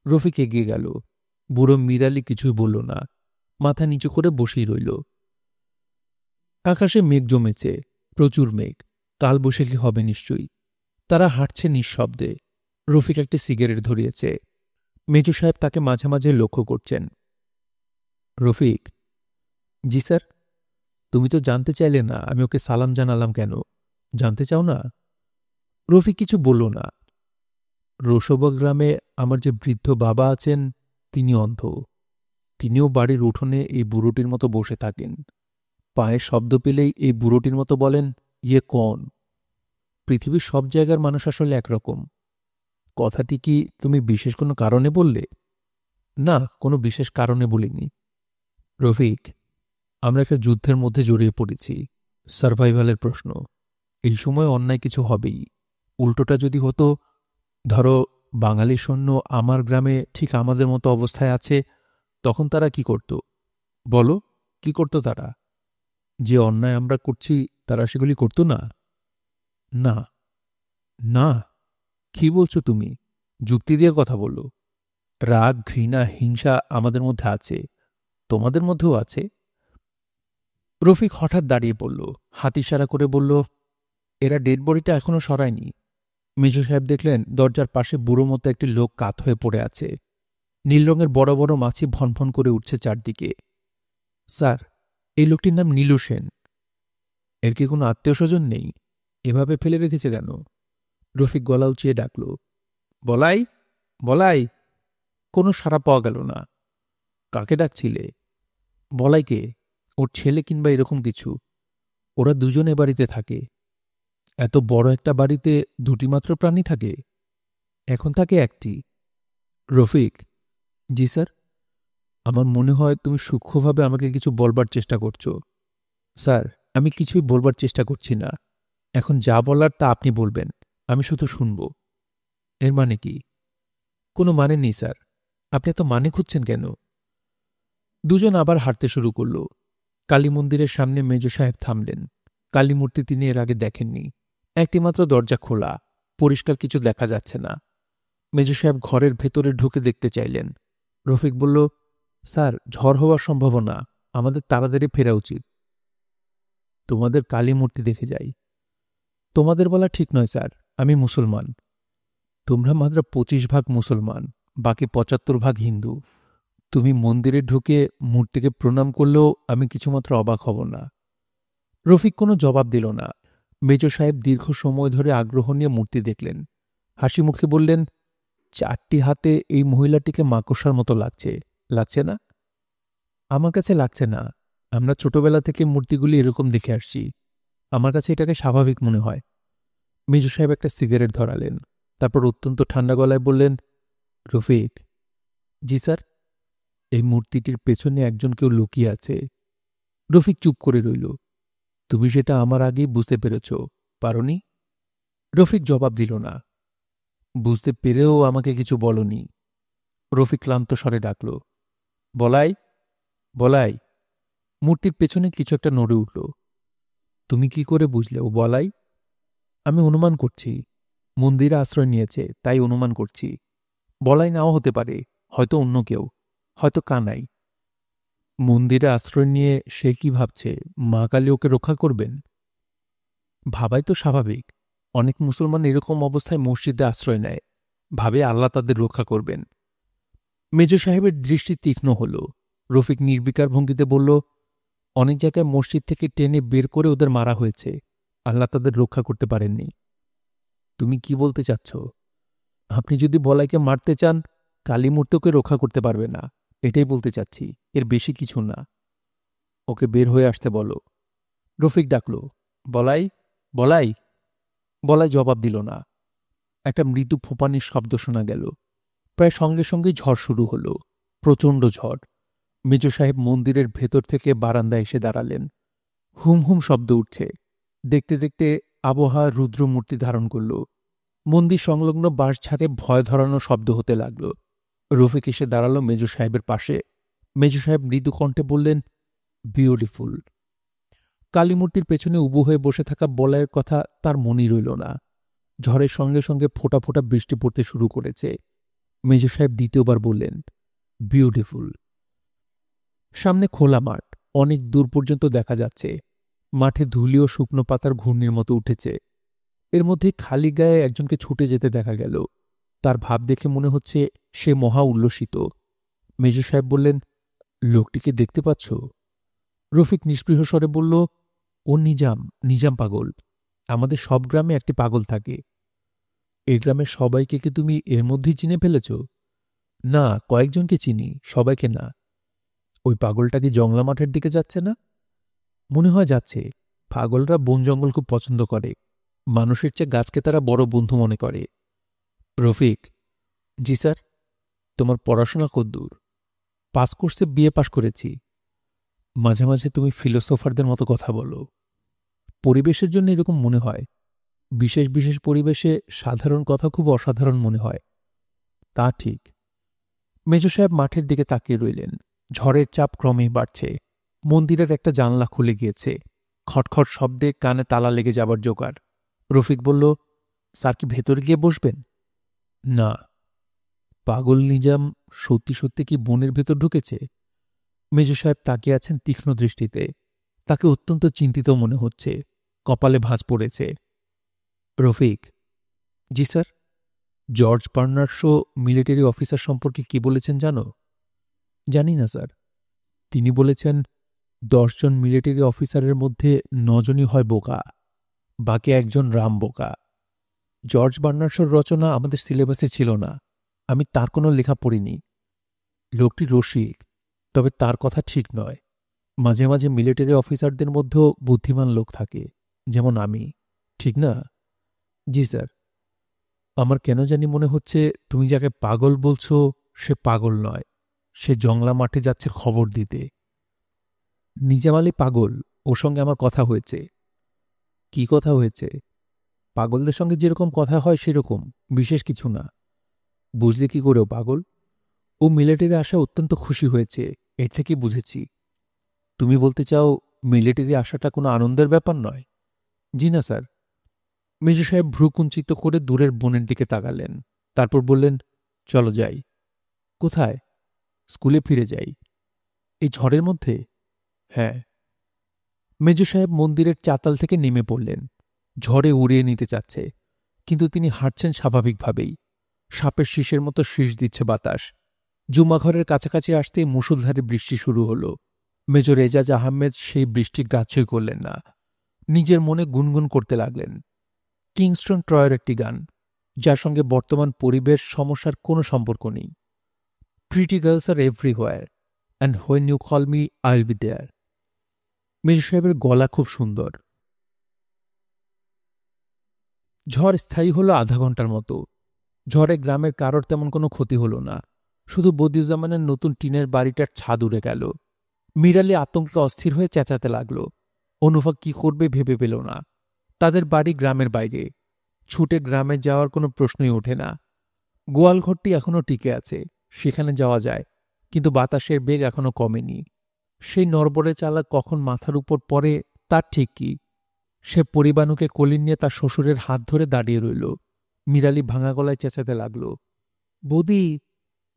রফিক এগিয়ে গেল। বুড়ো মিরালি কিছুই বলল না, মাথা নিচু করে বসেই রইল। আকাশে মেঘ জমেছে, প্রচুর মেঘ। কালবৈশাখী হবে নিশ্চয়ই। তারা হাঁটছে নিঃশব্দে। রফিক একটি সিগারেট ধরিয়েছে। মেজর সাহেব তাকে মাঝে মাঝে লক্ষ্য করছেন। রফিক। জি স্যার। তুমি তো জানতে চাইলে না আমি ওকে সালাম জানালাম কেন? জানতে চাও না? রফিক কিছু বলল না। রসবা গ্রামে আমার যে বৃদ্ধ বাবা আছেন, তিনি অন্ধ। তিনিও বাড়ির উঠোনে এই বুড়োটির মতো বসে থাকেন। পায়ের শব্দ পেলেই এই বুড়োটির মতো বলেন, ইয়ে কন। পৃথিবীর সব জায়গার মানুষ আসলে একরকম। কথাটি কি তুমি বিশেষ কোনো কারণে বললে? না, কোনো বিশেষ কারণে বলিনি। রফিক, আমরা একটা যুদ্ধের মধ্যে জড়িয়ে পড়েছি। সার্ভাইভালের প্রশ্ন। এই সময় অন্যায় কিছু হবেই। উল্টোটা যদি হতো, ধরো বাঙালি সৈন্য আমার গ্রামে ঠিক আমাদের মতো অবস্থায় আছে, তখন তারা কি করত? বলো, কি করত তারা? যে অন্যায় আমরা করছি তারা সেগুলি করত না? না। না? কি বলছো তুমি? যুক্তি দিয়ে কথা বললো। রাগ, ঘৃণা, হিংসা আমাদের মধ্যে আছে, তোমাদের মধ্যেও আছে। রফিক হঠাৎ দাঁড়িয়ে পড়ল, হাত ইশারা করে বলল, এরা ডেড বডিটা এখনো সরায়নি। মেজো সাহেব দেখলেন দরজার পাশে বুড়ো মতো একটি লোক কাত হয়ে পড়ে আছে। নীল রঙের বড় বড় মাছি ভনভন করে উঠছে চারদিকে। স্যার, এই লোকটির নাম নীলু সেন। এর কি কোনো আত্মীয় স্বজন নেই? এভাবে ফেলে রেখেছে কেন? রফিক গলা উঁচিয়ে ডাকল, বলাই, বলাই। কোনো সাড়া পাওয়া গেল না। কাকে ডাকছিলে? বলাইকে? ওর ছেলে কিংবা এরকম কিছু? ওরা দুজনে বাড়িতে থাকে। এত বড় একটা বাড়িতে দুটি মাত্র প্রাণী থাকে? এখন থাকে একটি। রফিক, জি স্যার। আমার মনে হয় তুমি সূক্ষ্মভাবে আমাকে কিছু বলবার চেষ্টা করছো। স্যার, আমি কিছুই বলবার চেষ্টা করছি না। এখন যা বলার তা আপনি বলবেন, আমি শুধু শুনব। এর মানে কি? কোনো মানে নেই স্যার। আপনি এত মানে খুঁজছেন কেন? দুজন আবার হাঁটতে শুরু করল। কালী মন্দিরের সামনে মেজো সাহেব থামলেন। কালী মূর্তি তিনি এর আগে দেখেননি। একটিমাত্র দরজা খোলা, পরিষ্কার কিছু দেখা যাচ্ছে না। মেজো সাহেব ঘরের ভেতরে ঢুকে দেখতে চাইলেন। রফিক বলল, স্যার, ঝড় হওয়ার সম্ভাবনা, আমাদের তাড়াতাড়ি ফেরা উচিত। তোমাদের কালী মূর্তি দেখে যাই। তোমাদের বলা ঠিক নয় স্যার, আমি মুসলমান। তোমরা মাত্র 25 ভাগ মুসলমান, বাকি 75 ভাগ হিন্দু। তুমি মন্দিরে ঢুকে মূর্তিকে প্রণাম করলেও আমি কিছুমাত্র অবাক হব না। রফিক কোনো জবাব দিল না। মেজো সাহেব দীর্ঘ সময় ধরে আগ্রহ নিয়ে মূর্তি দেখলেন। হাসি মুখে বললেন, 4টি হাতে এই মহিলাটিকে মাকড়সার মতো লাগছে, লাগছে না? আমার কাছে লাগছে না। আমরা ছোটবেলা থেকে মূর্তিগুলি এরকম দেখে আসছি। আমার কাছে এটাকে স্বাভাবিক মনে হয়। মেজো সাহেব একটা সিগারেট ধরালেন। তারপর অত্যন্ত ঠান্ডা গলায় বললেন, রফিক। জি স্যার। এই মূর্তিটির পেছনে একজন কেউ লুকিয়ে আছে। রফিক চুপ করে রইল। তুমি সেটা আমার আগেই বুঝতে পেরেছ, পারোনি? রফিক জবাব দিল না। বুঝতে পেরেও আমাকে কিছু বলনি। রফিক ক্লান্ত স্বরে ডাকল, বলাই, বলাই। মূর্তির পেছনে কিছু একটা নড়ে উঠল। তুমি কি করে বুঝলে ও বলাই? আমি অনুমান করছি। মন্দিরে আশ্রয় নিয়েছে, তাই অনুমান করছি। বলাই নাও হতে পারে, হয়তো অন্য কেউ, হয়তো কানাই। মন্দিরে আশ্রয় নিয়ে সে কি ভাবছে, মা কালী ওকে রক্ষা করবেন? ভাবাই তো স্বাভাবিক। অনেক মুসলমান এরকম অবস্থায় মসজিদে আশ্রয় নেয়, ভাবে আল্লাহ তাদের রক্ষা করবেন। মেজো সাহেবের দৃষ্টি তীক্ষ্ণ হল। রফিক নির্বিকার ভঙ্গিতে বলল, অনেক জায়গায় মসজিদ থেকে টেনে বের করে ওদের মারা হয়েছে, আল্লাহ তাদের রক্ষা করতে পারেননি। তুমি কি বলতে চাচ্ছ? আপনি যদি বলাইকে মারতে চান, কালী মূর্তি ওকে রক্ষা করতে পারবে না, এটাই বলতে চাচ্ছি, এর বেশি কিছু না। ওকে বের হয়ে আসতে বলো। রফিক ডাকল, বলাই, বলাই। বলাই জবাব দিল না। একটা মৃদু ফোঁপানির শব্দ শোনা গেল। প্রায় সঙ্গে সঙ্গেই ঝড় শুরু হল, প্রচণ্ড ঝড়। মেজো সাহেব মন্দিরের ভেতর থেকে বারান্দায় এসে দাঁড়ালেন। হুম হুম শব্দ উঠছে। দেখতে দেখতে আবহাওয়া রুদ্রমূর্তি ধারণ করল। মন্দির সংলগ্ন বাঁশঝাড়ে ভয় ধরানো শব্দ হতে লাগল। রফিক এসে দাঁড়াল মেজো সাহেবের পাশে। মেজো সাহেব মৃদু কণ্ঠে বললেন, বিউটিফুল। কালীমূর্তির পেছনে উবু হয়ে বসে থাকা বলাইয়ের কথা তার মনেই রইল না। ঝড়ের সঙ্গে সঙ্গে ফোঁটা ফোঁটা বৃষ্টি পড়তে শুরু করেছে। মেজো সাহেব দ্বিতীয়বার বললেন, বিউটিফুল। সামনে খোলা মাঠ, অনেক দূর পর্যন্ত দেখা যাচ্ছে। মাঠে ধুলি ও শুকনো পাতার ঘূর্ণির মতো উঠেছে। এর মধ্যে খালি গায়ে একজনকে ছুটে যেতে দেখা গেল। তার ভাব দেখে মনে হচ্ছে সে মহা উল্লসিত। মেজো সাহেব বললেন, লোকটিকে দেখতে পাচ্ছ? রফিক নিস্পৃহ স্বরে বলল, ও নিজাম, নিজাম পাগল। আমাদের সব গ্রামে একটি পাগল থাকে। এই গ্রামের সবাইকে কি তুমি এর মধ্যেই চিনে ফেলেছ? না, কয়েকজনকে চিনি, সবাইকে না। ওই পাগলটা কি জংলা মাঠের দিকে যাচ্ছে না? মনে হয় যাচ্ছে। পাগলরা বন জঙ্গল খুব পছন্দ করে। মানুষের চেয়ে গাছকে তারা বড় বন্ধু মনে করে। রফিক, জি স্যার। তোমার পড়াশোনা কদ্দূর? পাস কোর্সে বিএ পাশ করেছি। মাঝে মাঝে তুমি ফিলোসোফারদের মতো কথা বলো। পরিবেশের জন্য এরকম মনে হয়। বিশেষ বিশেষ পরিবেশে সাধারণ কথা খুব অসাধারণ মনে হয়। তা ঠিক। মেজো সাহেব মাঠের দিকে তাকিয়ে রইলেন। ঝড়ের চাপ ক্রমেই বাড়ছে। মন্দিরের একটা জানলা খুলে গিয়েছে। খটখট শব্দে কানে তালা লেগে যাবার জোগাড়। রফিক বলল, স্যার কি ভেতরে গিয়ে বসবেন? না। পাগল নিজাম সত্যি সত্যি কি বনের ভেতর ঢুকেছে? মেজো সাহেব তাকিয়ে আছেন তীক্ষ্ণ দৃষ্টিতে। তাকে অত্যন্ত চিন্তিত মনে হচ্ছে, কপালে ভাঁজ পড়েছে। রফিক। জি স্যার। জর্জ বার্নার্ডশো মিলিটারি অফিসার সম্পর্কে কি বলেছেন জানো? জানি না স্যার। তিনি বলেছেন 10 জন মিলিটারি অফিসারের মধ্যে 9 জনই হয় বোকা, বাকি একজন রাম বোকা। জর্জ বার্নার্ডশোর রচনা আমাদের সিলেবাসে ছিল না, আমি তার কোনো লেখা পড়িনি। লোকটি রসিক, তবে তার কথা ঠিক নয়। মাঝে মাঝে মিলিটারি অফিসারদের মধ্যেও বুদ্ধিমান লোক থাকে, যেমন আমি, ঠিক না? জি স্যার। আমার কেন জানি মনে হচ্ছে তুমি যাকে পাগল বলছো সে পাগল নয়, সে জংলা মাঠে যাচ্ছে খবর দিতে। নিজাম আলী পাগল, ওর সঙ্গে আমার কথা হয়েছে। কি কথা হয়েছে? পাগলদের সঙ্গে যেরকম কথা হয় সেরকম, বিশেষ কিছু না। বুঝলে কি করেও পাগল? ও মিলিটারি আসা অত্যন্ত খুশি হয়েছে, এর থেকে বুঝেছি। তুমি বলতে চাও মিলিটারি আসাটা কোনো আনন্দের ব্যাপার নয়? জি না স্যার। মেজর সাহেব ভ্রু কুঞ্চিত করে দূরের বনের দিকে তাকালেন, তারপর বললেন, চলো যাই। কোথায়? স্কুলে ফিরে যাই। এই ঝড়ের মধ্যে? হ্যাঁ। মেজর সাহেব মন্দিরের চাতাল থেকে নেমে পড়লেন। ঝড়ে উড়িয়ে নিতে চাচ্ছে, কিন্তু তিনি হাঁটছেন স্বাভাবিকভাবেই। সাপের শীষের মতো শীষ দিচ্ছে বাতাস। জুমাঘরের কাছাকাছি আসতেই মুষলধারে বৃষ্টি শুরু হল। মেজর এজাজ আহমেদ সেই বৃষ্টি গ্রাহ্যই করলেন না, নিজের মনে গুনগুন করতে লাগলেন। কিংস্টন ট্রয়ের একটি গান, যার সঙ্গে বর্তমান পরিবেশ সমস্যার কোনো সম্পর্ক নেই। Pretty girls are everywhere, and when you call me I will be there. Major সাহেবের গলা খুব সুন্দর। ঝড় স্থায়ী হল আধা ঘন্টার মতো। ঝড়ে গ্রামের কারোর তেমন কোনো ক্ষতি হল না, শুধু বদিউজ্জামানের নতুন টিনের বাড়িটার ছাদ উড়ে গেল। মিরালি আতঙ্কে অস্থির হয়ে চেঁচাতে লাগল। অনুভব কি করবে ভেবে পেল না। তাদের বাড়ি গ্রামের বাইরে, ছুটে গ্রামে যাওয়ার কোনো প্রশ্নই ওঠে না। গোয়ালঘরটি এখনও টিকে আছে, সেখানে যাওয়া যায়, কিন্তু বাতাসের বেগ এখনও কমেনি। সেই নড়বড়ে চালা কখন মাথার উপর পড়ে তার ঠিক কি। সে পরিবাণুকে কোলে নিয়ে তার শ্বশুরের হাত ধরে দাঁড়িয়ে রইল। মিরালি ভাঙা গলায় চেঁচাতে লাগল, বদি,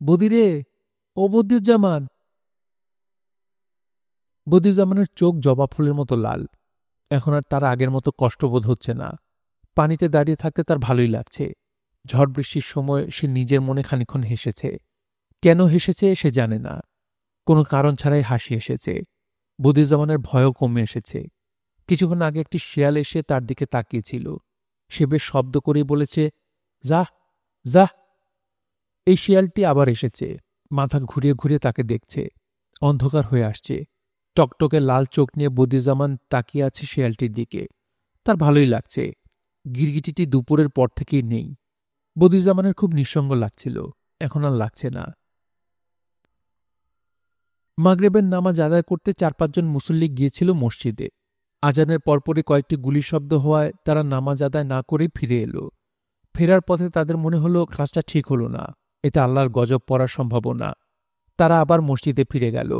বদি রে, ও বদিউজ্জামান। বদিউজ্জামানের চোখ জবা ফুলের মতো লাল। এখন আর তার আগের মতো কষ্টবোধ হচ্ছে না। পানিতে দাঁড়িয়ে থাকতে তার ভালোই লাগছে। ঝড় বৃষ্টির সময় সে নিজের মনে খানিক্ষণ হেসেছে। কেন হেসেছে সে জানে না, কোনো কারণ ছাড়াই হাসি এসেছে। বদিউজ্জামানের ভয়ও কমে এসেছে। কিছুক্ষণ আগে একটি শেয়াল এসে তার দিকে তাকিয়েছিল। সে বেশ শব্দ করেই বলেছে, যা যা। এই শিয়ালটি আবার এসেছে, মাথা ঘুরিয়ে ঘুরিয়ে তাকে দেখছে। অন্ধকার হয়ে আসছে। টকটকে লাল চোখ নিয়ে বদিউজ্জামান তাকিয়ে আছে শিয়ালটির দিকে। তার ভালোই লাগছে। গিরগিটিটি দুপুরের পর থেকেই নেই। বদিউজ্জামানের খুব নিঃসঙ্গ লাগছিল, এখন আর লাগছে না। মাগরিবের নামাজ আদায় করতে 4-5 জন মুসল্লি গিয়েছিল মসজিদে। আজানের পরপরই কয়েকটি গুলির শব্দ হওয়ায় তারা নামাজ আদায় না করেই ফিরে এলো। ফেরার পথে তাদের মনে হলো কাজটা ঠিক হলো না, এতে আল্লাহর গজব পড়ার সম্ভাবনা। তারা আবার মসজিদে ফিরে গেল,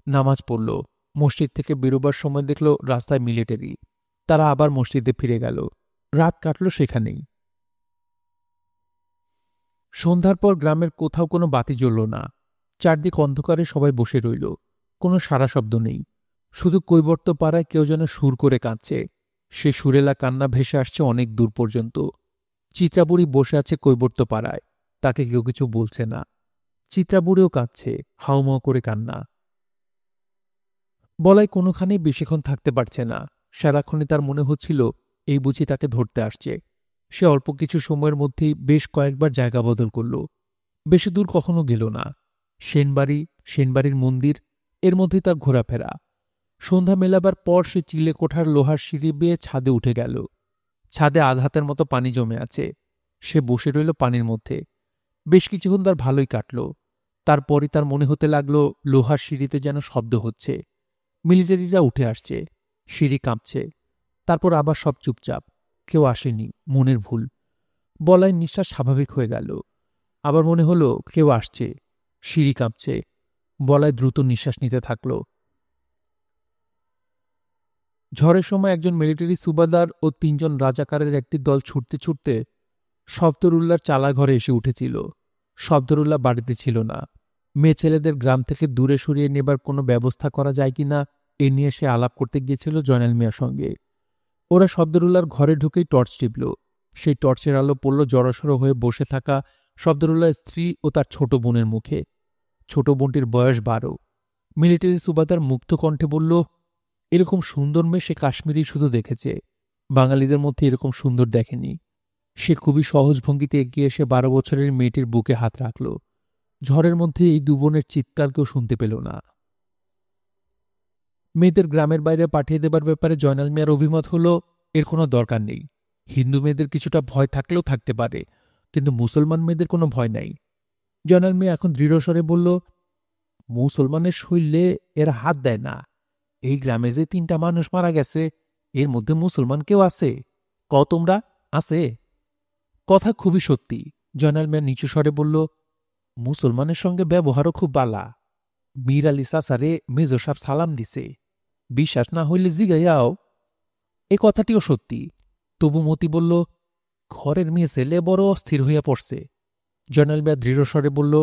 নামাজ পড়ল। মসজিদ থেকে বেরোবার সময় দেখল রাস্তায় মিলিটারি। তারা আবার মসজিদে ফিরে গেল। রাত কাটল সেখানেই। সন্ধ্যার পর গ্রামের কোথাও কোনো বাতি জ্বলল না। চারদিক অন্ধকারে সবাই বসে রইল, কোনো সারা শব্দ নেই। শুধু কৈবর্ত পাড়ায় কেউ যেন সুর করে কাঁদছে। সে সুরেলা কান্না ভেসে আসছে অনেক দূর পর্যন্ত। চিত্রাবুড়ি বসে আছে কৈবর্ত পাড়ায়, তাকে কেউ কিছু বলছে না। চিত্রাবুড়িও কাঁদছে, হাউমাউ করে কান্না। বলাই কোনোখানেই বেশিক্ষণ থাকতে পারছে না। সারাক্ষণে তার মনে হচ্ছিল এই বুঝি তাকে ধরতে আসছে। সে অল্প কিছু সময়ের মধ্যেই বেশ কয়েকবার জায়গা বদল করল। বেশি দূর কখনো গেল না। সেনবাড়ি, সেনবাড়ির মন্দির, এর মধ্যেই তার ঘোরাফেরা। সন্ধ্যা মেলাবার পর সে চিলে কোঠার লোহার সিঁড়ি বেয়ে ছাদে উঠে গেল। ছাদে আধ হাতের মতো পানি জমে আছে। সে বসে রইল পানির মধ্যে। বেশ কিছুক্ষণ তার ভালোই কাটল। তারপরই তার মনে হতে লাগল লোহার সিঁড়িতে যেন শব্দ হচ্ছে। মিলিটারিরা উঠে আসছে, সিঁড়ি কাঁপছে। তারপর আবার সব চুপচাপ, কেউ আসেনি, মনের ভুল। বলাই নিঃশ্বাস স্বাভাবিক হয়ে গেল। আবার মনে হলো কেউ আসছে, সিঁড়ি কাঁপছে। বলাই দ্রুত নিঃশ্বাস নিতে থাকল। ঝড়ের সময় একজন মিলিটারি সুবাদার ও 3 জন রাজাকারের একটি দল ছুটতে ছুটতে শব্দরুল্লার চালাঘরে এসে উঠেছিল। শব্দরুল্লাহ বাড়িতে ছিল না। মেয়ে ছেলেদের গ্রাম থেকে দূরে সরিয়ে নেবার কোনো ব্যবস্থা করা যায় কিনা এ নিয়ে সে আলাপ করতে গিয়েছিল জয়নাল মিয়ার সঙ্গে। ওরা শব্দরুল্লার ঘরে ঢুকেই টর্চ টিপল। সেই টর্চের আলো পড়ল জড়সড় হয়ে বসে থাকা শব্দরুল্লার স্ত্রী ও তার ছোট বোনের মুখে। ছোট বোনটির বয়স 12। মিলিটারি সুবাদার মুক্ত কণ্ঠে বলল, এরকম সুন্দর মেয়ে সে কাশ্মীরেই শুধু দেখেছে, বাঙালিদের মধ্যে এরকম সুন্দর দেখেনি। সে খুবই সহজ ভঙ্গিতে এগিয়ে এসে 12 বছরের মেয়েটির বুকে হাত রাখল। ঝড়ের মধ্যে এই দু বোনের চিৎকার কেউ শুনতে পেল না। মেয়েদের গ্রামের বাইরে পাঠিয়ে দেবার ব্যাপারে জয়নাল মিয়ার অভিমত হল, এর কোনো দরকার নেই। হিন্দু মেয়েদের কিছুটা ভয় থাকলেও থাকতে পারে, কিন্তু মুসলমান মেয়েদের কোনো ভয় নাই। জয়নাল মিয়া এখন দৃঢ়স্বরে বলল, মুসলমানের শৈলে এরা হাত দেয় না। এই গ্রামে যে 3টা মানুষ মারা গেছে, এর মধ্যে মুসলমান কেউ আছে? তোমরা আছে? কথা খুবই সত্যি। জয়নাল মিয়া নিচু স্বরে বলল, মুসলমানের সঙ্গে ব্যবহারও খুব বালা। মীর আলী সাসারে মেজর সাহেব সালাম দিছে, বিশ্বাস না হইলে জিগাইয়াও। এ কথাটিও সত্যি। তবু মতি বলল, ঘরের মেয়ে ছেলে বড় অস্থির হইয়া পড়ছে। জয়নাল মিয়া দৃঢ়স্বরে বলল,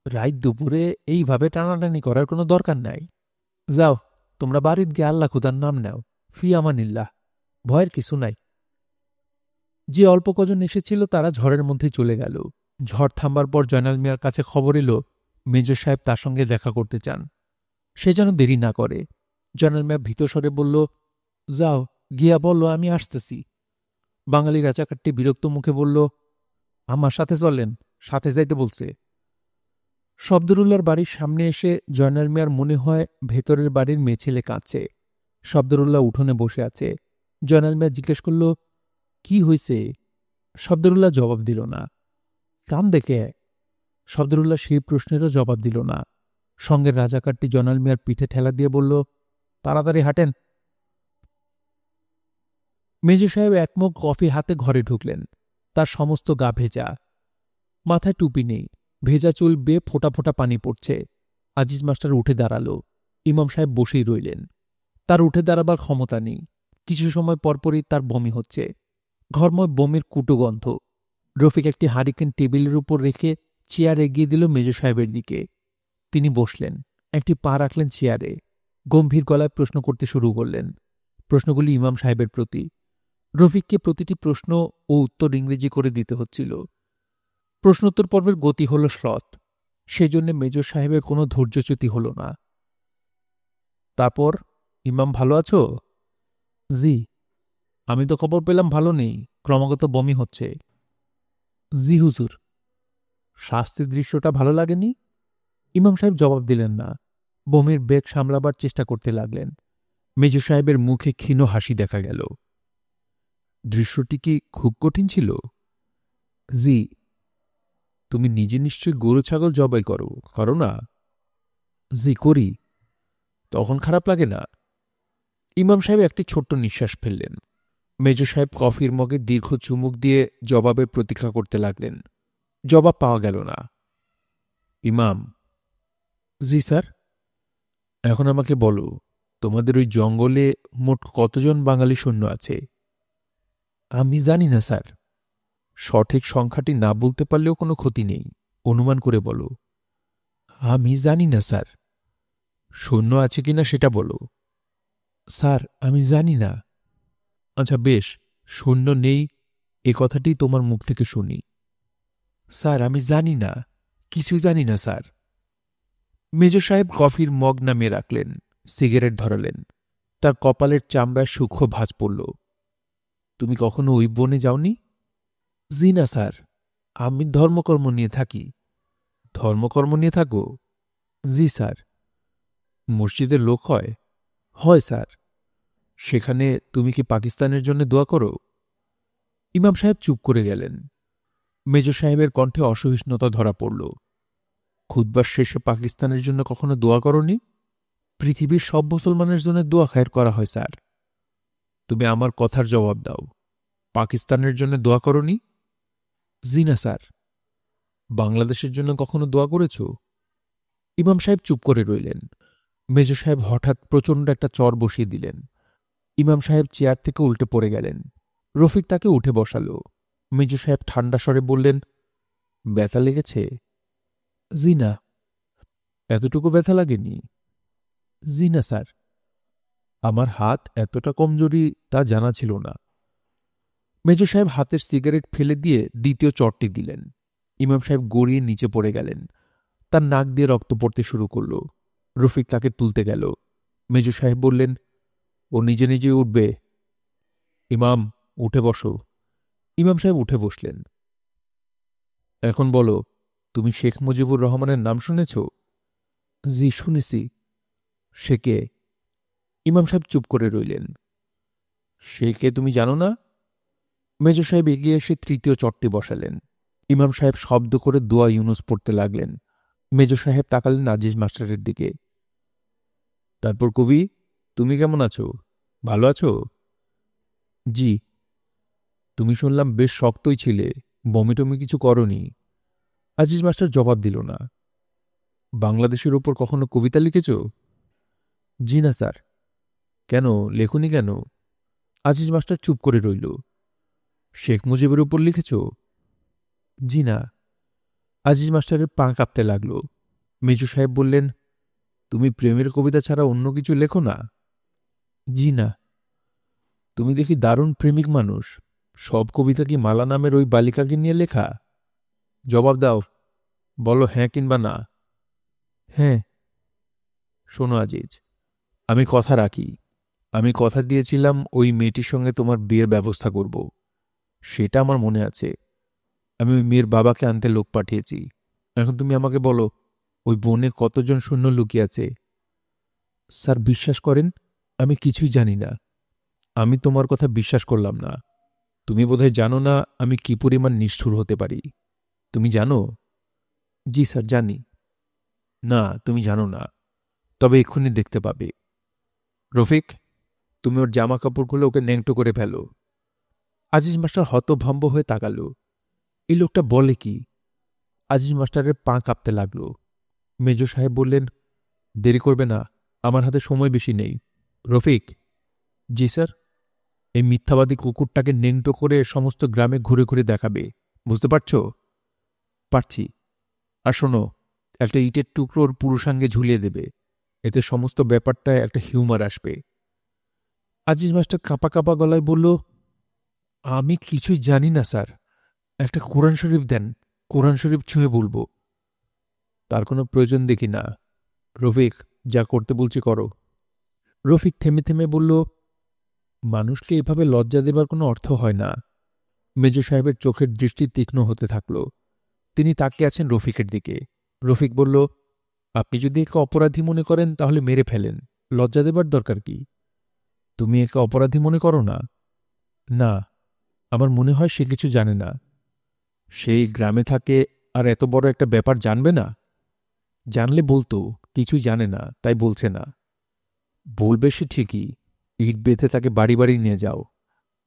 রাত দুপুরে এইভাবে টানাটানি করার কোনো দরকার নাই। যাও, তোমরা বাড়িতে গিয়ে আল্লাহ খুদার নাম নাও, ফি আমানিল্লাহ, ভয়ের কিছু নাই। যে অল্প কজন এসেছিল তারা ঝড়ের মধ্যে চলে গেল। ঝড় থামবার পর জয়নাল মিয়ার কাছে খবর এলো মেজর সাহেব তার সঙ্গে দেখা করতে চান। সে যেন দেরি না করে। জয়নাল মিয়া ভীতস্বরে বলল, যাও, গিয়া বলল আমি আসতেছি। বাঙালি রাজাকারটি বিরক্ত মুখে বলল, আমার সাথে চলেন, সাথে যাইতে বলছে। শব্দরুল্লার বাড়ির সামনে এসে জয়নাল মিয়ার মনে হয় ভেতরের বাড়ির মেয়ে ছেলে কাঁদছে। শব্দরুল্লাহ উঠোনে বসে আছে। জয়নাল মিয়া জিজ্ঞেস করল, কি হয়েছে? শব্দরুল্লাহ জবাব দিল না। কান দেখে? শব্দরুল্লাহ সেই প্রশ্নেরও জবাব দিল না। সঙ্গের রাজাকারটি জয়নাল মিয়ার পিঠে ঠেলা দিয়ে বলল, তাড়াতাড়ি হাঁটেন। মেজর সাহেব একমগ কফি হাতে ঘরে ঢুকলেন। তার সমস্ত গা ভেজা, মাথায় টুপি নেই, ভেজা চুল বেয়ে ফোঁটা ফোঁটা পানি পড়ছে। আজিজ মাস্টার উঠে দাঁড়াল। ইমাম সাহেব বসেই রইলেন। তার উঠে দাঁড়াবার ক্ষমতা নেই। কিছু সময় পরপরই তার বমি হচ্ছে। ঘরময় বমির কুটো গন্ধ। রফিক একটি হারিকেন টেবিলের উপর রেখে চেয়ার এগিয়ে দিল মেজর সাহেবের দিকে। তিনি বসলেন, একটি পা রাখলেন চেয়ারে। গম্ভীর গলায় প্রশ্ন করতে শুরু করলেন। প্রশ্নগুলি ইমাম সাহেবের প্রতি। রফিককে প্রতিটি প্রশ্ন ও উত্তর ইংরেজি করে দিতে হচ্ছিল। প্রশ্নোত্তর পর্বের গতি হল শ্লথ। সেজন্য মেজর সাহেবের কোনো ধৈর্যচ্যুতি হল না। তারপর, ইমাম ভালো আছো? জি। আমি তো খবর পেলাম ভালো নেই, ক্রমাগত বমি হচ্ছে। জি হুজুর। শাস্তির দৃশ্যটা ভালো লাগেনি? ইমাম সাহেব জবাব দিলেন না। বমির বেগ সামলাবার চেষ্টা করতে লাগলেন। মেজর সাহেবের মুখে ক্ষীণ হাসি দেখা গেল। দৃশ্যটি কি খুব কঠিন ছিল? জি। তুমি নিজে নিশ্চয়ই গরু ছাগল জবাই করো না? জি করি। তখন খারাপ লাগে না? ইমাম সাহেব একটি ছোট্ট নিঃশ্বাস ফেললেন। মেজর সাহেব কফির মগে দীর্ঘ চুমুক দিয়ে জবাবের প্রতীক্ষা করতে লাগলেন। জবাব পাওয়া গেল না। ইমাম। জি স্যার। এখন আমাকে বলো, তোমাদের ওই জঙ্গলে মোট কতজন বাঙালি সৈন্য আছে? আমি জানি না স্যার। সঠিক সংখ্যাটি না বলতে পারলেও কোনো ক্ষতি নেই, অনুমান করে বলো। আমি জানি না স্যার। সৈন্য আছে কিনা সেটা বলো। স্যার, আমি জানি না। আচ্ছা বেশ, সৈন্য নেই এ কথাটি তোমার মুখ থেকে শুনি। স্যার, আমি জানি না, কিছুই জানি না স্যার। মেজর সাহেব কফির মগ নামিয়ে রাখলেন, সিগারেট ধরালেন। তার কপালের চামড়ায় সূক্ষ্ম ভাঁজ পড়ল। তুমি কখনো ওই বনে যাওনি? জি না স্যার, আমি ধর্মকর্ম নিয়ে থাকি। ধর্মকর্ম নিয়ে থাকো? জি স্যার। মসজিদের লোক হয়? হয় স্যার। সেখানে তুমি কি পাকিস্তানের জন্য দোয়া করো? ইমাম সাহেব চুপ করে গেলেন। মেজর সাহেবের কণ্ঠে অসহিষ্ণুতা ধরা পড়ল। খুতবার শেষে পাকিস্তানের জন্য কখনো দোয়া করনি? পৃথিবীর সব মুসলমানের জন্য দোয়া খায়ের করা হয় স্যার। তুমি আমার কথার জবাব দাও, পাকিস্তানের জন্য দোয়া করনি? জি না স্যার। বাংলাদেশের জন্য কখনো দোয়া করেছ? ইমাম সাহেব চুপ করে রইলেন। মেজর সাহেব হঠাৎ প্রচণ্ড একটা চর বসিয়ে দিলেন। ইমাম সাহেব চেয়ার থেকে উল্টে পড়ে গেলেন। রফিক তাকে উঠে বসালো। মেজর সাহেব ঠান্ডা স্বরে বললেন, ব্যথা লেগেছে? জি না। এতটুকু ব্যথা লাগেনি? জি না স্যার। আমার হাত এতটা কমজোরি তা জানা ছিল না। মেজর সাহেব হাতের সিগারেট ফেলে দিয়ে দ্বিতীয় চটটি দিলেন। ইমাম সাহেব গড়িয়ে নিচে পড়ে গেলেন। তার নাক দিয়ে রক্ত পড়তে শুরু করল। রফিক তাকে তুলতে গেল। মেজর সাহেব বললেন, ও নিজে নিজে উঠবে। ইমাম, উঠে বসো। ইমাম সাহেব উঠে বসলেন। এখন বলো, তুমি শেখ মুজিবুর রহমানের নাম শুনেছ? জি, শুনেছি। সে কে? ইমাম সাহেব চুপ করে রইলেন। সে কে তুমি জানো না? মেজর সাহেব এগিয়ে এসে তৃতীয় চটটি বসালেন। ইমাম সাহেব শব্দ করে দোয়া ইউনুস পড়তে লাগলেন। মেজর সাহেব তাকালেন আজিজ মাস্টারের দিকে। তারপর কবি, তুমি কেমন আছো? ভালো আছো? জি। তুমি শুনলাম বেশ শক্তই ছিলে, বমি টমি কিছু করনি। আজিজ মাস্টার জবাব দিল না। বাংলাদেশের ওপর কখনো কবিতা লিখেছ? জি না স্যার। কেন লেখনি কেন? আজিজ মাস্টার চুপ করে রইল। শেখ মুজিবের উপর লিখেছ? জি না। আজিজ মাস্টারের পা কাঁপতে লাগল। মেজর সাহেব বললেন, তুমি প্রেমের কবিতা ছাড়া অন্য কিছু লেখো না? জি না। তুমি দেখি দারুণ প্রেমিক মানুষ। সব কবিতা কি মালা নামের ওই বালিকাকে নিয়ে লেখা? জবাব দাও, বলো হ্যাঁ কিংবা না। হ্যাঁ। শোনো আজিজ, আমি কথা রাখি। আমি কথা দিয়েছিলাম ওই মেয়েটির সঙ্গে তোমার বিয়ের ব্যবস্থা করব। সেটা আমার মনে আছে। আমি ওই মেয়ের বাবাকে আনতে লোক পাঠিয়েছি। এখন তুমি আমাকে বলো, ওই বনে কতজন সৈন্য লুকিয়ে আছে? স্যার, বিশ্বাস করেন, আমি কিছুই জানি না। আমি তোমার কথা বিশ্বাস করলাম না। তুমি বোধহয় জানো না আমি কি পরিমাণ নিষ্ঠুর হতে পারি। তুমি জানো? জি স্যার, জানি। না, তুমি জানো না। তবে এক্ষুনি দেখতে পাবে। রফিক, তুমি ওর জামা কাপড়গুলো ওকে ন্যাংটো করে ফেলো। আজিজ মাস্টার হতভম্ব হয়ে তাকালো। এই লোকটা বলে কি? আজিজ মাস্টারের পা কাঁপতে লাগল। মেজর সাহেব বললেন, দেরি করবে না, আমার হাতে সময় বেশি নেই। রফিক। জি স্যার। এই মিথ্যাবাদী কুকুরটাকে নেংটো করে সমস্ত গ্রামে ঘুরে ঘুরে দেখাবে। বুঝতে পারছ? পারছি। আর শোনো, একটা ইটের টুকরোর পুরুষাঙ্গে ঝুলিয়ে দেবে। এতে সমস্ত ব্যাপারটায় একটা হিউমার আসবে। আজিজ মাস্টার কাঁপা কাঁপা গলায় বলল, আমি কিছুই জানি না স্যার। একটা কোরআন শরীফ দেন, কোরআন শরীফ ছুঁয়ে বলবো। তার কোনো প্রয়োজন দেখি না। রফিক, যা করতে বলছি করো। রফিক থেমে থেমে বলল, মানুষকে এভাবে লজ্জা দেবার কোনো অর্থ হয় না। মেজর সাহেবের চোখের দৃষ্টি তীক্ষ্ণ হতে থাকল। তিনি তাকিয়ে আছেন রফিকের দিকে। রফিক বলল, আপনি যদি একে অপরাধী মনে করেন তাহলে মেরে ফেলেন। লজ্জা দেবার দরকার কি? তুমি একে অপরাধী মনে করো না? না, আমার মনে হয় সে কিছু জানে না। সেই গ্রামে থাকে আর এত বড় একটা ব্যাপার জানবে না? জানলে বলতো, কিছুই জানে না তাই বলছে না। বলবে সে ঠিকই। ইট বেঁধে তাকে বাড়ি বাড়ি নিয়ে যাও,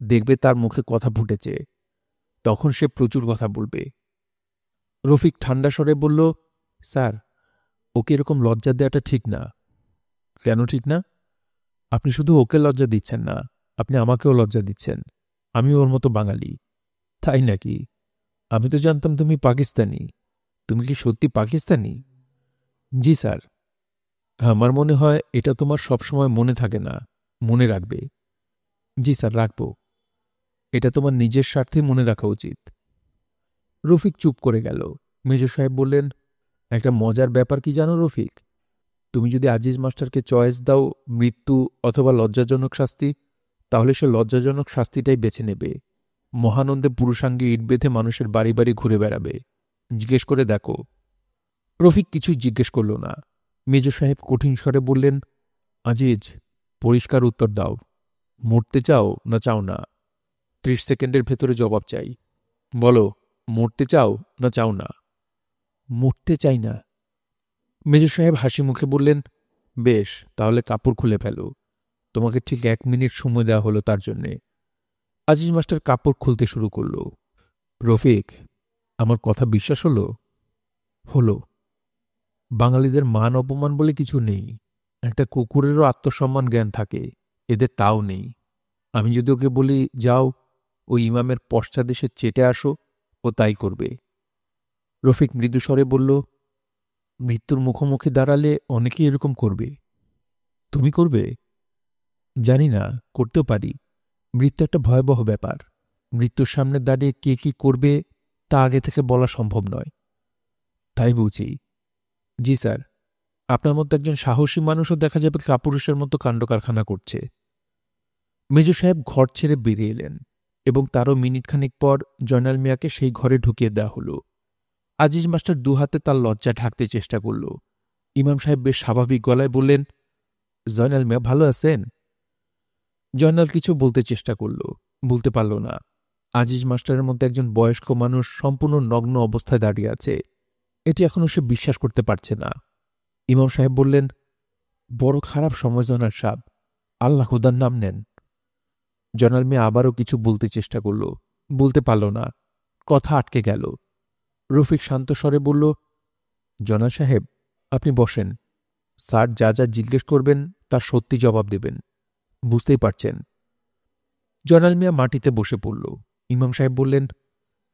দেখবে তার মুখে কথা ফুটেছে। তখন সে প্রচুর কথা বলবে। রফিক ঠান্ডা স্বরে বলল, স্যার, ওকে এরকম লজ্জা দেওয়াটা ঠিক না। কেন ঠিক না? আপনি শুধু ওকে লজ্জা দিচ্ছেন না, আপনি আমাকেও লজ্জা দিচ্ছেন। আমি ওর মতো বাঙালি। তাই নাকি? আমি তো জানতাম তুমি পাকিস্তানি। তুমি কি সত্যি পাকিস্তানি? জি স্যার। আমার মনে হয় এটা তোমার সবসময় মনে থাকে না। মনে রাখবে। জি স্যার, রাখব। এটা তোমার নিজের স্বার্থে মনে রাখা উচিত। রফিক চুপ করে গেল। মেজর সাহেব বললেন, একটা মজার ব্যাপার কি জানো রফিক? তুমি যদি আজিজ মাস্টারকে চয়েস দাও, মৃত্যু অথবা লজ্জাজনক শাস্তি, তাহলে সে লজ্জাজনক শাস্তিটাই বেছে নেবে। মহানন্দে পুরুষাঙ্গে ইট বেঁধে মানুষের বাড়ি বাড়ি ঘুরে বেড়াবে। জিজ্ঞেস করে দেখো। রফিক কিছুই জিজ্ঞেস করল না। মেজর সাহেব কঠিন স্বরে বললেন, আজিজ, পরিষ্কার উত্তর দাও। মরতে চাও না চাও না? 30 সেকেন্ডের ভেতরে জবাব চাই। বলো, মরতে চাও না চাও না? মরতে চাই না। মেজর সাহেব হাসি মুখে বললেন, বেশ, তাহলে কাপড় খুলে ফেলো। তোমাকে ঠিক 1 মিনিট সময় দেওয়া হলো তার জন্যে। আজিজ মাস্টার কাপড় খুলতে শুরু করল। রফিক, আমার কথা বিশ্বাস হলো? হলো। বাঙালিদের মান অপমান বলে কিছু নেই। একটা কুকুরেরও আত্মসম্মান জ্ঞান থাকে, এদের তাও নেই। আমি যদি ওকে বলি, যাও ওই ইমামের পশ্চাদেশে চেটে আসো, ও তাই করবে। রফিক মৃদুস্বরে বলল, মৃত্যুর মুখোমুখি দাঁড়ালে অনেকেই এরকম করবে। তুমি করবে? জানি না, করতেও পারি। মৃত্যু একটা ভয়াবহ ব্যাপার। মৃত্যুর সামনে দাঁড়িয়ে কে কি করবে তা আগে থেকে বলা সম্ভব নয়। তাই বুঝি। জি স্যার, আপনার মতো একজন সাহসী মানুষও দেখা যাবে কাপুরুষের মতো কাণ্ডকারখানা করছে। মেজর সাহেব ঘর ছেড়ে বেরিয়ে এলেন এবং তারও মিনিটখানেক পর জয়নাল মিয়াকে সেই ঘরে ঢুকিয়ে দেওয়া হল। আজিজ মাস্টার দুহাতে তার লজ্জা ঢাকতে চেষ্টা করল। ইমাম সাহেব বেশ স্বাভাবিক গলায় বললেন, জয়নাল মিয়া ভালো আছেন? জয়নাল কিছু বলতে চেষ্টা করল, বলতে পারল না। আজিজ মাস্টারের মধ্যে একজন বয়স্ক মানুষ সম্পূর্ণ নগ্ন অবস্থায় দাঁড়িয়ে আছে, এটি এখনও সে বিশ্বাস করতে পারছে না। ইমাম সাহেব বললেন, বড় খারাপ সময় জয়নাল সাহেব, আল্লাহ খোদার নাম নেন। জয়নাল মিয়া আবারও কিছু বলতে চেষ্টা করল, বলতে পারল না, কথা আটকে গেল। রফিক শান্ত স্বরে বলল, জয়নাল সাহেব আপনি বসেন, স্যার যা যা জিজ্ঞেস করবেন তার সত্যি জবাব দেবেন, বুঝতেই পারছেন। জয়নাল মিয়া মাটিতে বসে পড়ল। ইমাম সাহেব বললেন,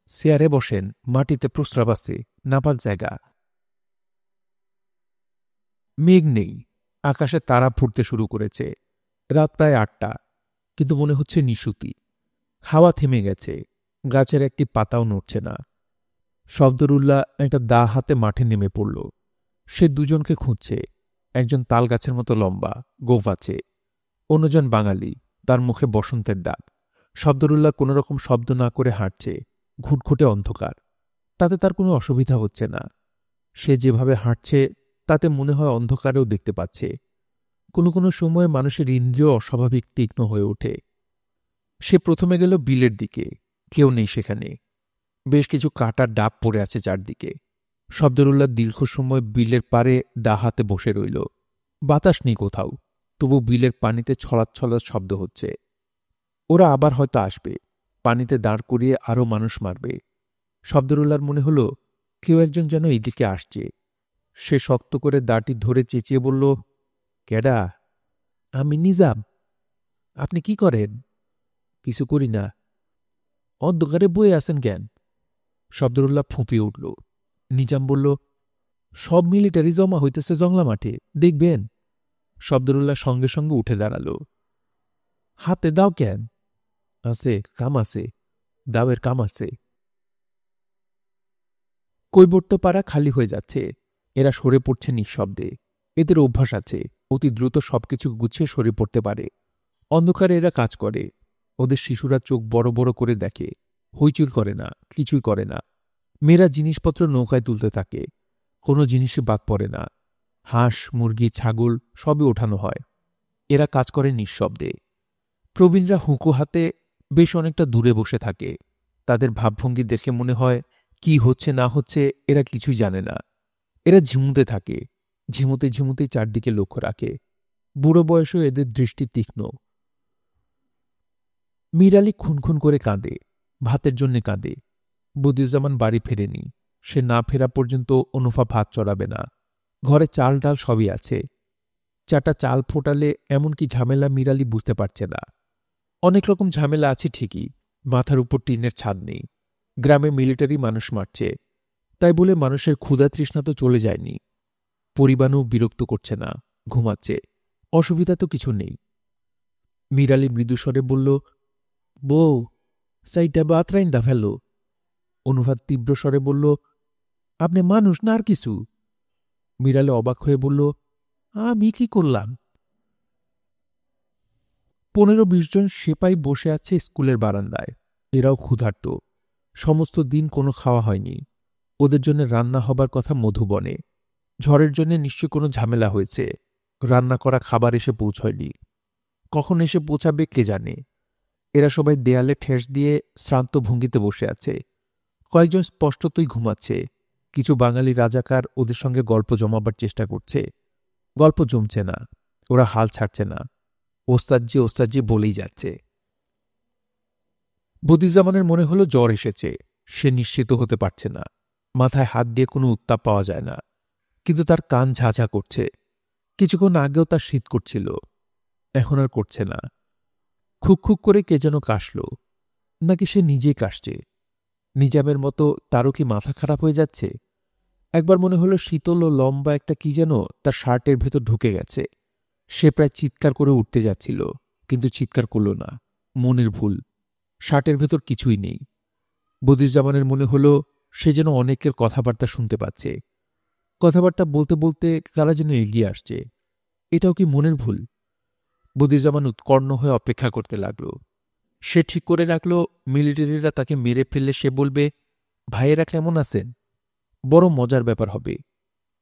চেয়ারে বসেন, মাটিতে প্রস্রাব আছে, নাপাক জায়গা। মেঘ নেই, আকাশে তারা ফুটতে শুরু করেছে। রাত প্রায় 8টা, কিন্তু মনে হচ্ছে নিশুতি। হাওয়া থেমে গেছে, গাছের একটি পাতাও নড়ছে না। শব্দরুল্লাহ একটা দা হাতে মাঠে নেমে পড়ল। সে দুজনকে খুঁজছে। একজন তাল গাছের মতো লম্বা, গোঁফ আছে, অন্যজন বাঙালি, তার মুখে বসন্তের দাগ। শব্দরুল্লাহ কোনোরকম শব্দ না করে হাঁটছে, ঘুটঘুটে অন্ধকার। তাতে তার কোনো অসুবিধা হচ্ছে না। সে যেভাবে হাঁটছে তাতে মনে হয় অন্ধকারেও দেখতে পাচ্ছে। কোনো কোনো সময়ে মানুষের ইন্দ্রিয় অস্বাভাবিক তীক্ষ্ণ হয়ে ওঠে। সে প্রথমে গেল বিলের দিকে, কেউ নেই সেখানে। বেশ কিছু কাটার ডাব পড়ে আছে চারদিকে। শব্দরুল্লাহ দীর্ঘ সময় বিলের পাড়ে দা হাতে বসে রইল। বাতাস নেই কোথাও, তবু বিলের পানিতে ছলাৎ ছলাৎ শব্দ হচ্ছে। ওরা আবার হয়তো আসবে, পানিতে দাঁড় করিয়ে আরও মানুষ মারবে। শব্দরুল্লাহর মনে হল কেউ একজন যেন এইদিকে আসছে। সে শক্ত করে দাঁটি ধরে চেঁচিয়ে বলল, কেডা? আমি নিজাম। আপনি কি করেন? কিছু করি না। অন্ধকারে বয়ে আছেন কেন? শব্দরুল্লাহ ফুঁপিয়ে উঠল। নিজাম বলল, সব মিলিটারি জমা হইতেছে জংলা মাঠে, দেখবেন। শব্দরুল্লাহ সঙ্গে সঙ্গে উঠে দাঁড়াল। হাতে দাও কেন? আছে, কাম আছে, দাওয়ের কাম আছে। কৈবর্ত পাড়া খালি হয়ে যাচ্ছে। এরা সরে পড়ছে নিঃশব্দে। এদের অভ্যাস আছে, অতি দ্রুত সবকিছু গুছিয়ে সরে পড়তে পারে। অন্ধকারে এরা কাজ করে। ওদের শিশুরা চোখ বড় বড় করে দেখে, হইচই করে না, কিছুই করে না। মেয়েরা জিনিসপত্র নৌকায় তুলতে থাকে, কোনো জিনিসই বাদ পড়ে না। হাঁস, মুরগি, ছাগল সবই ওঠানো হয়। এরা কাজ করে নিঃশব্দে। প্রবীণরা হুঁকো হাতে বেশ অনেকটা দূরে বসে থাকে। তাদের ভাবভঙ্গি দেখে মনে হয় কি হচ্ছে না হচ্ছে এরা কিছুই জানে না। এরা ঝিমুতে থাকে, ঝিমুতে ঝিমুতেই চারদিকে লক্ষ্য রাখে। বুড়ো বয়সেও এদের দৃষ্টি তীক্ষ্ণ। মীর আলী খুনখুন করে কাঁদে, ভাতের জন্যে কাঁদে। বদিউজ্জামান বাড়ি ফেরেনি। সে না ফেরা পর্যন্ত অনুফা ভাত চড়াবে না। ঘরে চাল ডাল সবই আছে। চারটা চাল ফোটালে এমন কি ঝামেলা মীর আলী বুঝতে পারছে না। অনেক রকম ঝামেলা আছে ঠিকই, মাথার উপর টিনের ছাদ নেই। গ্রামে মিলিটারি মানুষ মারছে, তাই বলে মানুষের ক্ষুধা তৃষ্ণা তো চলে যায়নি। পরিবাণও বিরক্ত করছে না, ঘুমাচ্ছে। অসুবিধা তো কিছু নেই। মীর আলী মৃদুস্বরে বলল, বউ, সাইটা বাতরাইন দা ফেলো। অনুভাত তীব্র স্বরে বলল, আপনি মানুষ না আর কিছু? মীর আলী অবাক হয়ে বলল, আমি কি করলাম? 15-20 জন সেপাই বসে আছে স্কুলের বারান্দায়। এরাও ক্ষুধার্ত। সমস্ত দিন কোনো খাওয়া হয়নি। ওদের জন্য রান্না হবার কথা মধুবনে। ঝড়ের জন্য নিশ্চয় কোনো ঝামেলা হয়েছে। রান্না করা খাবার এসে পৌঁছয়নি। কখন এসে পৌঁছাবে কে জানে। এরা সবাই দেয়ালে ঠেস দিয়ে শ্রান্ত ভঙ্গিতে বসে আছে। কয়েকজন স্পষ্টতই ঘুমাচ্ছে। কিছু বাঙালি রাজাকার ওদের সঙ্গে গল্প জমাবার চেষ্টা করছে। গল্প জমছে না, ওরা হাল ছাড়ছে না। ওস্তাদজি ওস্তাদজি বলেই যাচ্ছে। বদিউজ্জামানের মনে হলো জ্বর এসেছে। সে নিশ্চিত হতে পারছে না। মাথায় হাত দিয়ে কোনো উত্তাপ পাওয়া যায় না, কিন্তু তার কান ঝাঝা করছে। কিছুক্ষণ আগেও তার শীত করছিল, এখন আর করছে না। খুক খুক করে কে যেন কাশল, নাকি সে নিজেই কাশছে। নিজামের মতো তারও কি মাথা খারাপ হয়ে যাচ্ছে? একবার মনে হলো শীতল ও লম্বা একটা কি যেন তার শার্টের ভেতর ঢুকে গেছে। সে প্রায় চিৎকার করে উঠতে যাচ্ছিল, কিন্তু চিৎকার করল না। মনের ভুল। শার্টের ভেতর কিছুই নেই। বদিউজ্জামানের মনে হলো সে যেন অনেকের কথাবার্তা শুনতে পাচ্ছে। কথাবার্তা বলতে বলতে তারা যেন এগিয়ে আসছে। এটাও কি মনের ভুল? বদিউজ্জামান উৎকর্ণ হয়ে অপেক্ষা করতে লাগল। সে ঠিক করে রাখল মিলিটারিরা তাকে মেরে ফেললে সে বলবে, ভাইয়েরা কেমন আছেন? বড় মজার ব্যাপার হবে।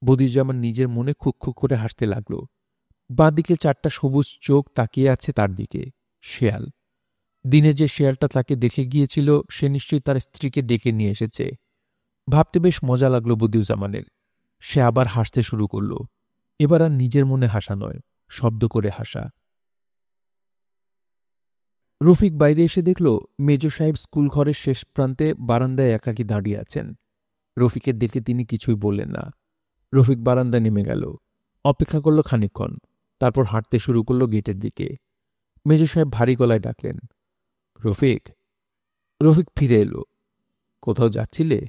বদিউজ্জামান নিজের মনে খুক খুক করে হাসতে লাগল। বাঁ দিকে 4টা সবুজ চোখ তাকিয়ে আছে তার দিকে। শেয়াল। দিনে যে শেয়ালটা তাকে দেখে গিয়েছিল সে নিশ্চয়ই তার স্ত্রীকে ডেকে নিয়ে এসেছে। ভাবতে বেশ মজা লাগল বদিউজ্জামানের। সে আবার হাসতে শুরু করল। এবার আর নিজের মনে হাসা নয়, শব্দ করে হাসা। রফিক বাইরে এসে দেখল মেজর সাহেব স্কুল ঘরের শেষ প্রান্তে বারান্দায় একাকী দাঁড়িয়ে আছেন। রফিকের দেখে তিনি কিছুই বললেন না। রফিক বারান্দায় নেমে গেল। অপেক্ষা করল খানিকক্ষণ। তারপর হাঁটতে শুরু করল গেটের দিকে। মেজর সাহেব ভারী গলায় ডাকলেন, রফিক। রফিক ফিরে এলো। কোথাও যাচ্ছিলে?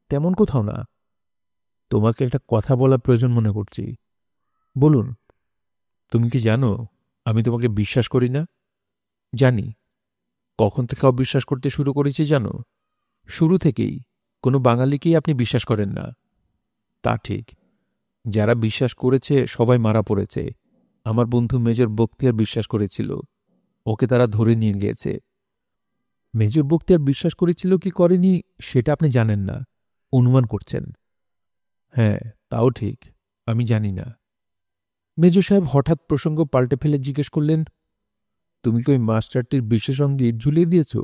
তেমন কোথাও না। তোমাকে একটা কথা বলার প্রয়োজন মনে করছি। বলুন। তুমি কি জানো আমি তোমাকে বিশ্বাস করি না? জানি। কখন থেকে অবিশ্বাস করতে শুরু করেছি জানো? শুরু থেকেই। কোনো বাঙালিকেই আপনি বিশ্বাস করেন না। তা ঠিক। যারা বিশ্বাস করেছে সবাই মারা পড়েছে। আমার বন্ধু মেজর বখতিয়ার বিশ্বাস করেছিল। ওকে তারা ধরে নিয়ে গিয়েছে। মেজর বখতিয়ার বিশ্বাস করেছিল কি করেনি সেটা আপনি জানেন না, অনুমান করছেন। হ্যাঁ, তাও ঠিক। আমি জানি না। মেজর সাহেব হঠাৎ প্রসঙ্গ পাল্টে ফেলে জিজ্ঞেস করলেন, তুমি কি ওই মাস্টারটির বিশেষ অঙ্গে ইট ঝুলিয়ে দিয়েছ?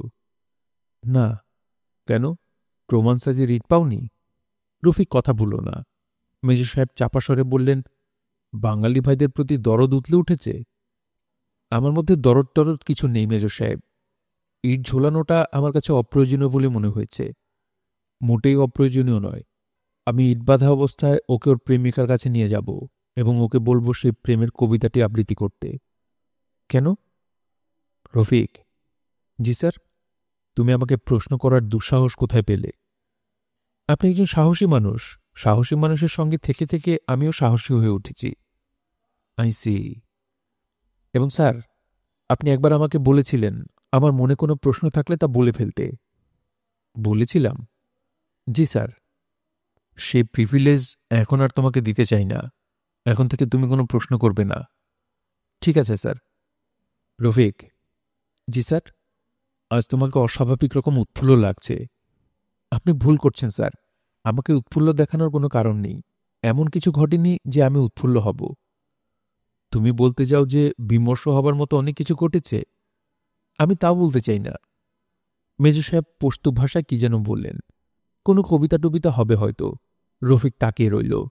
না। কেন? প্রমাণ সাজে ইট পাওনি? রফিক কথা বলল না। মেজর সাহেব চাপা স্বরে বললেন, বাঙালি ভাইদের প্রতি দরদ উতলে উঠেছে। আমার মধ্যে দরদ টরদ কিছু নেই মেজর সাহেব। ইট ঝোলানোটা আমার কাছে অপ্রয়োজনীয় বলে মনে হয়েছে। মোটেই অপ্রয়োজনীয় নয়। আমি ইট বাঁধা অবস্থায় ওকে ওর প্রেমিকার কাছে নিয়ে যাব এবং ওকে বলবো সেই প্রেমের কবিতাটি আবৃত্তি করতে। কেন? রফিক। জি স্যার। তুমি আমাকে প্রশ্ন করার দুঃসাহস কোথায় পেলে? আপনি একজন সাহসী মানুষ। সাহসী মানুষের সঙ্গে থেকে থেকে আমিও সাহসী হয়ে উঠেছি। I C. এবং স্যার, আপনি একবার আমাকে বলেছিলেন আমার মনে কোনো প্রশ্ন থাকলে তা বলে ফেলতে। বলেছিলাম? জি স্যার। সেই প্রিভিলেজ এখন আর তোমাকে দিতে চাই না। এখন থেকে তুমি কোনো প্রশ্ন করবে না। ঠিক আছে স্যার। রফিক। জি স্যার। আজ তোমাকে অস্বাভাবিক রকম উৎফুল্ল লাগছে। আপনি ভুল করছেন স্যার। আমাকে উৎফুল্ল দেখানোর কোনো কারণ নেই। এমন কিছু ঘটেনি যে আমি উৎফুল্ল হব। তুমি বলতে যাও যে বিমর্ষ হবার মতো অনেক কিছু ঘটেছে। আমি তাও বলতে চাই না। মেজর সাহেব পশতু ভাষায় কি যেন বললেন। কোনো কবিতা টবিতা হবে হয়তো। রফিক তাকিয়ে রইল।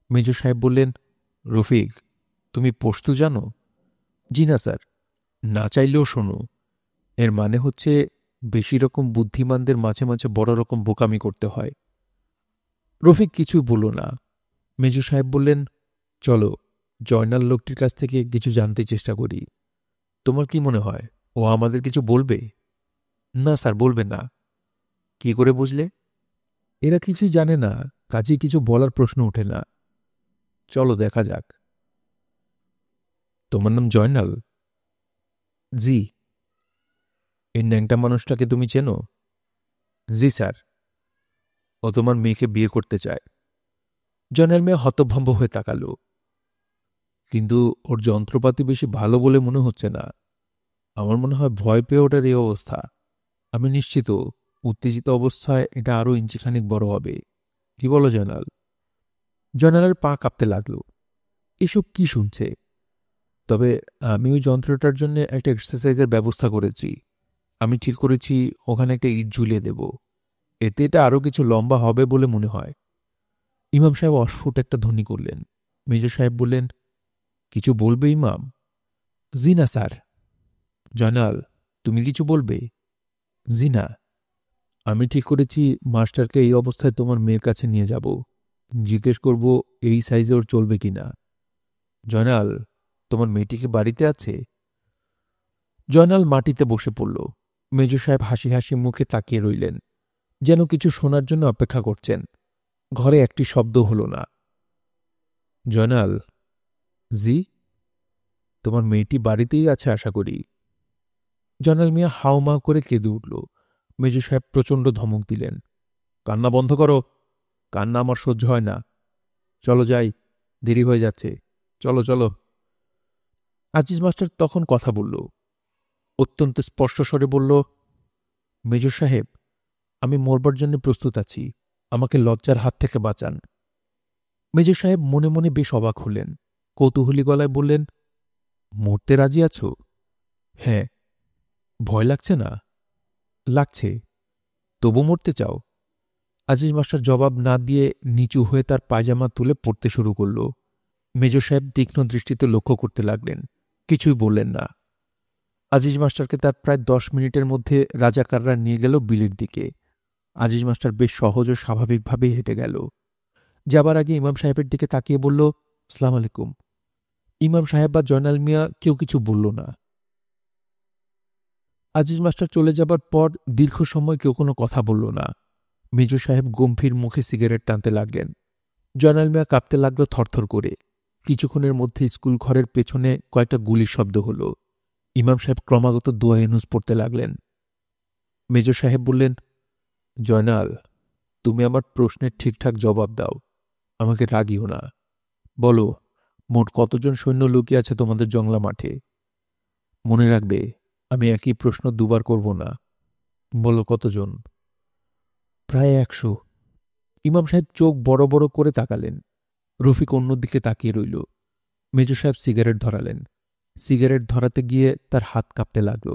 মেজর সাহেব বললেন, রফিক, তুমি পশতু জানো? জি না স্যার। না চাইলেও শোনো। এর মানে হচ্ছে বেশি রকম বুদ্ধিমানদের মাঝে মাঝে বড় রকম বোকামি করতে হয়। রফিক কিছুই বলল না। মেজর সাহেব বললেন, চলো জয়নাল লোকটির কাছ থেকে কিছু জানতে চেষ্টা করি। তোমার কি মনে হয় ও আমাদের কিছু বলবে? না স্যার, বলবে না। কি করে বুঝলে? এরা কিছুই জানে না, কাজেই কিছু বলার প্রশ্ন ওঠে না। চলো দেখা যাক। তোমার নাম জয়নাল? জি। এই ন্যাংটা মানুষটাকে তুমি চেনো? জি স্যার। ও তোমার মেয়েকে বিয়ে করতে চায়। জয়নাল মেয়ে হতভম্ব হয়ে তাকালো। কিন্তু ওর যন্ত্রপাতি বেশি ভালো বলে মনে হচ্ছে না। আমার মনে হয় ভয় পেয়ে ওটার এই অবস্থা। আমি নিশ্চিত উত্তেজিত অবস্থায় এটা আরও ইঞ্চিখানিক বড় হবে। কি বলো জয়নাল? জয়নালের পা কাঁপতে লাগল। এসব কি শুনছে? তবে আমি ওই যন্ত্রটার জন্য একটা এক্সারসাইজের ব্যবস্থা করেছি। আমি ঠিক করেছি ওখানে একটা ইট ঝুলিয়ে দেব। এতে এটা আরও কিছু লম্বা হবে বলে মনে হয়। ইমাম সাহেব অস্ফুট একটা ধ্বনি করলেন। মেজর সাহেব বললেন, কিছু বলবে ইমাম? জি না স্যার। জয়নাল, তুমি কিছু বলবে? জি না। আমি ঠিক করেছি মাস্টারকে এই অবস্থায় তোমার মেয়ের কাছে নিয়ে যাব। জিজ্ঞেস করব এই সাইজে ওর চলবে কিনা। জয়নাল, তোমার মেয়েটি কি বাড়িতে আছে? জয়নাল মাটিতে বসে পড়ল। মেজর সাহেব হাসি হাসি মুখে তাকিয়ে রইলেন, যেন কিছু শোনার জন্য অপেক্ষা করছেন। ঘরে একটি শব্দ হল না। জয়নাল। জি? তোমার মেয়েটি বাড়িতেই আছে আশা করি। জয়নাল মিয়া হাওমা করে কেঁদে উঠল। মেজর সাহেব প্রচণ্ড ধমক দিলেন, কান্না বন্ধ করো, কান্না আমার সহ্য হয় না। চলো যাই, দেরি হয়ে যাচ্ছে, চলো চলো। আজিজ মাস্টার তখন কথা বলল, অত্যন্ত স্পষ্ট স্বরে বলল, মেজর সাহেব, আমি মরবার জন্য প্রস্তুত আছি, আমাকে লজ্জার হাত থেকে বাঁচান। মেজর সাহেব মনে মনে বেশ অবাক হলেন। কৌতূহলী গলায় বললেন, মরতে রাজি আছো? হ্যাঁ। ভয় লাগছে না? লাগছে। তবু মরতে চাও? আজিজ মাস্টার জবাব না দিয়ে নিচু হয়ে তার পায়জামা তুলে পড়তে শুরু করল। মেজর সাহেব তীক্ষ্ণ দৃষ্টিতে লক্ষ্য করতে লাগলেন, কিছুই বললেন না। আজিজ মাস্টারকে তার প্রায় 10 মিনিটের মধ্যে রাজাকাররা নিয়ে গেল বিলের দিকে। আজিজ মাস্টার বেশ সহজ ও স্বাভাবিকভাবেই হেঁটে গেল। যাবার আগে ইমাম সাহেবের দিকে তাকিয়ে বলল, আসসালাম আলাইকুম। ইমাম সাহেব বা জয়নাল মিয়া কেউ কিছু বলল না। আজিজ মাস্টার চলে যাবার পর দীর্ঘ সময় কেউ কোনো কথা বলল না। মেজর সাহেব গম্ভীর মুখে সিগারেট টানতে লাগলেন। জয়নাল মিয়া কাঁপতে লাগল থরথর করে। কিছুক্ষণের মধ্যে স্কুল ঘরের পেছনে কয়েকটা গুলির শব্দ হল। ইমাম সাহেব ক্রমাগত দোয়া ইউনুস পড়তে লাগলেন। মেজর সাহেব বললেন, জয়নাল, তুমি আমার প্রশ্নের ঠিকঠাক জবাব দাও, আমাকে রাগিও না। বলো, মোট কতজন সৈন্য লুকিয়ে আছে তোমাদের জংলা মাঠে? মনে রাখবে, আমি একই প্রশ্ন দুবার করব না। বলো কতজন? প্রায় 100। ইমাম সাহেব চোখ বড় বড় করে তাকালেন। রফিক অন্যদিকে তাকিয়ে রইল। মেজর সাহেব সিগারেট ধরালেন। সিগারেট ধরাতে গিয়ে তার হাত কাঁপতে লাগল।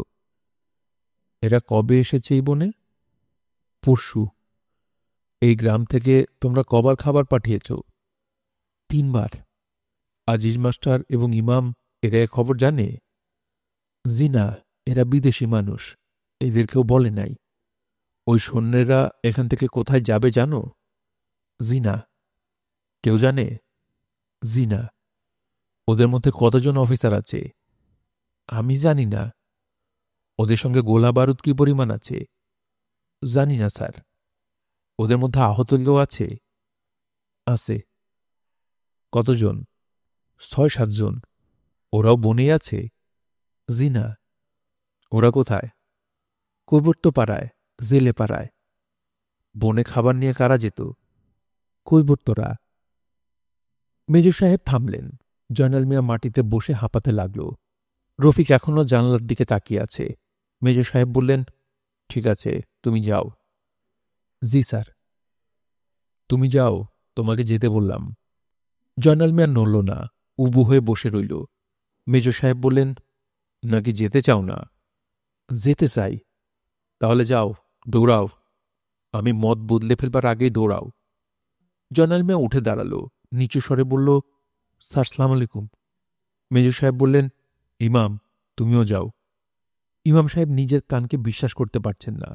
এরা কবে এসেছে এই বনে? পরশু। এই গ্রাম থেকে তোমরা কবার খাবার পাঠিয়েছ? 3 বার। আজিজ মাস্টার এবং ইমাম এরা এ খবর জানে? জি না, এরা বিদেশি মানুষ, এদের কেউ বলে নাই। ওই সৈন্যেরা এখান থেকে কোথায় যাবে জানো? জি না। কেউ জানে? জি না। ওদের মধ্যে কতজন অফিসার আছে? আমি জানি না। ওদের সঙ্গে গোলা বারুদ কি পরিমাণ আছে? জানি না স্যার। ওদের মধ্যে আহত কেউ আছে? আছে। কতজন? 6-7 জন। ওরাও বনেই আছে? জি না। ওরা কোথায়? কৈবর্তপাড়ায়, জেলে পাড়ায়। বনে খাবার নিয়ে কারা যেত? কৈবর্তরা। মেজর সাহেব থামলেন। জয়নাল মিয়া মাটিতে বসে হাঁপাতে লাগল। রফিক এখনও জানলার দিকে তাকিয়ে আছে। মেজর সাহেব বললেন, ঠিক আছে, তুমি যাও। জি স্যার। তুমি যাও, তোমাকে যেতে বললাম। জয়নাল মিয়া নড়ল না, উবু হয়ে বসে রইল। মেজর সাহেব বললেন, নাকি যেতে চাও না? যেতে চাই। তাহলে যাও, দৌড়াও। আমি মত বদলে ফেলবার আগেই দৌড়াও। জয়নাল মিয়া উঠে দাঁড়াল, নিচু স্বরে বলল, স্যার সালাম আলাইকুম। মেজর সাহেব বললেন, ইমাম, তুমিও যাও। ইমাম সাহেব নিজের কানকে বিশ্বাস করতে পারছেন না।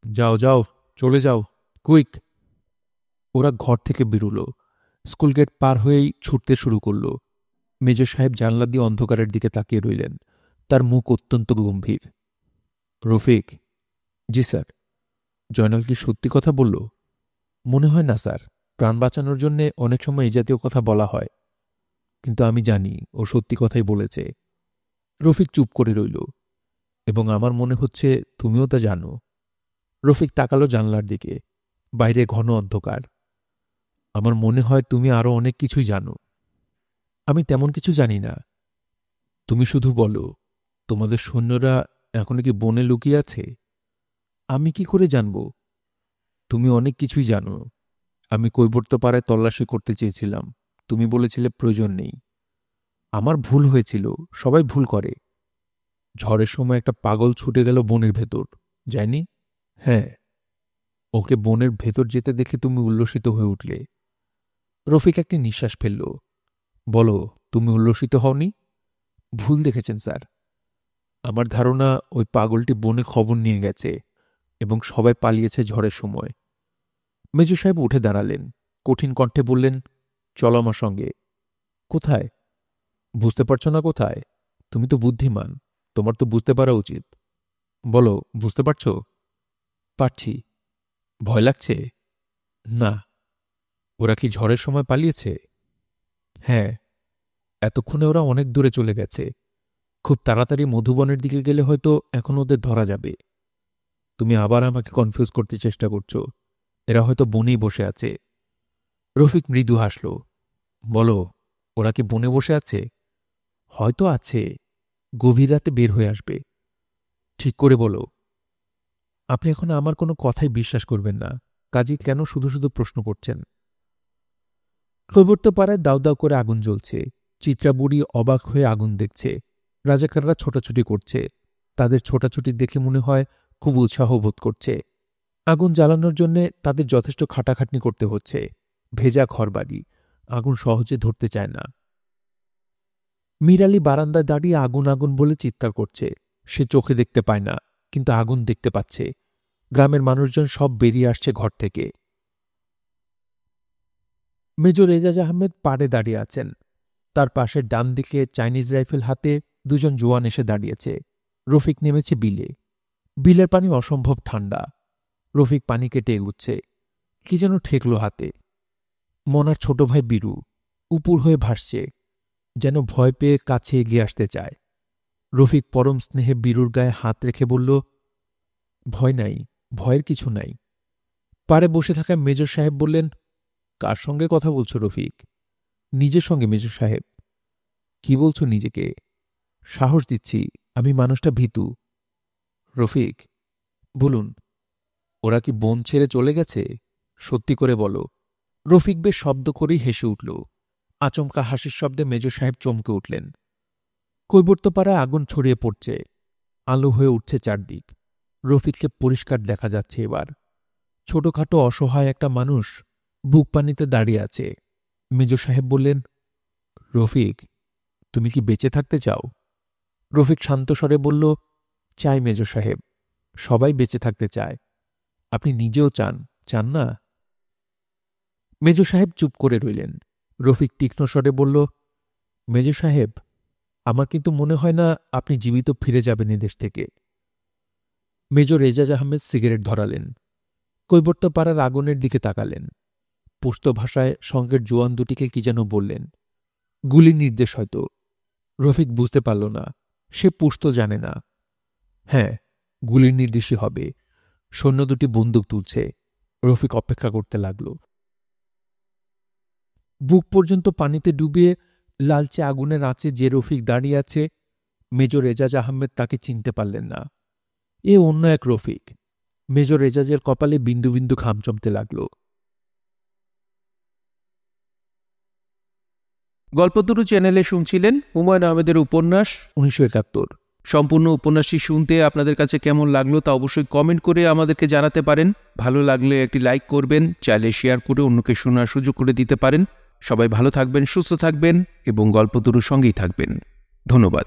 যাও যাও, চলে যাও, কুইক। ওরা ঘর থেকে বেরুল। স্কুল গেট পার হয়েই ছুটতে শুরু করল। মেজর সাহেব জানলা দিয়ে অন্ধকারের দিকে তাকিয়ে রইলেন। তার মুখ অত্যন্ত গম্ভীর। রফিক। জি স্যার। জয়নাল কি সত্যি কথা বলল? মনে হয় না স্যার, প্রাণ বাঁচানোর জন্য অনেক সময় এই জাতীয় কথা বলা হয়, কিন্তু আমি জানি ও সত্যি কথাই বলেছে। রফিক চুপ করে রইল। এবং আমার মনে হচ্ছে তুমিও তা জানো। রফিক তাকালো জানলার দিকে। বাইরে ঘন অন্ধকার। আমার মনে হয় তুমি আরো অনেক কিছুই জানো। আমি তেমন কিছু জানি না। তুমি শুধু বলো, তোমাদের সৈন্যরা এখনো কি বনে লুকিয়ে আছে? আমি কি করে জানব? তুমি অনেক কিছুই জানো। আমি কৈবর্তপাড়ায় তল্লাশি করতে চেয়েছিলাম, তুমি বলেছিলে প্রয়োজন নেই। আমার ভুল হয়েছিল, সবাই ভুল করে। ঝড়ের সময় একটা পাগল ছুটে গেল বনের ভেতর, যায়নি? হ্যাঁ। ওকে বনের ভেতর যেতে দেখে তুমি উল্লসিত হয়ে উঠলে। রফিক একটি নিঃশ্বাস ফেলল। বলো, তুমি উল্লসিত হওনি? ভুল দেখেছেন স্যার। আমার ধারণা ওই পাগলটি বনে খবর নিয়ে গেছে এবং সবাই পালিয়েছে ঝড়ের সময়। মেজর সাহেব উঠে দাঁড়ালেন। কঠিন কণ্ঠে বললেন, চলো আমার সঙ্গে। কোথায়? বুঝতে পারছো না কোথায়? তুমি তো বুদ্ধিমান, তোমার তো বুঝতে পারা উচিত। বলো, বুঝতে পারছো? পারছি। ভয় লাগছে? না। ওরা কি ঝড়ের সময় পালিয়েছে? হ্যাঁ। এতক্ষণে ওরা অনেক দূরে চলে গেছে। খুব তাড়াতাড়ি মধুবনের দিকে গেলে হয়তো এখন ওদের ধরা যাবে। তুমি আবার আমাকে কনফিউজ করতে চেষ্টা করছো। এরা হয়তো বনেই বসে আছে। রফিক মৃদু হাসল। বলো, ওরা কি বনে বসে আছে? হয়তো আছে, গভীর রাতে বের হয়ে আসবে। ঠিক করে বলো। আপনি এখন আমার কোনো কথাই বিশ্বাস করবেন না, কাজী কেন শুধু শুধু প্রশ্ন করছেন? কৈবর্তপাড়ায় দাউ দাউ করে আগুন জ্বলছে। চিত্রা বুড়ি অবাক হয়ে আগুন দেখছে। রাজাকাররা ছোটাছুটি করছে। তাদের ছোটাছুটি দেখে মনে হয় খুব উৎসাহ বোধ করছে। আগুন জ্বালানোর জন্যে তাদের যথেষ্ট খাটাখাটনি করতে হচ্ছে। ভেজা ঘরবাড়ি, আগুন সহজে ধরতে চায় না। মিরালি বারান্দায় দাঁড়িয়ে আগুন আগুন বলে চিৎকার করছে। সে চোখে দেখতে পায় না, কিন্তু আগুন দেখতে পাচ্ছে। গ্রামের মানুষজন সব বেরিয়ে আসছে ঘর থেকে। মেজর এজাজ আহমেদ পাড়ে দাঁড়িয়ে আছেন। তার পাশের ডান দিকে চাইনিজ রাইফেল হাতে দুজন জোয়ান এসে দাঁড়িয়েছে। রফিক নেমেছে বিলে। বিলের পানি অসম্ভব ঠান্ডা। রফিক পানি কেটে এগুচ্ছে। কি যেন ঠেকল হাতে। মনার ছোট ভাই বীরু উপুর হয়ে ভাসছে, যেন ভয় পেয়ে কাছে এগিয়ে আসতে চায়। রফিক পরম স্নেহে বীরুর গায়ে হাত রেখে বলল, ভয় নাই, ভয়ের কিছু নাই। পাড়ে বসে থাকা মেজর সাহেব বললেন, কার সঙ্গে কথা বলছো রফিক? নিজের সঙ্গে মেজর সাহেব। কি বলছো নিজেকে? সাহস দিচ্ছি, আমি মানুষটা ভীতু। রফিক, বলুন, ওরা কি বন ছেড়ে চলে গেছে? সত্যি করে বলো। রফিক বেশ শব্দ করেই হেসে উঠল। আচমকা হাসির শব্দে মেজর সাহেব চমকে উঠলেন। কৈবর্তপাড়ায় আগুন ছড়িয়ে পড়ছে। আলো হয়ে উঠছে চারদিক। রফিককে পরিষ্কার দেখা যাচ্ছে এবার। ছোটখাটো অসহায় একটা মানুষ বুক পানিতে দাঁড়িয়ে আছে। মেজর সাহেব বললেন, রফিক, তুমি কি বেঁচে থাকতে চাও? রফিক শান্ত স্বরে বলল, চাই মেজর সাহেব, সবাই বেঁচে থাকতে চায়। আপনি নিজেও চান, চান না? মেজর সাহেব চুপ করে রইলেন। রফিক তীক্ষ্ণ স্বরে বলল, মেজর সাহেব, আমার কিন্তু মনে হয় না আপনি জীবিত ফিরে যাবেন এদেশ থেকে। মেজর এজাজ আহমেদ সিগারেট ধরালেন। কৈবর্তপাড়ার আগুনের দিকে তাকালেন। পুস্ত ভাষায় সঙ্গের জোয়ান দুটিকে কি যেন বললেন। গুলির নির্দেশ হয়তো। রফিক বুঝতে পারল না। সে পুস্ত জানে না। হ্যাঁ, গুলির নির্দেশই হবে। সৈন্য দুটি বন্দুক তুলছে। রফিক অপেক্ষা করতে লাগল। বুক পর্যন্ত পানিতে ডুবিয়ে লালচে আগুনের আঁচে যে রফিক দাঁড়িয়ে আছে, মেজর এজাজ আহমেদ তাকে চিনতে পারলেন না। এ অন্য এক রফিক। মেজর এজাজের কপালে বিন্দু বিন্দু ঘাম জমতে লাগল। গল্পতরু চ্যানেলে শুনছিলেন হুমায়ুন আহমেদের উপন্যাস 1971। সম্পূর্ণ উপন্যাসটি শুনতে আপনাদের কাছে কেমন লাগলো তা অবশ্যই কমেন্ট করে আমাদেরকে জানাতে পারেন। ভালো লাগলে একটি লাইক করবেন, চাইলে শেয়ার করে অন্যকে শোনার সুযোগ করে দিতে পারেন। সবাই ভালো থাকবেন, সুস্থ থাকবেন এবং গল্পতরুর সঙ্গেই থাকবেন। ধন্যবাদ।